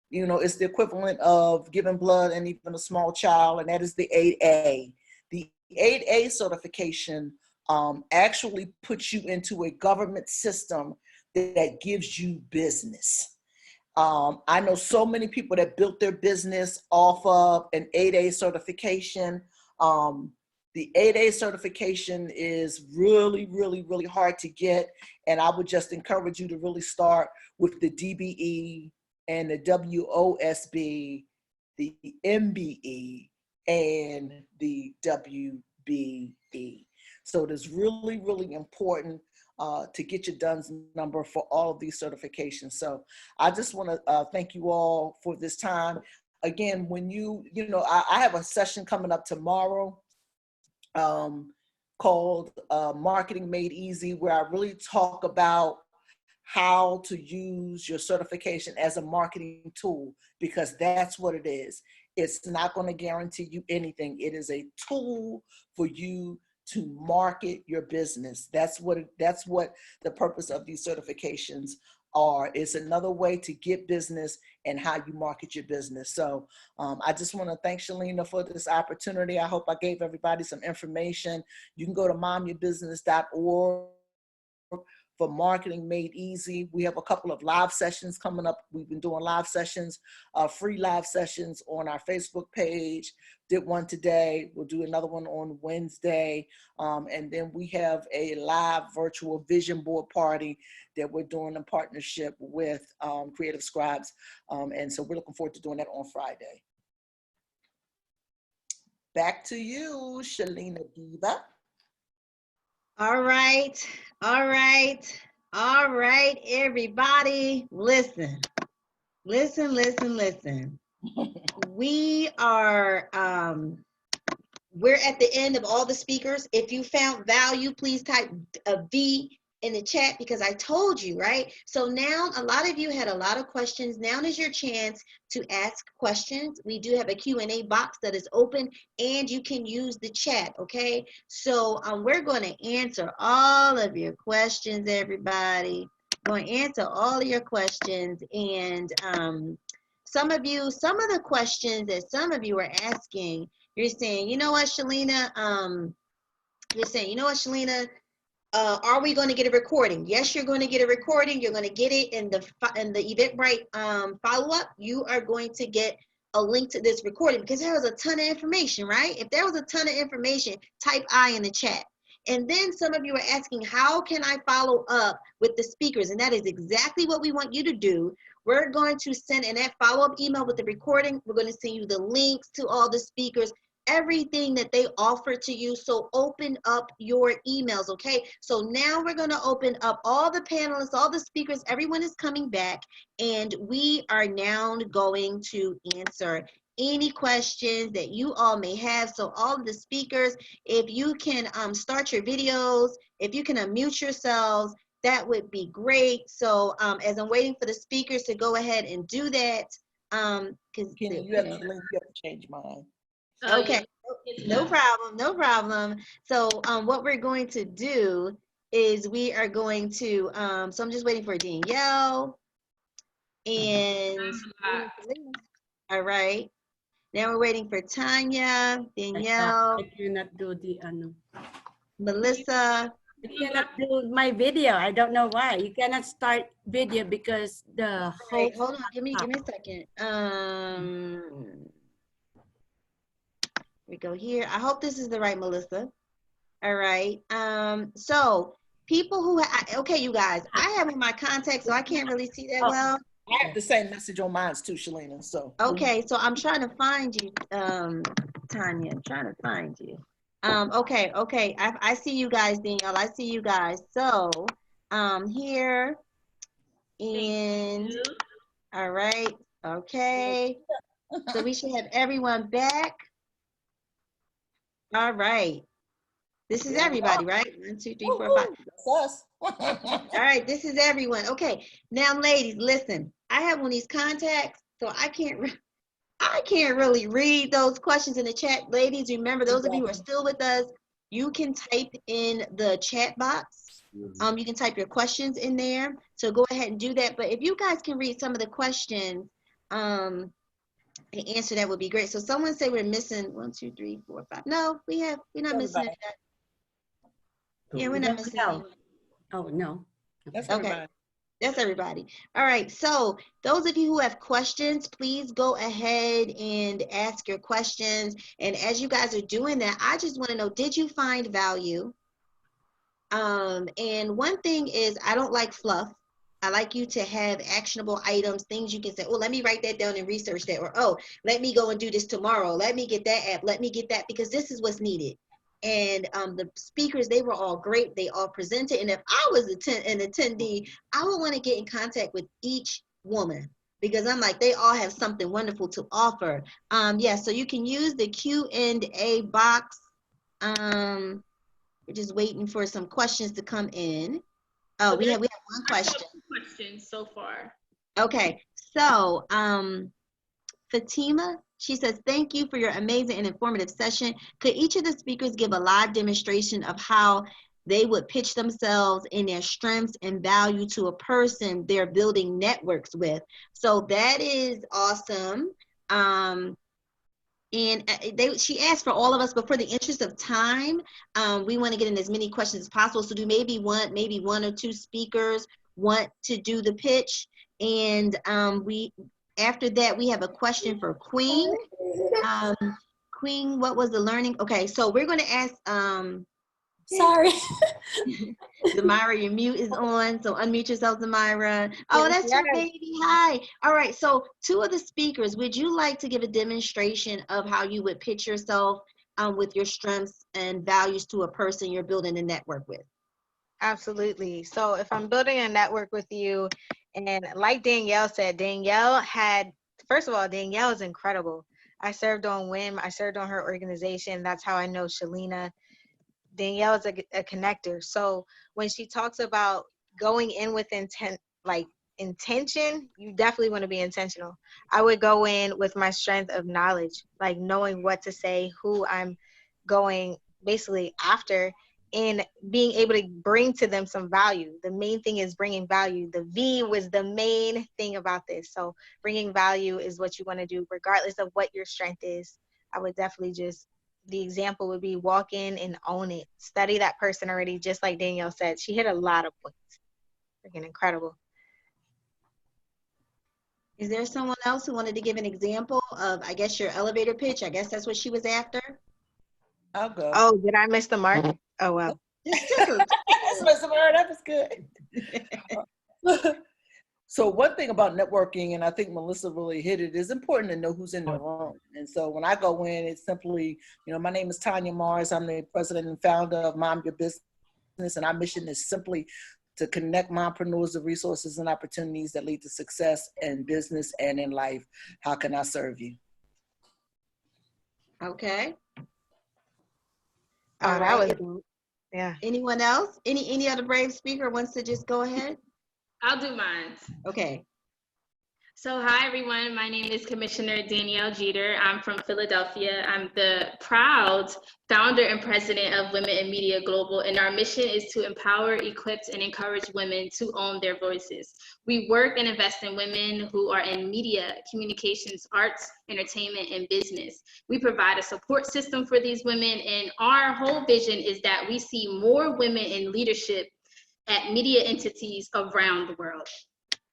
You know, it's the equivalent of giving blood and even a small child, and that is the 8A. The 8A certification actually puts you into a government system that gives you business. I know so many people that built their business off of an 8A certification. The 8A certification is really, really, really hard to get. And I would just encourage you to really start with the DBE and the WOSB, the MBE, and the WBE. So it is really, really important to get your DUNS number for all of these certifications. So I just want to thank you all for this time. Again, when I have a session coming up tomorrow called Marketing Made Easy, where I really talk about how to use your certification as a marketing tool, because that's what it is. It's not going to guarantee you anything. It is a tool for you to market your business. That's what the purpose of these certifications are. It's another way to get business and how you market your business. So I just want to thank Shalina for this opportunity. I hope I gave everybody some information. You can go to momyourbusiness.org for Marketing Made Easy. We have a couple of live sessions coming up. We've been doing live sessions, free live sessions on our Facebook page. Did one today. We'll do another one on Wednesday. And then we have a live virtual vision board party that we're doing in partnership with Creative Scribes. And so we're looking forward to doing that on Friday. Back to you, Shalina Diva. All right, everybody. Listen. We are, we're at the end of all the speakers. If you found value, please type a V in the chat, because I told you, right? So now a lot of you had a lot of questions. Now is your chance to ask questions. We do have a Q&A box that is open, and you can use the chat, okay? So we're going to answer all of your questions, everybody. Going to answer all of your questions. And some of the questions that some of you are asking, you're saying, you know what, Shalina, are we going to get a recording? Yes, you're going to get a recording. You're going to get it in the Eventbrite follow-up. You are going to get a link to this recording because there was a ton of information, right? If there was a ton of information, type I in the chat. And then some of you are asking, how can I follow up with the speakers? And that is exactly what we want you to do. We're going to send in that follow-up email with the recording. We're going to send you the links to all the speakers, everything that they offer to you. So open up your emails, okay? So now we're going to open up all the panelists, all the speakers, everyone is coming back, and we are now going to answer any questions that you all may have. So all of the speakers, if you can start your videos, if you can unmute yourselves, that would be great. So as I'm waiting for the speakers to go ahead and do that, because Kenny, you have to change mine. Okay, no problem, no problem. So what we're going to do is we are going to, so I'm just waiting for Danielle and, all right. Now we're waiting for Tanya, Danielle, I cannot do the, Melissa. I cannot do my video. I don't know why. You cannot start video because the Right, host. hold on, give me a second. We go here. I hope this is the right Melissa. All right. So people who, okay, you guys, I have in my contacts, so I can't really see that well. I have the same message on mine too, Shalina. So Okay, so I'm trying to find you, Tanya. I'm trying to find you. Okay. I see you guys, Danielle. I see you guys. So, here and all right. Okay. So we should have everyone back. All right. This is everybody, right? 1, 2, 3, 4, 5. that's us. All right, this is everyone. Okay, now, ladies, listen. I have one of these contacts, so I can't really read those questions in the chat. Ladies, remember, those of you who are still with us, you can type in the chat box. You can type your questions in there. So go ahead and do that. But if you guys can read some of the questions and answer, that would be great. So someone say we're missing 1, 2, 3, 4, 5. No, we're not missing it. Yeah, we're not missing it. Oh, no. That's Okay. everybody. That's everybody. All right. So those of you who have questions, please go ahead and ask your questions. And as you guys are doing that, I just want to know, did you find value? And one thing is, I don't like fluff. I like you to have actionable items, things you can say, oh, let me write that down and research that. Or, oh, let me go and do this tomorrow. Let me get that app. Let me get that, because this is what's needed. And the speakers, they were all great. They all presented. And if I was an attendee, I would want to get in contact with each woman, because I'm like, they all have something wonderful to offer. Yeah, so you can use the Q&A box. We're just waiting for some questions to come in. Oh, So we have one question. Questions so far. Okay, so Fatima, she says, thank you for your amazing and informative session. Could each of the speakers give a live demonstration of how they would pitch themselves and their strengths and value to a person they're building networks with? So that is awesome. And she asked for all of us, but for the interest of time, we want to get in as many questions as possible. So do maybe one or two speakers want to do the pitch? And after that, we have a question for Queen. Queen, what was the learning? Okay, so we're going to ask. Sorry. Zamira, your mute is on, so unmute yourself, Zamira. Oh, that's your baby. Hi. All right, so two of the speakers, would you like to give a demonstration of how you would pitch yourself with your strengths and values to a person you're building a network with? Absolutely. So if I'm building a network with you, and like Danielle said, Danielle is incredible. I served on WIM. I served on her organization. That's how I know Shalina. Danielle is a connector. So when she talks about going in with intention, you definitely want to be intentional. I would go in with my strength of knowledge, like knowing what to say, who I'm going basically after, and being able to bring to them some value. The main thing is bringing value. The V was the main thing about this. So bringing value is what you want to do, regardless of what your strength is. I would definitely just the example would be walk in and own it. Study that person already, just like Danielle said. She hit a lot of points. Freaking incredible. Is there someone else who wanted to give an example of, I guess, your elevator pitch? I guess that's what she was after. I'll go. Oh, did I miss the mark? Oh, well. Just a- That was good. So one thing about networking, and I think Melissa really hit it, is important to know who's in the room. And so when I go in, it's simply, my name is Tanya Mars. I'm the president and founder of Mom Your Business, and our mission is simply to connect mompreneurs to resources and opportunities that lead to success in business and in life. How can I serve you? Okay. Oh, All that was right. good. Yeah. Anyone else? Any other brave speaker wants to just go ahead? I'll do mine. Okay. So hi everyone, my name is Commissioner Danielle Jeter. I'm from Philadelphia. I'm the proud founder and president of Women in Media Global, and our mission is to empower, equip, and encourage women to own their voices. We work and invest in women who are in media, communications, arts, entertainment, and business. We provide a support system for these women, and our whole vision is that we see more women in leadership at media entities around the world.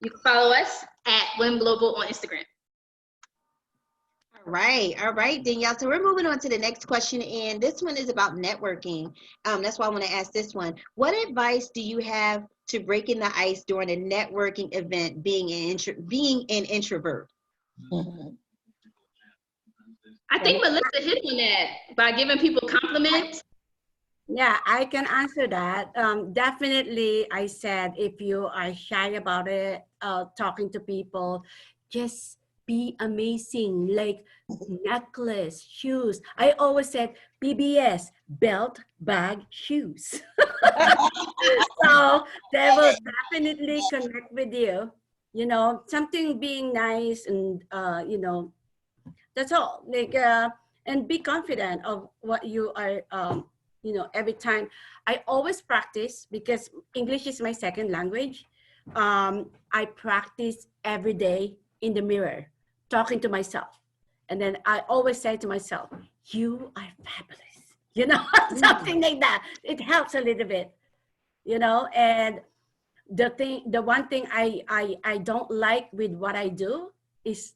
You can follow us at Women Global on Instagram. All right, Danielle. So we're moving on to the next question, and this one is about networking. That's why I want to ask this one. What advice do you have to breaking the ice during a networking event, being an introvert? I think Melissa hit on that by giving people compliments. Yeah, I can answer that. Definitely, I said if you are shy about it, talking to people, just be amazing. Like necklace, shoes. I always said BBS, belt, bag, shoes. So they will definitely connect with you. Something being nice and that's all. Like and be confident of what you are. Every time I always practice because English is my second language. I practice every day in the mirror, talking to myself. And then I always say to myself, you are fabulous, something like that. It helps a little bit, and the one thing I don't like with what I do is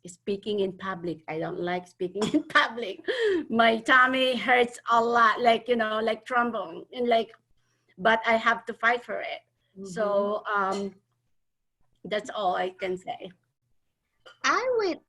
speaking in public. I don't like speaking in public. My tummy hurts a lot, like trombone, and but I have to fight for it. Mm-hmm. So that's all I can say. I would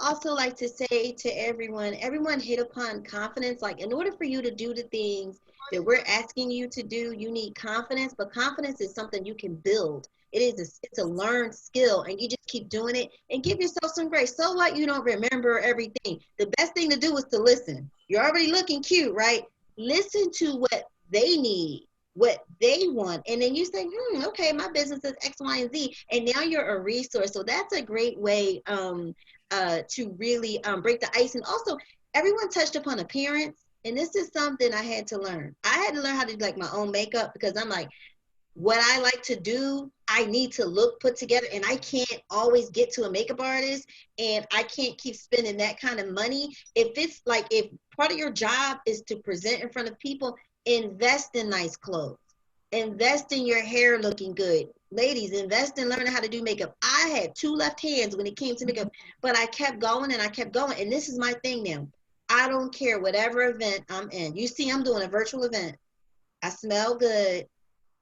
also like to say to everyone hit upon confidence. Like, in order for you to do the things that we're asking you to do, you need confidence, but confidence is something you can build. It's a learned skill, and you just keep doing it and give yourself some grace. So what? You don't remember everything. The best thing to do is to listen. You're already looking cute, right? Listen to what they need, what they want, and then you say, okay, my business is X, Y, and Z, and now you're a resource. So that's a great way to really break the ice. And also, everyone touched upon appearance, and this is something I had to learn. I had to learn how to do like my own makeup, because I'm like, what I like to do, I need to look put together, and I can't always get to a makeup artist, and I can't keep spending that kind of money. If part of your job is to present in front of people, invest in nice clothes, invest in your hair looking good. Ladies, invest in learning how to do makeup. I had two left hands when it came to makeup, but I kept going and I kept going. And this is my thing now. I don't care whatever event I'm in. You see, I'm doing a virtual event. I smell good.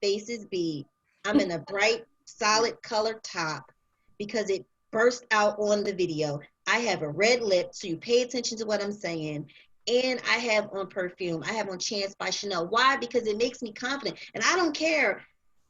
Faces beat. I'm in a bright, solid color top because it burst out on the video. I have a red lip, so you pay attention to what I'm saying. And I have on perfume. I have on Chance by Chanel. Why? Because it makes me confident. And I don't care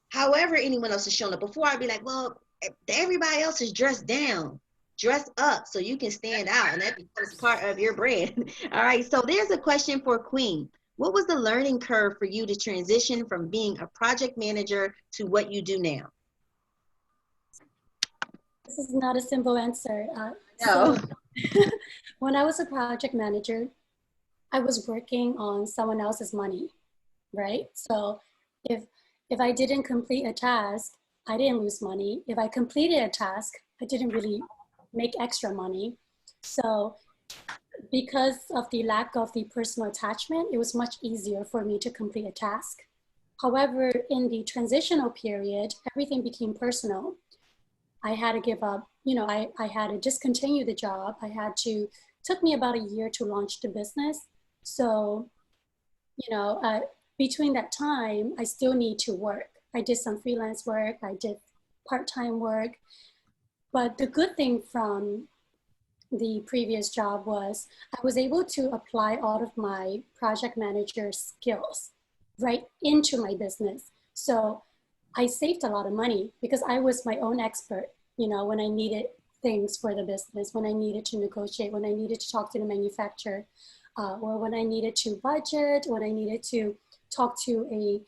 however anyone else is showing up. Before, I'd be like, well, everybody else is dressed down. Dress up so you can stand out, and that becomes part of your brand. All right, so there's a question for Queen. What was the learning curve for you to transition from being a project manager to what you do now? This is not a simple answer. No. So when I was a project manager, I was working on someone else's money, right? So if I didn't complete a task, I didn't lose money. If I completed a task, I didn't really make extra money. So because of the lack of the personal attachment, it was much easier for me to complete a task. However, in the transitional period, everything became personal. I had to give up, I had to discontinue the job. Took me about a year to launch the business. So, between that time, I still need to work. I did some freelance work, I did part-time work. But the good thing from the previous job was I was able to apply all of my project manager skills right into my business. So I saved a lot of money because I was my own expert, when I needed things for the business, when I needed to negotiate, when I needed to talk to the manufacturer, or when I needed to budget, when I needed to talk to a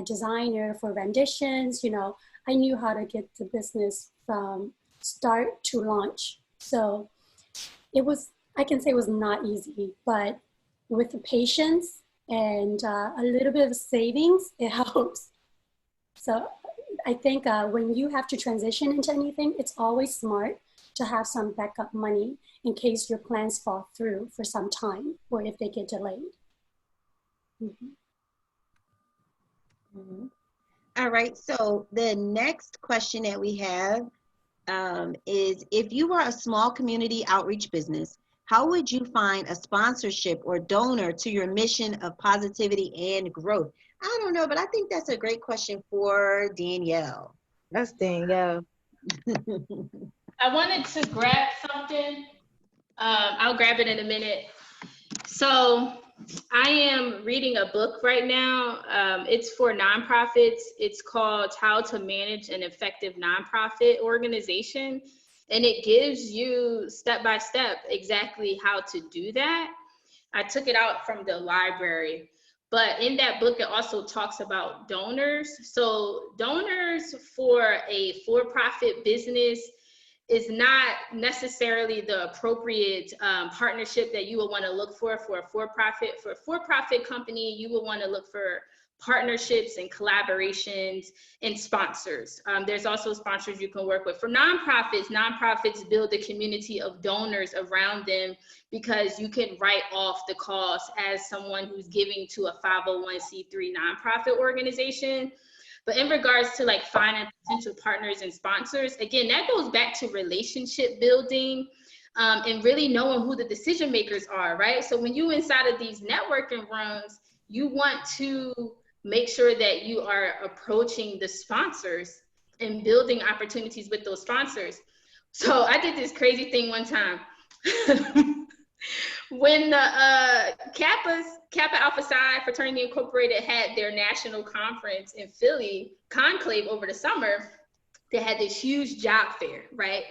designer for renditions, I knew how to get the business from start to launch. So I can say it was not easy, but with the patience and a little bit of savings, it helps. So I think when you have to transition into anything, it's always smart to have some backup money in case your plans fall through for some time or if they get delayed. Mm-hmm. Mm-hmm. All right, so the next question that we have is, if you were a small community outreach business, how would you find a sponsorship or donor to your mission of positivity and growth? I don't know, but I think that's a great question for Danielle. That's Danielle. I wanted to grab something. I'll grab it in a minute. So I am reading a book right now. It's for nonprofits. It's called How to Manage an Effective Nonprofit Organization. And it gives you step by step exactly how to do that. I took it out from the library. But in that book, it also talks about donors. So donors for a for-profit business is not necessarily the appropriate partnership that you would want to look for a for-profit. For a for-profit company, you would want to look for partnerships and collaborations and sponsors. There's also sponsors you can work with. For nonprofits build a community of donors around them because you can write off the cost as someone who's giving to a 501c3 nonprofit organization. But in regards to like finding potential partners and sponsors, again, that goes back to relationship building and really knowing who the decision makers are, right? So when you inside of these networking rooms, you want to make sure that you are approaching the sponsors and building opportunities with those sponsors. So I did this crazy thing one time. When the Kappa Alpha Psi Fraternity Incorporated had their national conference in Philly, conclave over the summer, they had this huge job fair, right?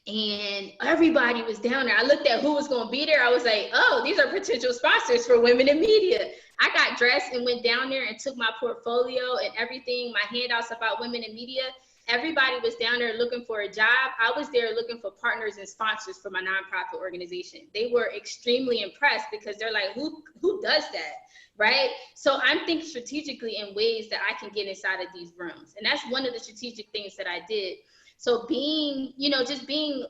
And everybody was down there. I looked at who was going to be there. I was like, oh, these are potential sponsors for women in media. I got dressed and went down there and took my portfolio and everything, my handouts about women in media. Everybody was down there looking for a job. I was there looking for partners and sponsors for my nonprofit organization. They were extremely impressed because they're like, who does that, right? So I'm thinking strategically in ways that I can get inside of these rooms. And that's one of the strategic things that I did. So being, just being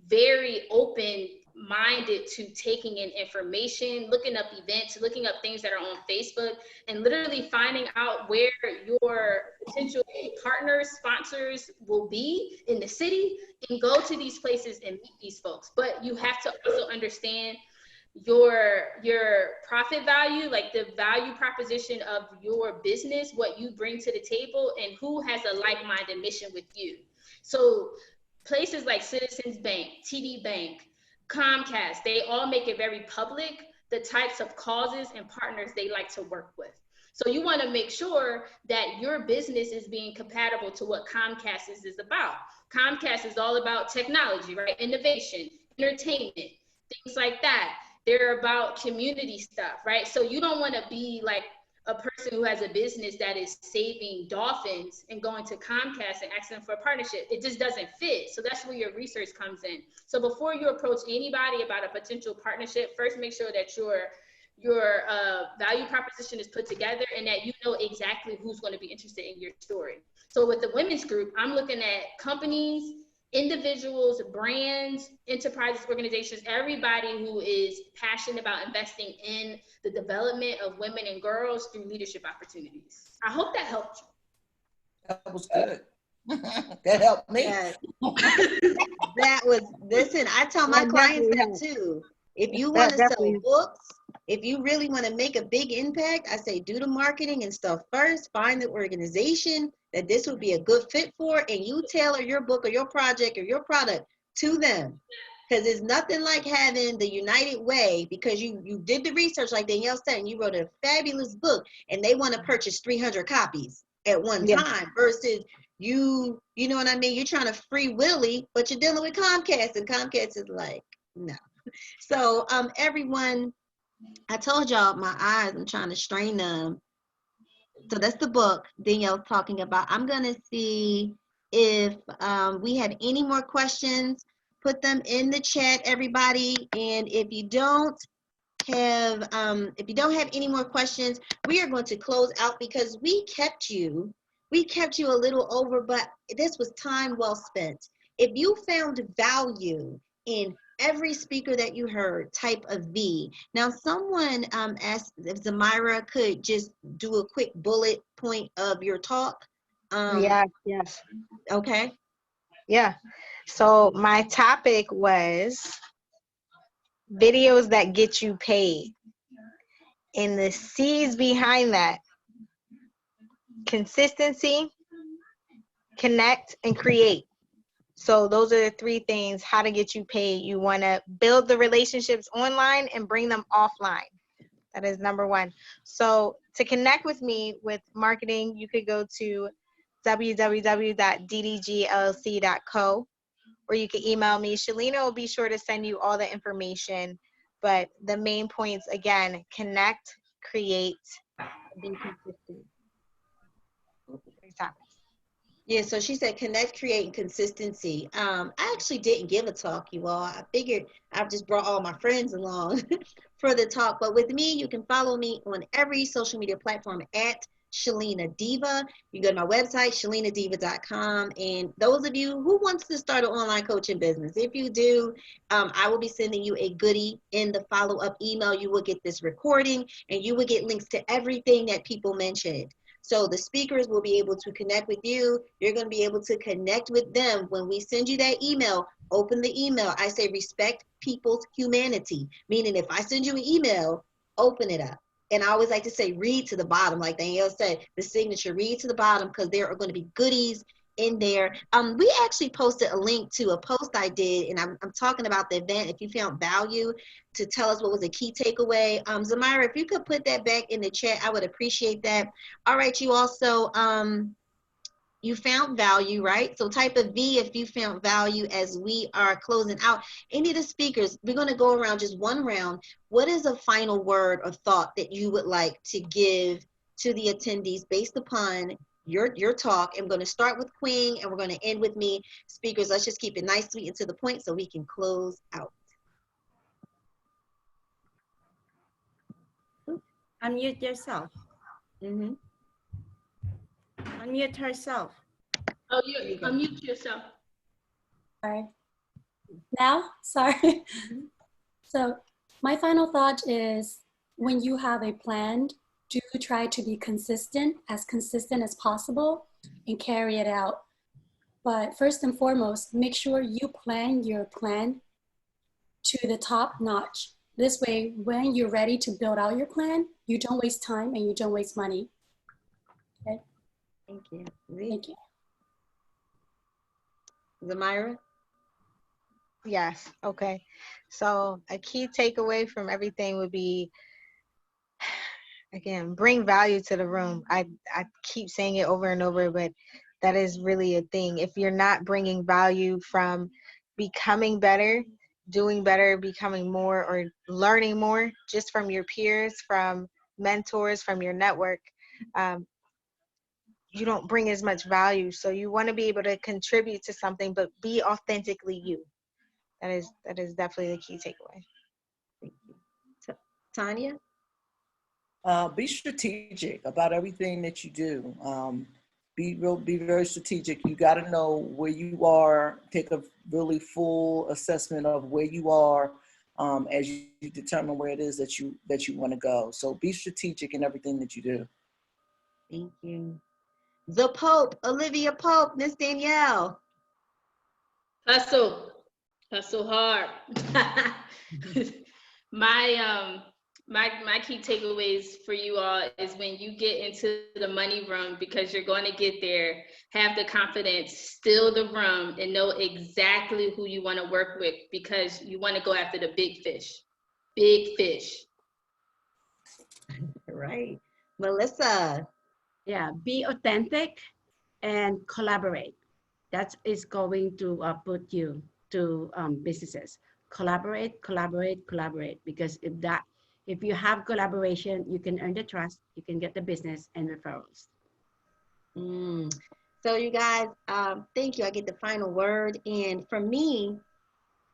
very open-minded to taking in information, looking up events, looking up things that are on Facebook, and literally finding out where your potential partners, sponsors will be in the city, and go to these places and meet these folks. But you have to also understand your profit value, like the value proposition of your business, what you bring to the table, and who has a like-minded mission with you. So places like Citizens Bank, TD Bank, Comcast, they all make it very public the types of causes and partners they like to work with. So you want to make sure that your business is being compatible to what Comcast is about. Comcast is all about technology, right? Innovation, entertainment, things like that. They're about community stuff, right? So you don't want to be like a person who has a business that is saving dolphins and going to Comcast and asking for a partnership. It just doesn't fit. So that's where your research comes in. So before you approach anybody about a potential partnership, first make sure that your value proposition is put together and that you know exactly who's going to be interested in your story. So with the women's group, I'm looking at companies, individuals, brands, enterprises, organizations, everybody who is passionate about investing in the development of women and girls through leadership opportunities. I hope that helped you. That was good. That helped me. Yes. That was, listen, I tell my That clients definitely that helped. too. If you That want to sell definitely- books, if you really want to make a big impact, I say do the marketing and stuff first. Find the organization that this would be a good fit for, and you tailor your book or your project or your product to them. Because it's nothing like having the United Way, because you did the research like Danielle said, and you wrote a fabulous book, and they want to purchase 300 copies at one Yeah. time versus you know what I mean? You're trying to free Willy, but you're dealing with Comcast, and Comcast is like, no. So everyone, I told y'all my eyes, I'm trying to strain them. So that's the book Danielle's talking about. I'm gonna see if we have any more questions. Put them in the chat, everybody. And if you don't have any more questions, we are going to close out because we kept you a little over, but this was time well spent. If you found value in every speaker that you heard, type a V. Now, someone asked if Zamira could just do a quick bullet point of your talk. Yes. Okay. Yeah. So my topic was videos that get you paid. And the C's behind that: consistency, connect, and create. So those are the three things, how to get you paid. You want to build the relationships online and bring them offline. That is number one. So to connect with me with marketing, you could go to www.ddgllc.co, or you can email me. Shalina will be sure to send you all the information. But the main points, again, connect, create, be consistent. Three topics. Yeah, so she said connect, create, and consistency. I actually didn't give a talk, you all. I figured I've just brought all my friends along for the talk. But with me, you can follow me on every social media platform at Shalina Diva. You can go to my website, shalinadiva.com. And those of you who wants to start an online coaching business, if you do, I will be sending you a goodie in the follow-up email. You will get this recording, and you will get links to everything that people mentioned. So the speakers will be able to connect with you. You're going to be able to connect with them. When we send you that email, open the email. I say respect people's humanity, meaning if I send you an email, open it up. And I always like to say read to the bottom, like Danielle said, the signature, read to the bottom, because there are going to be goodies in there. We actually posted a link to a post I did, and I'm talking about the event. If you found value, to tell us what was a key takeaway. Zamira, if you could put that back in the chat, I would appreciate that. All right, you also, you found value, right? So type a V if you found value as we are closing out. Any of the speakers, we're going to go around just one round. What is a final word or thought that you would like to give to the attendees based upon your talk? I'm going to start with Queen, and we're going to end with me. Speakers, let's just keep it nice, sweet, and to the point so we can close out. Unmute yourself. Unmute herself. Oh, you unmute yourself. Sorry. Now? Sorry. So my final thought is, when you have a plan, do try to be consistent as possible, and carry it out. But first and foremost, make sure you plan your plan to the top notch. This way, when you're ready to build out your plan, you don't waste time and you don't waste money. Okay? Thank you. Thank you. Zamira? Yes. Okay. So a key takeaway from everything would be, again, bring value to the room. I keep saying it over and over, but that is really a thing. If you're not bringing value from becoming better, doing better, becoming more, or learning more just from your peers, from mentors, from your network, you don't bring as much value. So you want to be able to contribute to something, but be authentically you. That is definitely the key takeaway. Thank you. Tanya? Be strategic about everything that you do. be very strategic. You got to know where you are. Take a really full assessment of where you are as you determine where it is that you want to go. So be strategic in everything that you do. Thank you. The Pope, Olivia Pope, Miss Danielle. Hustle, hustle hard. my my key takeaways for you all is when you get into the money room, because you're going to get there, have the confidence, still the room, and know exactly who you want to work with, because you want to go after the big fish. Big fish. Right. Melissa. Yeah, be authentic and collaborate. That is going to put you to businesses. Collaborate, collaborate, collaborate. Because if you have collaboration, you can earn the trust, you can get the business and referrals. So you guys, thank you. I get the final word. And for me,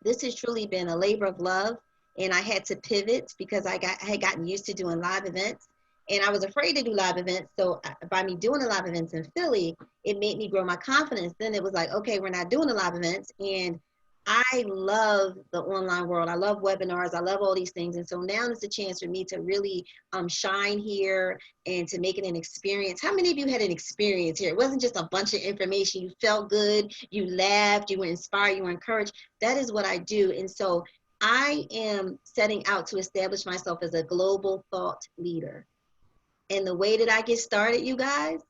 this has truly been a labor of love. And I had to pivot because I had gotten used to doing live events. And I was afraid to do live events. So by me doing the live events in Philly, it made me grow my confidence. Then it was like, okay, we're not doing the live events. And I love the online world. I love webinars. I love all these things. And so now it's a chance for me to really shine here and to make it an experience. How many of you had an experience here? It wasn't just a bunch of information. You felt good. You laughed. You were inspired. You were encouraged. That is what I do. And so I am setting out to establish myself as a global thought leader. And the way that I get started, you guys,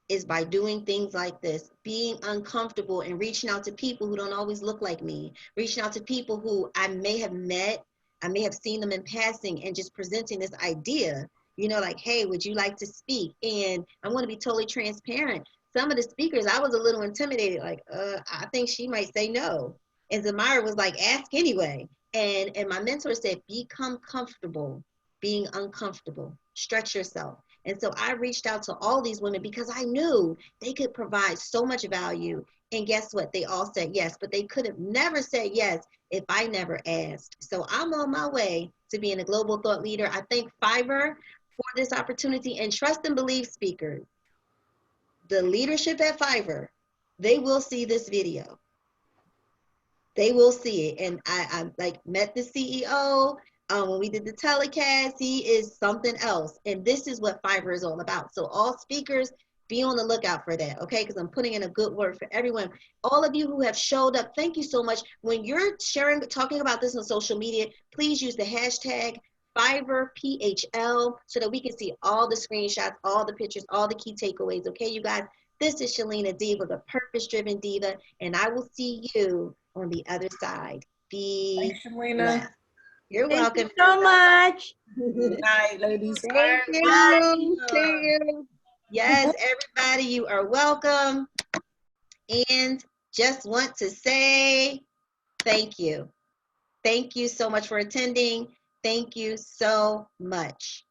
is by doing things like this, being uncomfortable and reaching out to people who don't always look like me, reaching out to people who I may have met, I may have seen them in passing, and just presenting this idea, you know, like, hey, would you like to speak? And I want to be totally transparent. Some of the speakers, I was a little intimidated, like, I think she might say no. And Zamira was like, ask anyway. And my mentor said, become comfortable being uncomfortable, stretch yourself. And so I reached out to all these women because I knew they could provide so much value. And guess what? They all said yes, but they could have never said yes if I never asked. So I'm on my way to being a global thought leader. I thank Fiverr for this opportunity, and trust and believe speakers. The leadership at Fiverr, they will see this video. They will see it. And I like met the CEO. When we did the telecast, he is something else. And this is what Fiverr is all about. So all speakers, be on the lookout for that, okay? Because I'm putting in a good word for everyone. All of you who have showed up, thank you so much. When you're sharing, talking about this on social media, please use the hashtag FiverrPHL so that we can see all the screenshots, all the pictures, all the key takeaways, okay, you guys? This is Shalina Diva, the purpose-driven diva, and I will see you on the other side. Be Thanks, Shalina. blessed. You're Thank welcome. you so much. Good night, ladies. Thank you. Thank you. Yes, everybody, you are welcome. And just want to say thank you. Thank you so much for attending. Thank you so much.